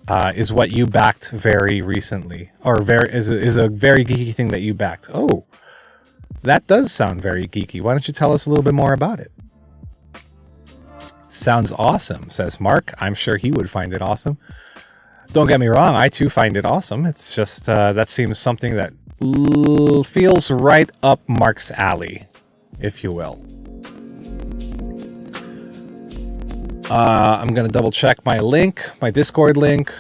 is what you backed very recently, or is a very geeky thing that you backed. Oh, that does sound very geeky. Why don't you tell us a little bit more about it? Sounds awesome, says Mark. I'm sure he would find it awesome. Don't get me wrong, I too find it awesome. It's just that seems something that feels right up Mark's alley, if you will. I'm going to double check my link, my Discord link,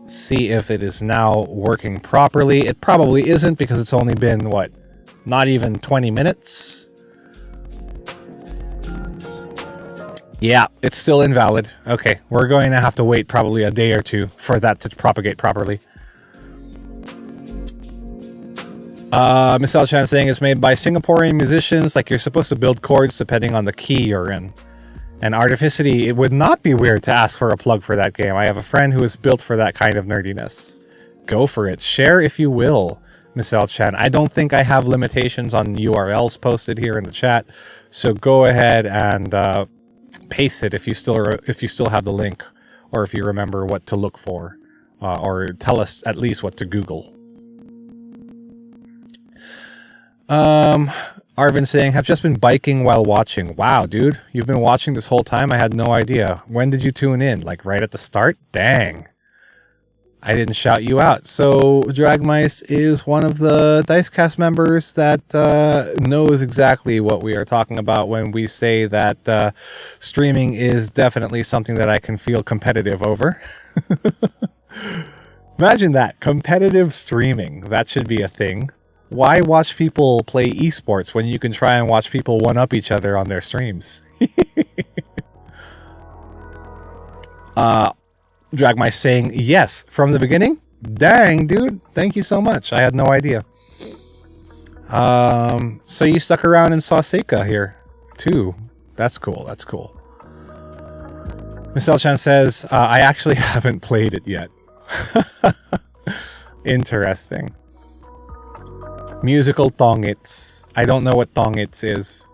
see if it is now working properly. It probably isn't because it's only been, what, not even 20 minutes? Yeah, it's still invalid. Okay, we're going to have to wait probably a day or two for that to propagate properly. Miss L Chan saying it's made by Singaporean musicians, like you're supposed to build chords depending on the key you're in. And Artificity, it would not be weird to ask for a plug for that game. I have a friend who is built for that kind of nerdiness. Go for it. Share if you will, Miss L Chan. I don't think I have limitations on URLs posted here in the chat, so go ahead and paste it if you still have the link, or if you remember what to look for, or tell us at least what to Google. Arvin saying, have just been biking while watching. Wow, dude, you've been watching this whole time? I had no idea. When did you tune in? Like right at the start? Dang. I didn't shout you out. So Dragmice is one of the Dicecast members that knows exactly what we are talking about when we say that streaming is definitely something that I can feel competitive over. Imagine that. Competitive streaming. That should be a thing. Why watch people play esports when you can try and watch people one-up each other on their streams? Dragmice saying, yes, from the beginning? Dang, dude. Thank you so much. I had no idea. So you stuck around and saw Seika here, too. That's cool. That's cool. Miss Elchan says, I actually haven't played it yet. Interesting. Musical Tongits. I don't know what Tongits is.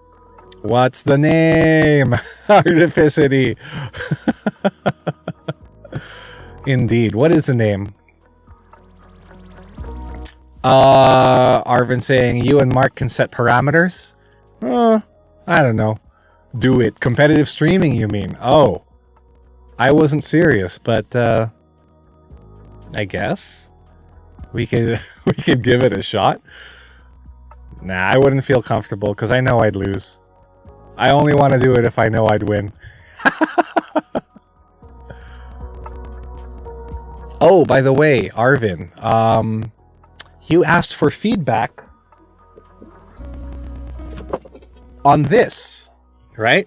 What's the name? Artificity. Indeed. What is the name? Arvin saying, you and Mark can set parameters? I don't know. Do it. Competitive streaming, you mean? Oh. I wasn't serious, but, I guess we could give it a shot. Nah, I wouldn't feel comfortable because I know I'd lose. I only want to do it if I know I'd win. Oh, by the way, Arvin, you asked for feedback on this, right?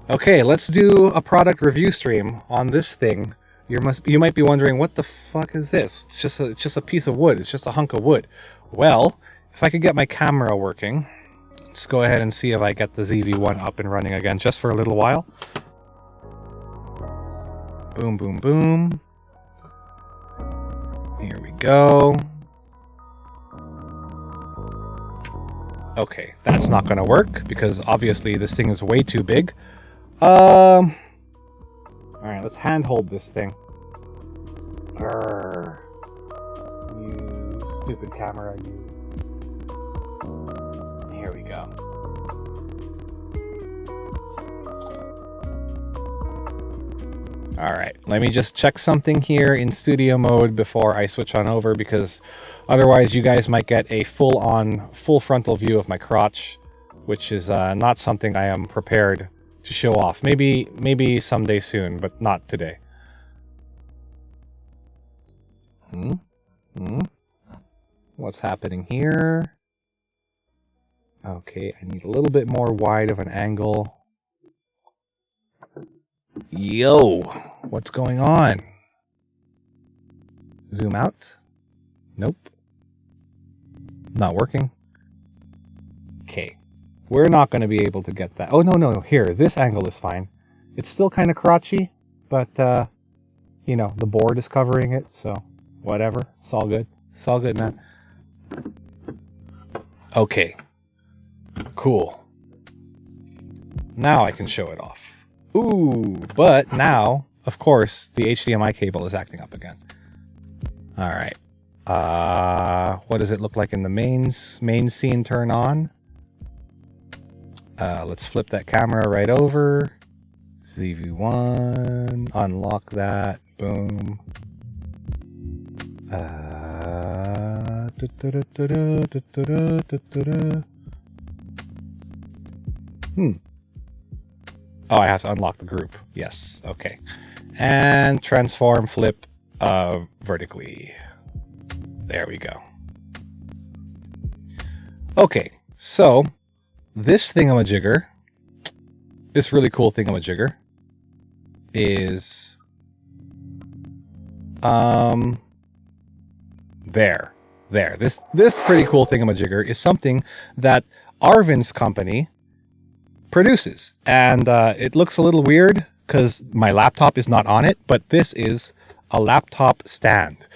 Okay, let's do a product review stream on this thing. You might be wondering, what the fuck is this? It's just a piece of wood. It's just a hunk of wood. Well, if I could get my camera working, let's go ahead and see if I get the ZV-1 up and running again, just for a little while. Boom, boom, boom. Here we go. Okay, that's not going to work because obviously this thing is way too big. All right, let's handhold this thing. Grr. You stupid camera, you. Here we go. All right, let me just check something here in studio mode before I switch on over, because otherwise you guys might get a full frontal view of my crotch, which is not something I am prepared to show off. Maybe someday soon, but not today. What's happening here? Okay, I need a little bit more wide of an angle. Yo, what's going on? Zoom out? Nope. Not working. Okay. We're not going to be able to get that. Oh, no. Here, this angle is fine. It's still kind of crotchy, but, you know, the board is covering it, so whatever. It's all good. It's all good, man. Okay. Cool. Now I can show it off. Ooh, but now of course, the HDMI cable is acting up again. All right. What does it look like in the main scene turn on? Let's flip that camera right over. ZV1, unlock that. Boom. Oh, I have to unlock the group. Yes. Okay. And transform, flip vertically. There we go. Okay. So this thingamajigger, this really cool thingamajigger, is there. This pretty cool thingamajigger is something that Arvin's company produces, and it looks a little weird because my laptop is not on it, but this is a laptop stand.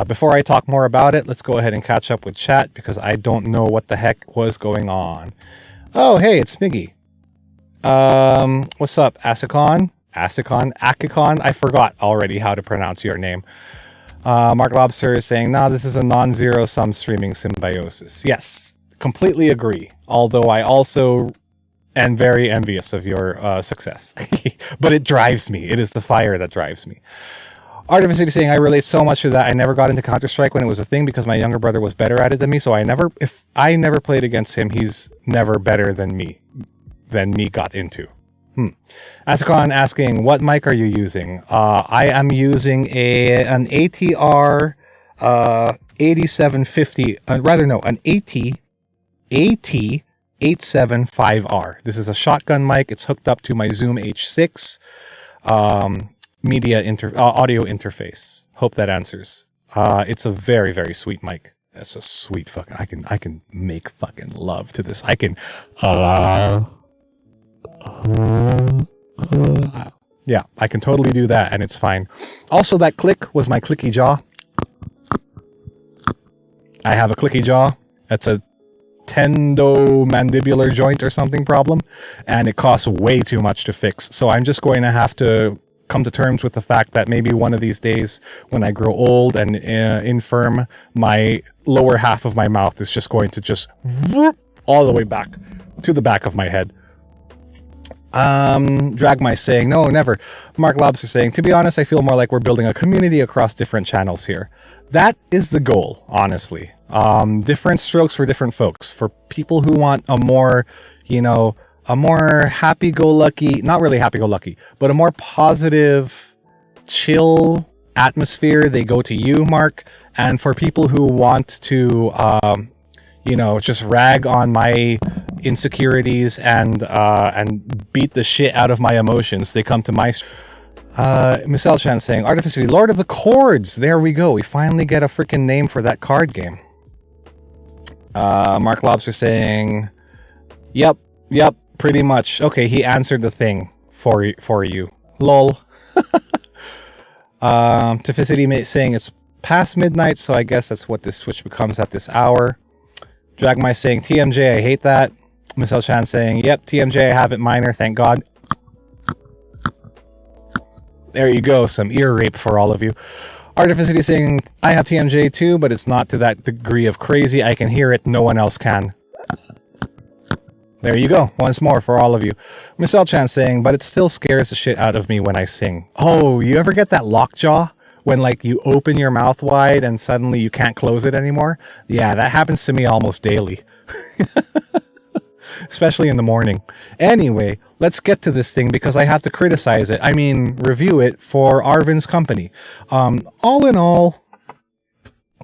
Before I talk more about it, let's go ahead and catch up with chat because I don't know what the heck was going on. Oh, hey, it's Miggy. What's up, Akikon? I forgot already how to pronounce your name. Mark Lobster is saying, nah, this is a non-zero sum streaming symbiosis. Yes, completely agree. Although I also am very envious of your success. But it drives me. It is the fire that drives me. Artificity saying, I relate so much to that. I never got into Counter-Strike when it was a thing because my younger brother was better at it than me. So if I never played against him, he's never better than me got into. Asakon asking, what mic are you using? I am using an ATR 8750, an AT875R. This is a shotgun mic. It's hooked up to my Zoom H6 audio interface. Hope that answers. It's a very, very sweet mic. It's a sweet fucking, I can make fucking love to this. I can, yeah, I can totally do that and it's fine. Also, that click was my clicky jaw. I have a clicky jaw. That's a tendomandibular joint or something problem, and it costs way too much to fix. So I'm just going to have to come to terms with the fact that maybe one of these days when I grow old and infirm, my lower half of my mouth is just going to just whoop all the way back to the back of my head. Dragmy saying, no, never. Mark Lobster saying, to be honest, I feel more like we're building a community across different channels here. That is the goal, honestly. Different strokes for different folks. For people who want a more, a more happy-go-lucky, not really happy-go-lucky, but a more positive, chill atmosphere, they go to you, Mark. And for people who want to, just rag on my insecurities and beat the shit out of my emotions, they come to my... Michelle Chan saying, Artificity, Lord of the Chords! There we go. We finally get a freaking name for that card game. Mark Lobster saying, Yep, pretty much. Okay, he answered the thing for you. Lol. Tificity saying, it's past midnight, so I guess that's what this Switch becomes at this hour. Dragmy saying, TMJ, I hate that. Michelle Chan saying, yep, TMJ, I have it minor, thank God. There you go, some ear rape for all of you. Artificity saying, I have TMJ too, but it's not to that degree of crazy. I can hear it, no one else can. There you go, once more for all of you. Michelle Chan saying, but it still scares the shit out of me when I sing. Oh, you ever get that lockjaw? When like you open your mouth wide and suddenly you can't close it anymore? Yeah, that happens to me almost daily. Especially in the morning. Anyway, let's get to this thing because I have to criticize it. I mean, review it for Arvin's company. All in all,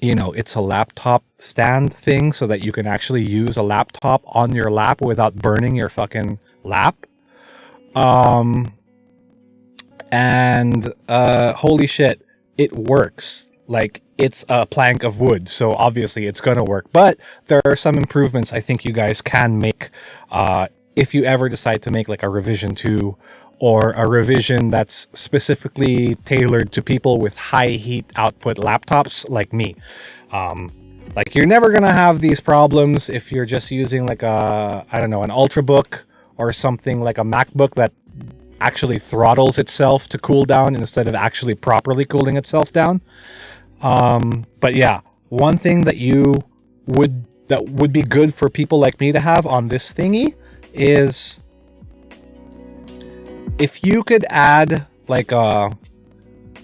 it's a laptop stand thing so that you can actually use a laptop on your lap without burning your fucking lap. And holy shit, it works. Like, it's a plank of wood, so obviously it's gonna work. But there are some improvements I think you guys can make if you ever decide to make like a revision 2 or a revision that's specifically tailored to people with high heat output laptops like me. Like, you're never gonna have these problems if you're just using like an Ultrabook or something like a MacBook that actually throttles itself to cool down instead of actually properly cooling itself down. But yeah, one thing that would be good for people like me to have on this thingy is if you could add like a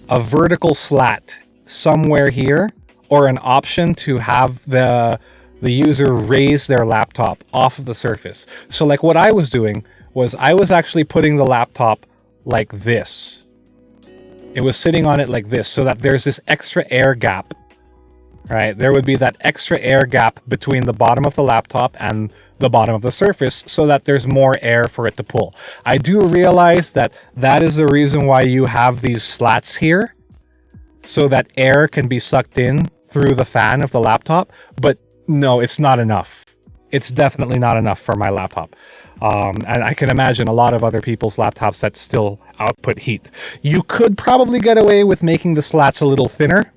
vertical slat somewhere here, or an option to have the user raise their laptop off of the surface. So like what I was doing was I was actually putting the laptop like this. It was sitting on it like this, so that there's this extra air gap, right? There would be that extra air gap between the bottom of the laptop and the bottom of the surface, so that there's more air for it to pull. I do realize that that is the reason why you have these slats here, so that air can be sucked in through the fan of the laptop, but no, it's not enough. It's definitely not enough for my laptop. And I can imagine a lot of other people's laptops that still output heat. You could probably get away with making the slats a little thinner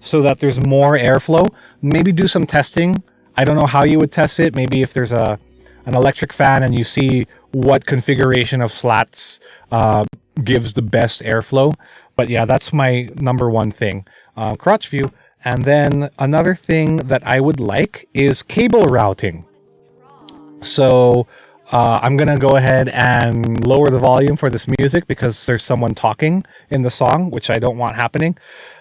so that there's more airflow. Maybe do some testing. I don't know how you would test it. Maybe if there's an electric fan and you see what configuration of slats gives the best airflow. But yeah, that's my number one thing. Crotch view. And then another thing that I would like is cable routing. So I'm going to go ahead and lower the volume for this music because there's someone talking in the song, which I don't want happening.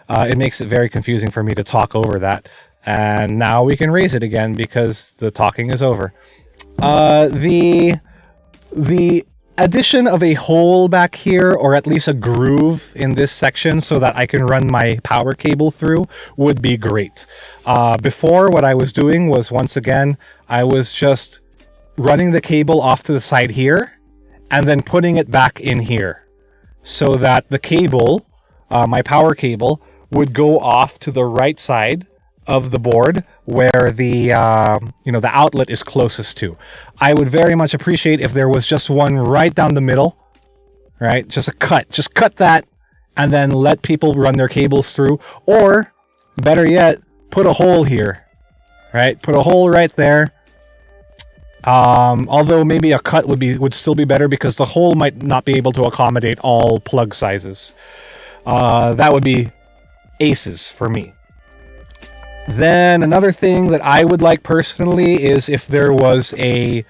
It makes it very confusing for me to talk over that. And now we can raise it again because the talking is over. The addition of a hole back here, or at least a groove in this section so that I can run my power cable through, would be great. Before, what I was doing was, once again, I was just running the cable off to the side here and then putting it back in here so that the cable, my power cable, would go off to the right side of the board where the the outlet is closest to. I would very much appreciate if there was just one right down the middle, right? Just cut that and then let people run their cables through, or better yet, put a hole here, right? Put a hole right there. Although maybe a cut would still be better because the hole might not be able to accommodate all plug sizes. That would be aces for me. Then another thing that I would like personally is if there was a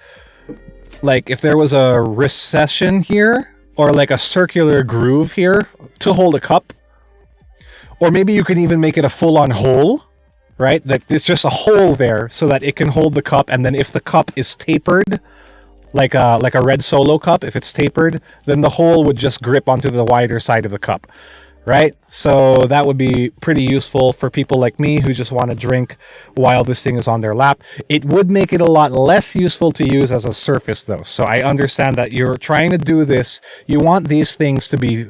recession here, or like a circular groove here to hold a cup, or maybe you can even make it a full-on hole, right? Like there's just a hole there so that it can hold the cup, and then if the cup is tapered, like a red Solo cup, if it's tapered, then the hole would just grip onto the wider side of the cup. Right? So that would be pretty useful for people like me who just want to drink while this thing is on their lap. It would make it a lot less useful to use as a surface though. So I understand that you're trying to do this. You want these things to be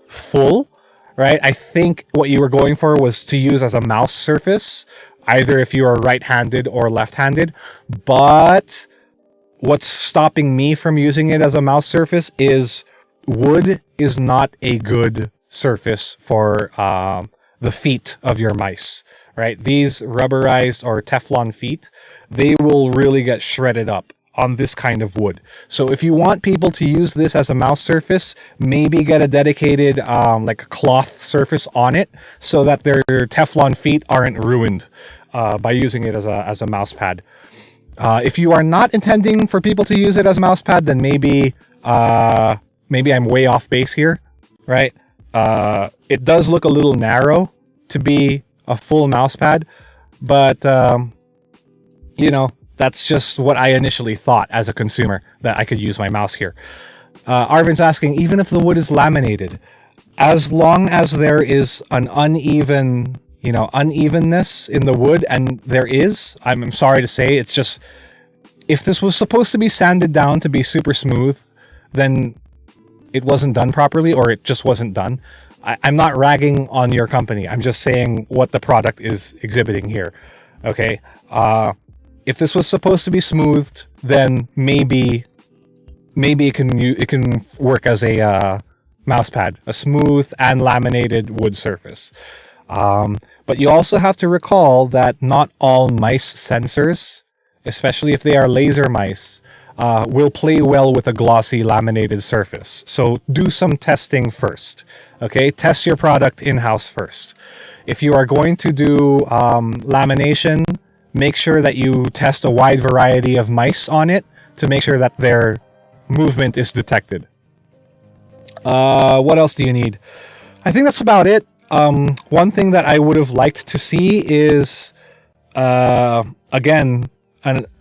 full, right? I think what you were going for was to use as a mouse surface, either if you are right-handed or left-handed. But what's stopping me from using it as a mouse surface is wood is not a good surface for the feet of your mice, right? These rubberized or Teflon feet, they will really get shredded up on this kind of wood. So if you want people to use this as a mouse surface, maybe get a dedicated like a cloth surface on it so that their Teflon feet aren't ruined by using it as a mouse pad. If you are not intending for people to use it as a mouse pad, then maybe I'm way off base here, right? It does look a little narrow to be a full mouse pad, but that's just what I initially thought as a consumer, that I could use my mouse here. Arvin's asking, even if the wood is laminated, as long as there is an unevenness in the wood, and there is, I'm sorry to say, it's just, if this was supposed to be sanded down to be super smooth, then it wasn't done properly, or it just wasn't done. I'm not ragging on your company. I'm just saying what the product is exhibiting here. Okay. If this was supposed to be smoothed, then maybe it can work as a mouse pad, a smooth and laminated wood surface. But you also have to recall that not all mice sensors, especially if they are laser mice, will play well with a glossy laminated surface. So do some testing first. Okay, test your product in-house first. If you are going to do lamination, make sure that you test a wide variety of mice on it to make sure that their movement is detected. What else do you need? I think that's about it. One thing that I would have liked to see is, again,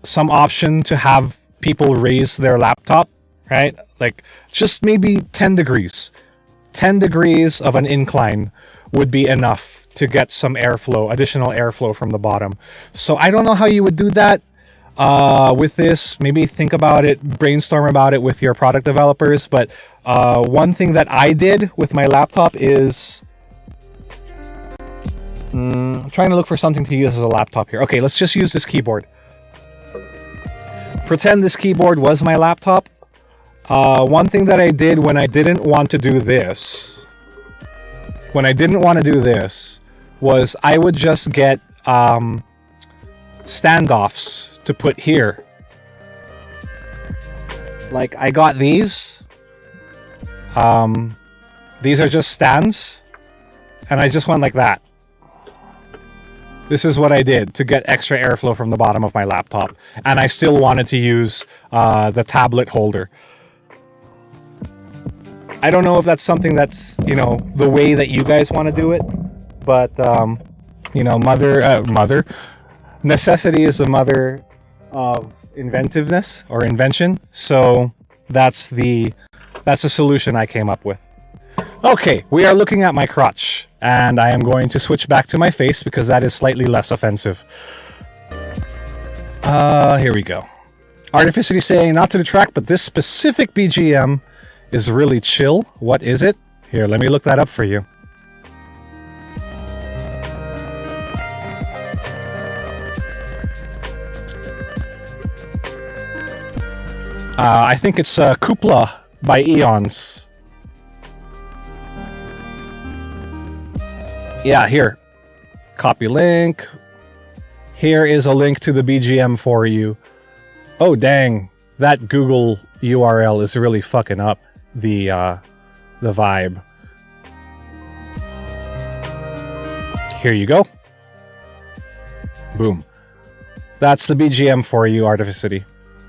some option to have people raise their laptop, right? Like just maybe 10 degrees. 10 degrees of an incline would be enough to get some airflow, additional airflow from the bottom. So I don't know how you would do that with this. Maybe think about it, brainstorm about it with your product developers. But one thing that I did with my laptop is trying to look for something to use as a laptop here. Okay, let's just use this keyboard. Pretend this keyboard was my laptop. One thing that I did when I didn't want to do this, was I would just get standoffs to put here. Like I got these. These are just stands, and I just went like that. This is what I did to get extra airflow from the bottom of my laptop, and I still wanted to use the tablet holder. I don't know if that's something that's, you know, the way that you guys want to do it, but you know, necessity is the mother of inventiveness or invention. So that's a solution I came up with. Okay, we are looking at my crotch, and I am going to switch back to my face because that is slightly less offensive. Here we go. Artificity saying, not to detract, but this specific BGM is really chill. What is it? Here, let me look that up for you. I think it's Kupla by Eons. Yeah, here. Copy link. Here is a link to the BGM for you. Oh, dang. That Google URL is really fucking up the vibe. Here you go. Boom. That's the BGM for you, Artificity.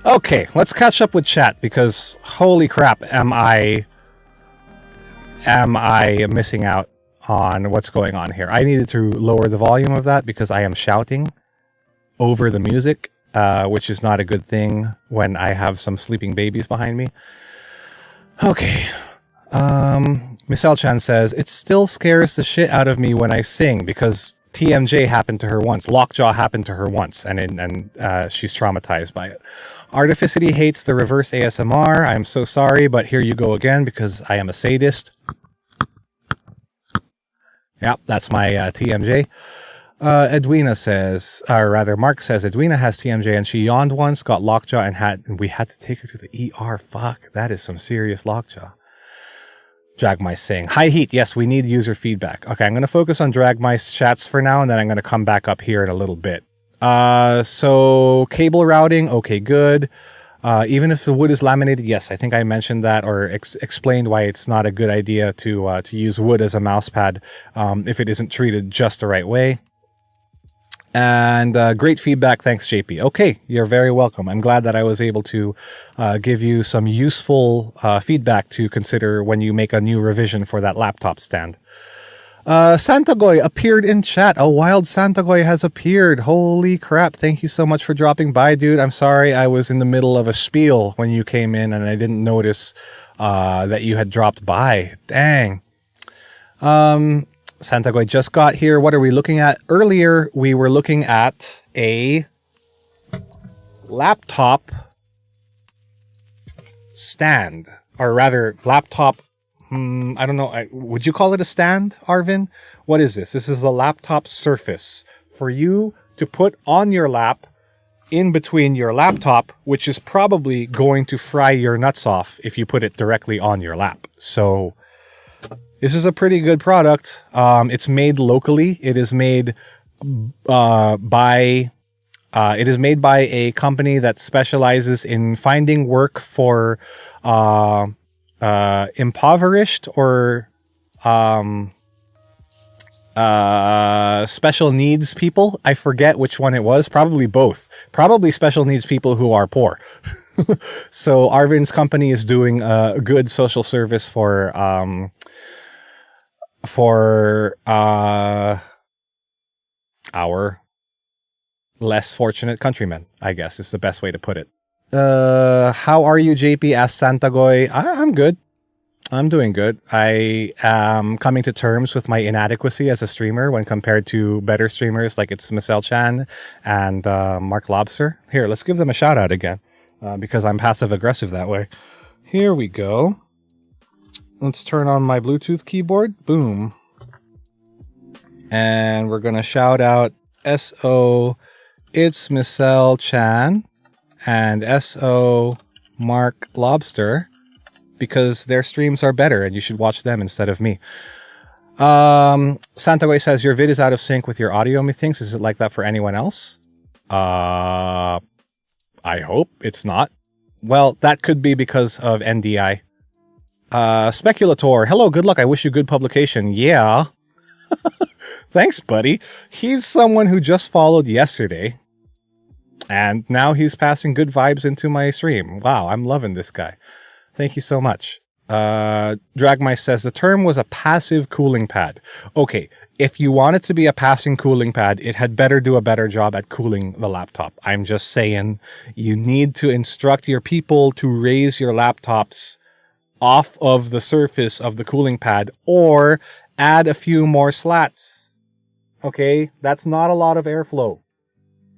Okay, let's catch up with chat because holy crap, am I missing out on what's going on here. I needed to lower the volume of that because I am shouting over the music, which is not a good thing when I have some sleeping babies behind me. Okay. Miss L Chan says, it still scares the shit out of me when I sing because TMJ happened to her once. Lockjaw happened to her once, and she's traumatized by it. Artificity hates the reverse ASMR. I'm so sorry, but here you go again because I am a sadist. Yep, that's my TMJ. Edwina says, or rather, Mark says, Edwina has TMJ and she yawned once, got lockjaw, and we had to take her to the ER. Fuck, that is some serious lockjaw. Dragmice saying, hi Heat, yes, we need user feedback. Okay, I'm going to focus on Dragmice chats for now, and then I'm going to come back up here in a little bit. So, cable routing, okay, good. Even if the wood is laminated, yes, I think I mentioned that or explained why it's not a good idea to use wood as a mouse pad if it isn't treated just the right way. And great feedback, thanks JP. Okay, you're very welcome. I'm glad that I was able to give you some useful feedback to consider when you make a new revision for that laptop stand. Santagoy appeared in chat. A wild Santagoy has appeared. Holy crap. Thank you so much for dropping by, dude. I'm sorry I was in the middle of a spiel when you came in and I didn't notice that you had dropped by. Dang. Santagoy just got here. What are we looking at? Earlier, we were looking at a laptop stand, or rather, laptop. I don't know. Would you call it a stand, Arvin? What is this? This is the laptop surface for you to put on your lap in between your laptop, which is probably going to fry your nuts off if you put it directly on your lap. So this is a pretty good product. It's made locally. It is made by It is made by a company that specializes in finding work for impoverished or special needs people. I forget which one it was. Probably both. Probably special needs people who are poor. So Arvin's company is doing a good social service for our less fortunate countrymen, I guess is the best way to put it. How are you, JP? Asked Santagoy. I'm good. I'm doing good. I am coming to terms with my inadequacy as a streamer when compared to better streamers like it's Michelle Chan and Mark Lobster. Here, let's give them a shout out again because I'm passive aggressive that way. Here we go. Let's turn on my Bluetooth keyboard. Boom. And we're going to shout out SO It's Michelle Chan and SO Mark Lobster, because their streams are better and you should watch them instead of me. Santagoy says, your vid is out of sync with your audio, methinks. Is it like that for anyone else? I hope it's not. Well, that could be because of NDI. Speculator, hello, good luck. I wish you good publication. Yeah. Thanks, buddy. He's someone who just followed yesterday. And now he's passing good vibes into my stream. Wow, I'm loving this guy. Thank you so much. Dragmice says the term was a passive cooling pad. Okay, if you want it to be a passing cooling pad, it had better do a better job at cooling the laptop. I'm just saying you need to instruct your people to raise your laptops off of the surface of the cooling pad or add a few more slats. Okay, that's not a lot of airflow.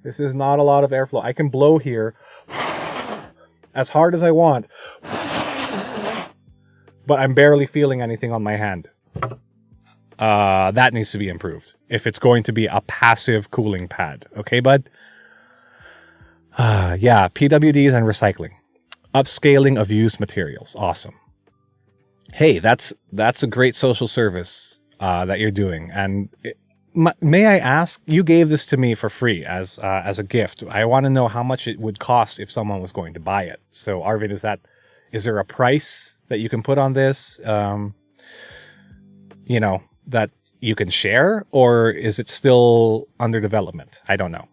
This is not a lot of airflow. I can blow here as hard as I want, but I'm barely feeling anything on my hand. That needs to be improved if it's going to be a passive cooling pad. Okay, bud? Yeah, PWDs and recycling. Upscaling of used materials. Awesome. Hey, that's a great social service that you're doing. And may I ask, you gave this to me for free as a gift. I want to know how much it would cost if someone was going to buy it. So, Arvid, is there a price that you can put on this? That you can share, or is it still under development? I don't know.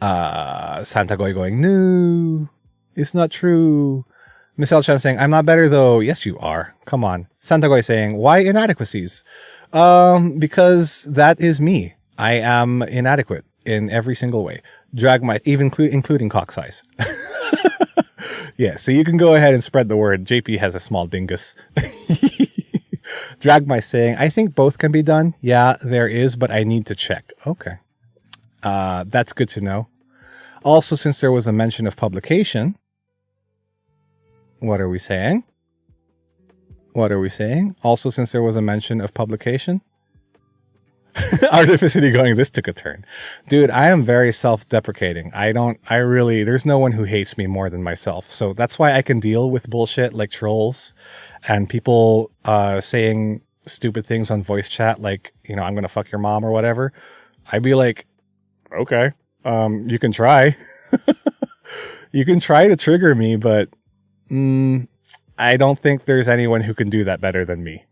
Santagoy going, no, it's not true. Michelle Chan saying, I'm not better though. Yes, you are. Come on. Santagoy saying, why inadequacies? Because that is me. I am inadequate in every single way. Including cock size. Yeah, so you can go ahead and spread the word. JP has a small dingus. Dragmice saying, I think both can be done. Yeah, there is, but I need to check. Okay. That's good to know. Also, since there was a mention of publication, what are we saying? Also, since there was a mention of publication, Artificity going, this took a turn. Dude, I am very self-deprecating. There's no one who hates me more than myself. So that's why I can deal with bullshit like trolls and people saying stupid things on voice chat like, I'm going to fuck your mom or whatever. I'd be like, okay, you can try. You can try to trigger me, but I don't think there's anyone who can do that better than me.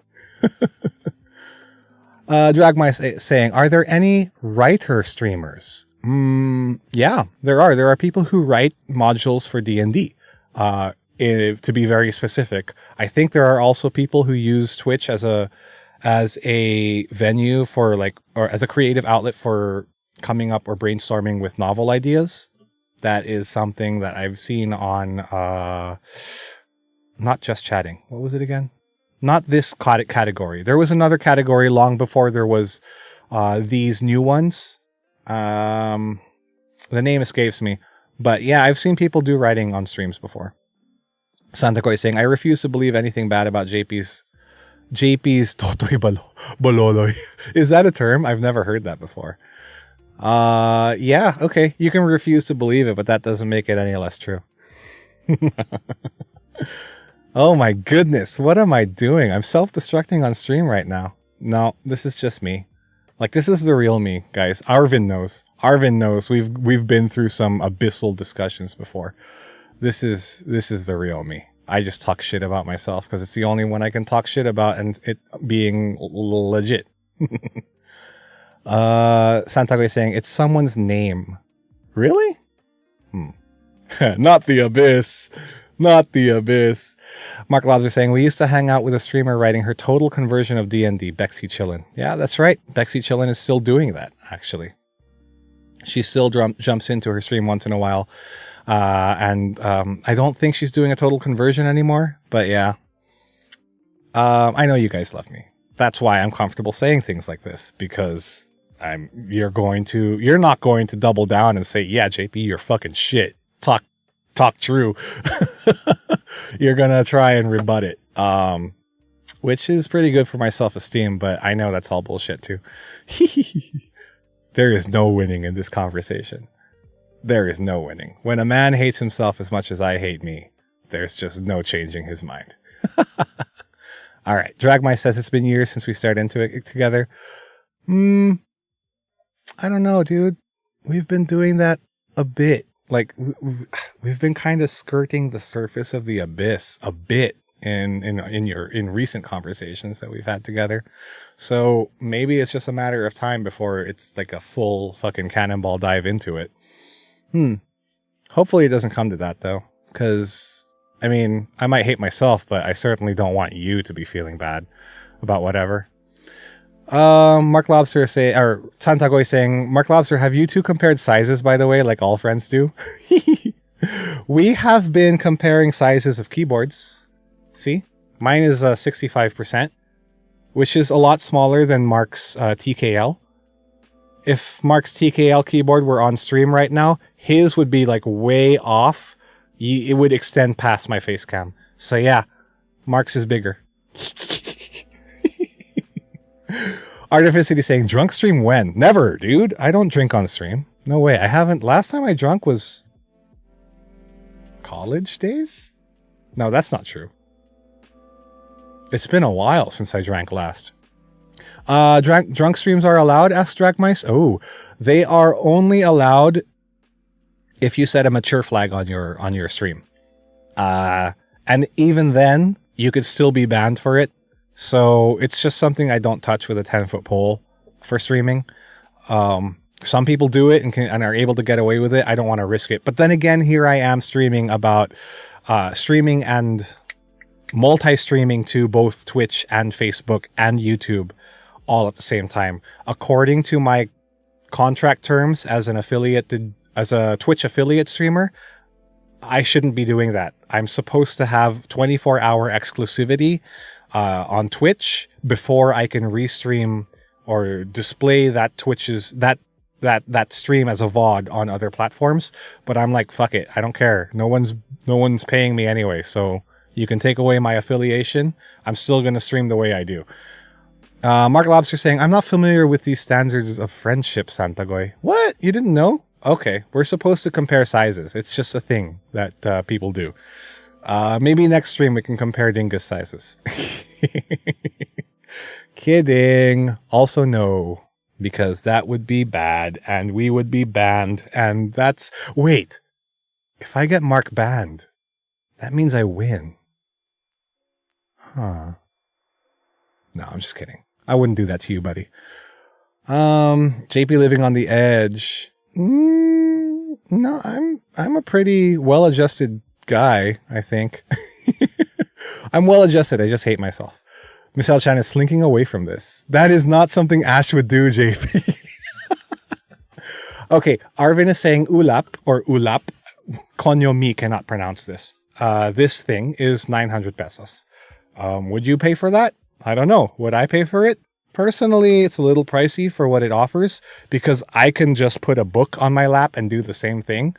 Dragmice saying, are there any writer streamers? Yeah, there are. There are people who write modules for D&D. To be very specific, I think there are also people who use Twitch as a venue for or as a creative outlet for coming up or brainstorming with novel ideas. That is something that I've seen on, not just chatting. What was it again? Not this category. There was another category long before there was these new ones. The name escapes me. But yeah, I've seen people do writing on streams before. Santakoy saying, I refuse to believe anything bad about JP's Totoy Bololoy. Is that a term? I've never heard that before. Yeah, okay. You can refuse to believe it, but that doesn't make it any less true. Oh my goodness, what am I doing? I'm self-destructing on stream right now. No, this is just me. Like, this is the real me, guys. Arvin knows. Arvin knows. We've been through some abyssal discussions before. This is the real me. I just talk shit about myself because it's the only one I can talk shit about and it being legit. Santago is saying it's someone's name. Really? Not the Abyss. Not the Abyss. Mark Lobs are saying, we used to hang out with a streamer writing her total conversion of D&D, Bexy Chillin. Yeah, that's right. Bexy Chillin is still doing that, actually. She still jumps into her stream once in a while. And I don't think she's doing a total conversion anymore. But yeah. I know you guys love me. That's why I'm comfortable saying things like this. Because you're not going to double down and say, yeah, JP, you're fucking shit. Talk true. You're gonna try and rebut it, which is pretty good for my self-esteem, but I know that's all bullshit too. There is no winning in this conversation. There is no winning. When a man hates himself as much as I hate me, there's just no changing his mind. All right, Dragmai says it's been years since we started into it together. I don't know, dude. We've been doing that a bit. Like, we've been kind of skirting the surface of the abyss a bit in recent conversations that we've had together. So maybe it's just a matter of time before it's like a full fucking cannonball dive into it. Hopefully it doesn't come to that though, because I mean, I might hate myself, but I certainly don't want you to be feeling bad about whatever. Mark Lobster or Santago is saying, Mark Lobster, have you two compared sizes, by the way, like all friends do? We have been comparing sizes of keyboards. See? Mine is 65%, which is a lot smaller than Mark's TKL. If Mark's TKL keyboard were on stream right now, his would be like way off. It would extend past my face cam. So yeah, Mark's is bigger. Artificity saying, drunk stream when? Never, dude. I don't drink on stream. No way. I haven't. Last time I drank was college days? No, that's not true. It's been a while since I drank last. Drunk streams are allowed? Asked Dragmice. Oh, they are only allowed if you set a mature flag on your stream. And even then, you could still be banned for it. So it's just something I don't touch with a 10-foot pole for streaming. Some people do it and are able to get away with it. I don't want to risk it. But then again, here I am streaming about streaming and multi-streaming to both Twitch and Facebook and YouTube all at the same time. According to my contract terms as a Twitch affiliate streamer, I shouldn't be doing that. I'm supposed to have 24-hour exclusivity on Twitch before I can restream or display that that stream as a VOD on other platforms. But I'm like, fuck it, I don't care. No one's paying me anyway, so you can take away my affiliation. I'm still gonna stream the way I do. Mark Lobster saying, I'm not familiar with these standards of friendship, Santagoy. What? You didn't know? Okay, we're supposed to compare sizes. It's just a thing that people do. Maybe next stream we can compare dingus sizes. Kidding. Also no, because that would be bad and we would be banned. And that's... Wait. If I get Mark banned, that means I win. Huh. No, I'm just kidding. I wouldn't do that to you, buddy. JP living on the edge. No, I'm a pretty well-adjusted guy, I think. I'm well adjusted. I just hate myself. Miss L. Chan is slinking away from this. That is not something Ash would do, JP. Okay, Arvin is saying ulap or ulap. Konyo Mi cannot pronounce this. This thing is 900 pesos. Would you pay for that? I don't know. Would I pay for it? Personally, it's a little pricey for what it offers because I can just put a book on my lap and do the same thing.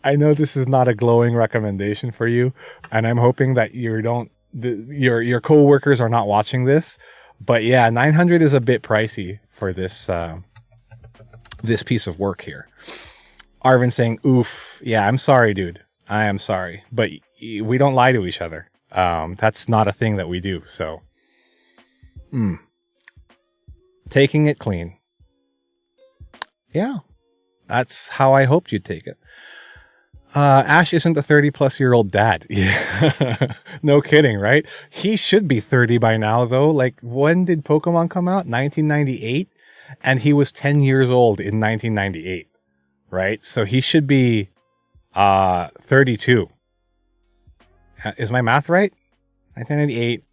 I know this is not a glowing recommendation for you, and I'm hoping that your co-workers are not watching this. But yeah, 900 is a bit pricey for this this piece of work here. Arvin saying, oof. Yeah, I'm sorry, dude. I am sorry. But we don't lie to each other. That's not a thing that we do, so... Taking it clean. Yeah. That's how I hoped you'd take it. Ash isn't a 30-plus-year-old dad. Yeah. No kidding, right? He should be 30 by now, though. Like, when did Pokemon come out? 1998? And he was 10 years old in 1998, right? So he should be 32. Is my math right? 1998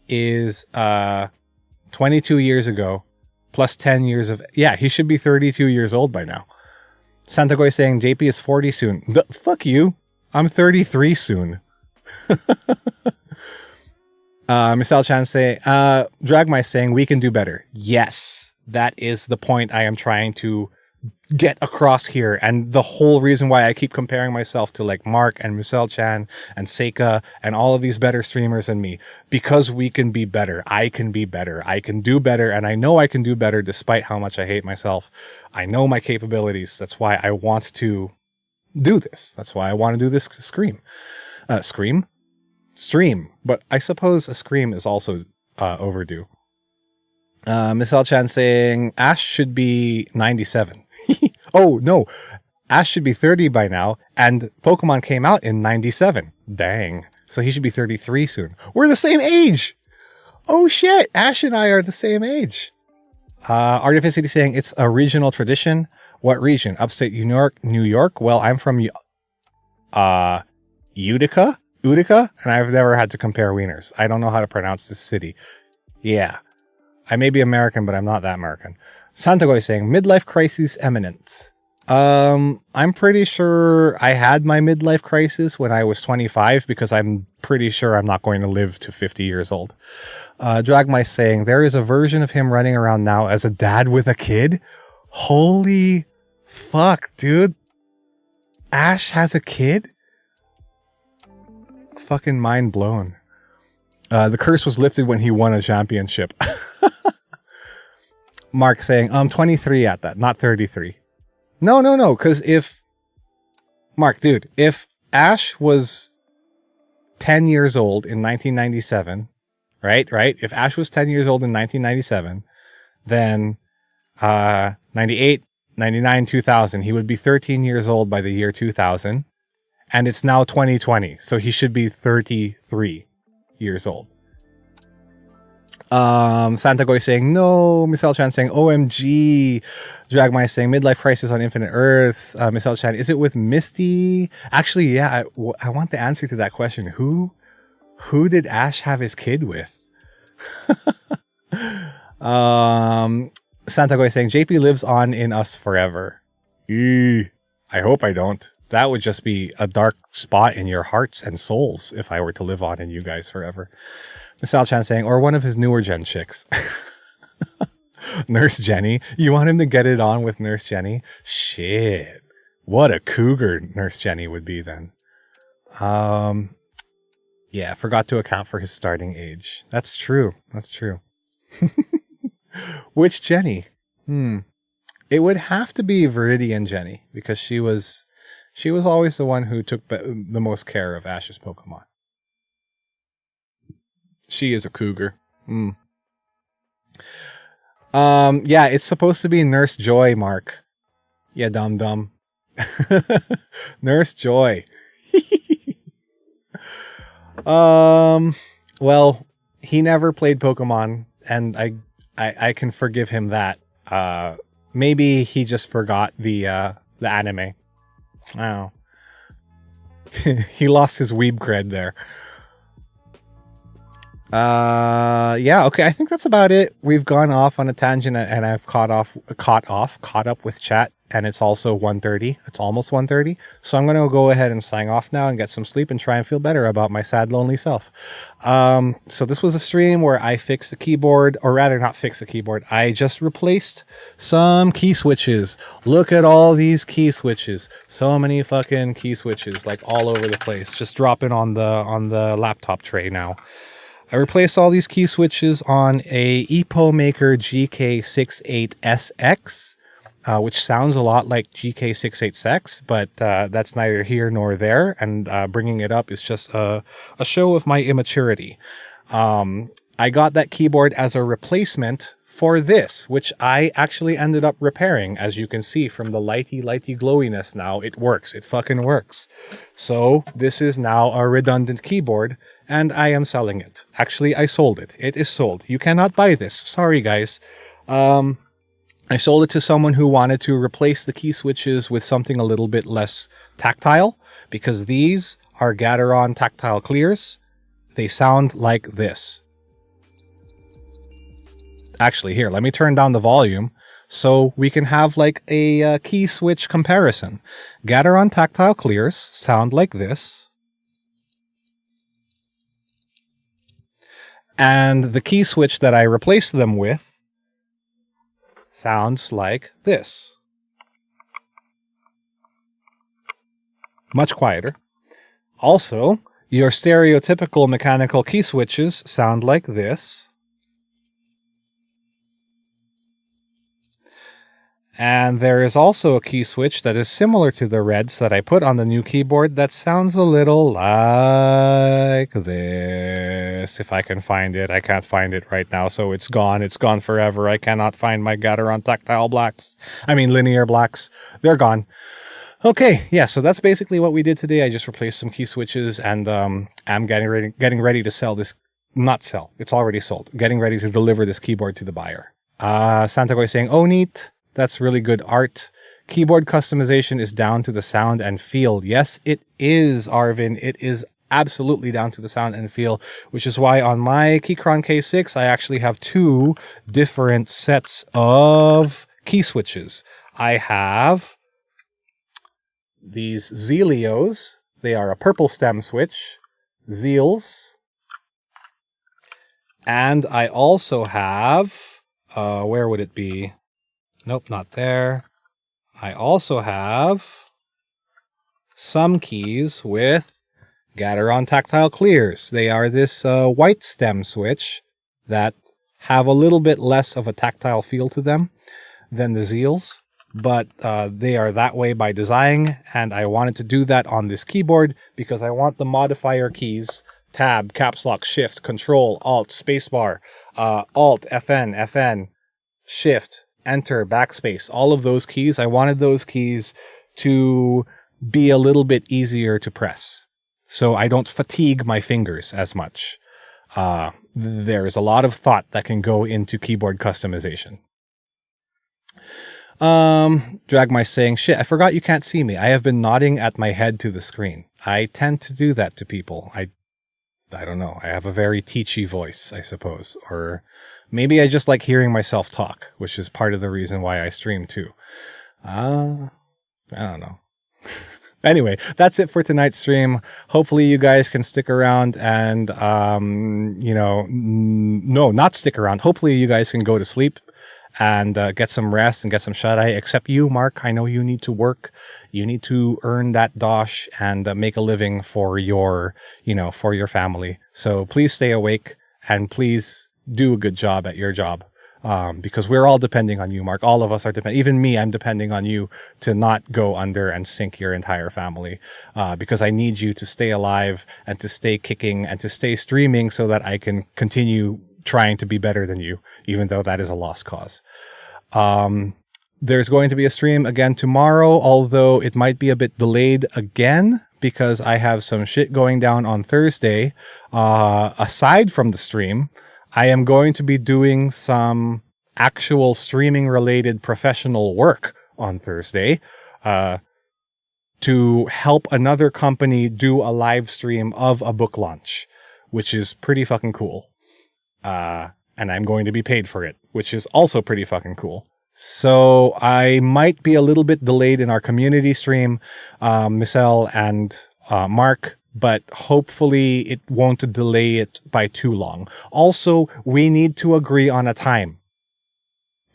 is 22 years ago, plus 10 years of... Yeah, he should be 32 years old by now. Santagoy saying JP is 40 soon. Fuck you. I'm 33 soon. Miss L Chan say, Dragmai saying we can do better. Yes, that is the point I am trying to get across here. And the whole reason why I keep comparing myself to like Mark and Michelle Chan and Seika and all of these better streamers than me, because we can be better. I can be better. I can do better. And I know I can do better despite how much I hate myself. I know my capabilities. That's why I want to do this. That's why I want to do this stream. But I suppose a scream is also overdue. Miss L Chan saying Ash should be 97. Oh, no. Ash should be 30 by now, and Pokemon came out in 97. Dang. So he should be 33 soon. We're the same age! Oh, shit! Ash and I are the same age. Artificity saying it's a regional tradition. What region? Upstate New York? Well, I'm from Utica, and I've never had to compare wieners. I don't know how to pronounce this city. Yeah. I may be American, but I'm not that American. Santagoy saying, midlife crisis imminent. I'm pretty sure I had my midlife crisis when I was 25, because I'm pretty sure I'm not going to live to 50 years old. Dragmai saying, there is a version of him running around now as a dad with a kid. Holy fuck, dude. Ash has a kid? Fucking mind blown. The curse was lifted when he won a championship. Mark saying, 23 at that, not 33. No, because if... Mark, dude, if Ash was 10 years old in 1997, right? If Ash was 10 years old in 1997, then 98, 99, 2000, he would be 13 years old by the year 2000. And it's now 2020, so he should be 33 years old. Santagoy saying no. Miss L Chan saying OMG. Dragmai saying midlife crisis on Infinite Earths. Miss L Chan, is it with Misty? Actually, yeah, I want the answer to that question. Who did Ash have his kid with? Santagoy saying JP lives on in us forever. I hope I don't. That would just be a dark spot in your hearts and souls if I were to live on in you guys forever. Miss Al Chan saying, or one of his newer gen chicks. Nurse Jenny. You want him to get it on with Nurse Jenny? Shit. What a cougar Nurse Jenny would be then. Yeah, forgot to account for his starting age. That's true. Which Jenny? It would have to be Viridian Jenny, because she was always the one who took the most care of Ash's Pokemon. She is a cougar. Yeah, it's supposed to be Nurse Joy, Mark. Yeah, dum. Nurse Joy. Well, he never played Pokemon, and I can forgive him that. Maybe he just forgot the anime. Oh. He lost his weeb cred there. Yeah, okay, I think that's about it. We've gone off on a tangent, and I've caught up with chat, and it's also 1:30. It's almost 1:30. So I'm going to go ahead and sign off now and get some sleep and try and feel better about my sad, lonely self. So this was a stream where I fixed the keyboard, or rather not fixed the keyboard. I just replaced some key switches. Look at all these key switches. So many fucking key switches, like all over the place. Just dropping on the laptop tray now. I replaced all these key switches on a EpoMaker GK68SX, which sounds a lot like GK68X, but that's neither here nor there. And bringing it up is just a show of my immaturity. I got that keyboard as a replacement for this, which I actually ended up repairing. As you can see from the lighty glowiness now, it works. It fucking works. So this is now a redundant keyboard, and I am selling it. Actually, I sold it. It is sold. You cannot buy this. Sorry, guys. I sold it to someone who wanted to replace the key switches with something a little bit less tactile, because these are Gateron tactile clears. They sound like this. Actually, here, let me turn down the volume so we can have like a key switch comparison. Gateron tactile clears sound like this. And the key switch that I replaced them with sounds like this. Much quieter. Also, your stereotypical mechanical key switches sound like this. And there is also a key switch that is similar to the reds that I put on the new keyboard that sounds a little like this. If I can find it. I can't find it right now, so it's gone. It's gone forever. I cannot find my Gateron tactile blacks. I mean linear blacks. They're gone. Okay, yeah, so that's basically what we did today. I just replaced some key switches, and I'm getting ready to sell this. Not sell. It's already sold. Getting ready to deliver this keyboard to the buyer. Santagoy saying, oh, neat. That's really good art. Keyboard customization is down to the sound and feel. Yes, it is, Arvin. It is absolutely down to the sound and feel, which is why on my Keychron K6, I actually have 2 different sets of key switches. I have these Zelios. They are a purple stem switch. Zeals. And I also have, where would it be? Nope, not there. I also have some keys with Gateron tactile clears. They are this white stem switch that have a little bit less of a tactile feel to them than the Zeals, but they are that way by design, and I wanted to do that on this keyboard because I want the modifier keys, Tab, Caps Lock, Shift, Control, Alt, Spacebar, Alt, FN, Shift, Enter, Backspace, all of those keys. I wanted those keys to be a little bit easier to press, so I don't fatigue my fingers as much. There is a lot of thought that can go into keyboard customization. Dragmy saying, shit, I forgot you can't see me. I have been nodding at my head to the screen. I tend to do that to people. I don't know. I have a very teachy voice, I suppose, or maybe I just like hearing myself talk, which is part of the reason why I stream too. I don't know. Anyway, that's it for tonight's stream. Hopefully you guys can stick around and, no, not stick around. Hopefully you guys can go to sleep and get some rest and get some shut-eye. Except you, Mark. I know you need to work. You need to earn that dosh and make a living for your, for your family. So please stay awake and please do a good job at your job. Because we're all depending on you, Mark. All of us are depending. Even me, I'm depending on you to not go under and sink your entire family. Because I need you to stay alive and to stay kicking and to stay streaming so that I can continue trying to be better than you, even though that is a lost cause. There's going to be a stream again tomorrow, although it might be a bit delayed again because I have some shit going down on Thursday. Aside from the stream, I am going to be doing some actual streaming related professional work on Thursday to help another company do a live stream of a book launch, which is pretty fucking cool. And I'm going to be paid for it, which is also pretty fucking cool. So I might be a little bit delayed in our community stream, Michelle and Mark, but hopefully it won't delay it by too long. Also, we need to agree on a time.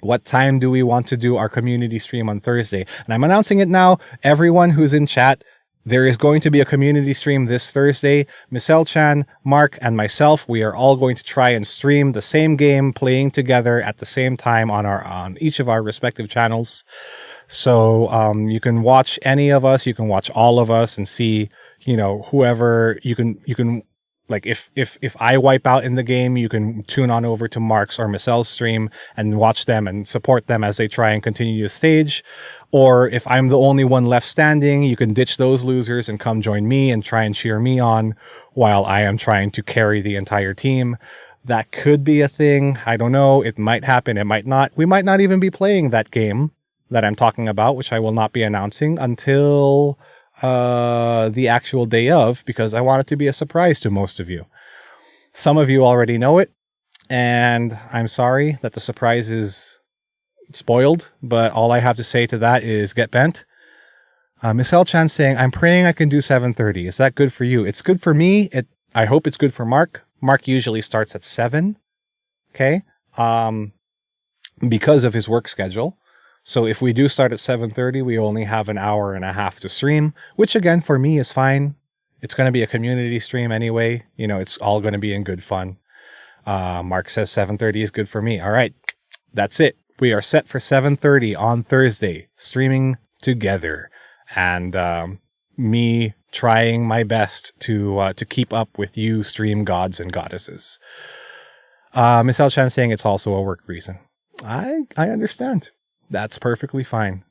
What time do we want to do our community stream on Thursday? And I'm announcing it now. Everyone who's in chat, there is going to be a community stream this Thursday. Michelle Chan, Mark, and myself, we are all going to try and stream the same game playing together at the same time on each of our respective channels. So you can watch any of us, you can watch all of us and see, whoever you can Like if I wipe out in the game, you can tune on over to Mark's or Michelle's stream and watch them and support them as they try and continue the stage. Or if I'm the only one left standing, you can ditch those losers and come join me and try and cheer me on while I am trying to carry the entire team. That could be a thing. I don't know. It might happen. It might not. We might not even be playing that game that I'm talking about, which I will not be announcing until the actual day of, because I want it to be a surprise to most of you. Some of you already know it, and I'm sorry that the surprise is spoiled, but all I have to say to that is get bent. Miss L Chan saying, I'm praying I can do 7:30. Is that good for you? It's good for me. I hope it's good for Mark. Mark usually starts at 7. Okay. Because of his work schedule. So if we do start at 7:30, we only have an hour and a half to stream, which again, for me is fine. It's going to be a community stream anyway. You know, it's all going to be in good fun. Mark says 7:30 is good for me. All right. That's it. We are set for 7:30 on Thursday, streaming together. And, me trying my best to keep up with you stream gods and goddesses. Miss L Chan saying it's also a work reason. I understand. That's perfectly fine.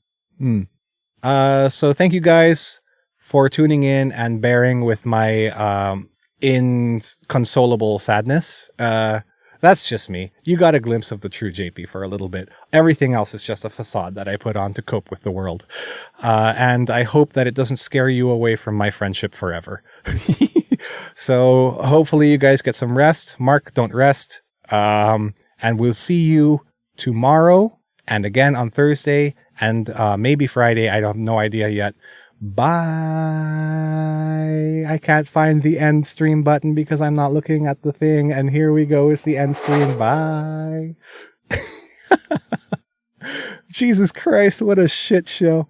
So thank you guys for tuning in and bearing with my inconsolable sadness. That's just me. You got a glimpse of the true JP for a little bit. Everything else is just a facade that I put on to cope with the world. And I hope that it doesn't scare you away from my friendship forever. So hopefully you guys get some rest. Mark, don't rest. And we'll see you tomorrow and again on Thursday and maybe Friday. I have no idea yet. Bye. I can't find the end stream button because I'm not looking at the thing. And here we go. It's the end stream. Bye. Jesus Christ. What a shit show.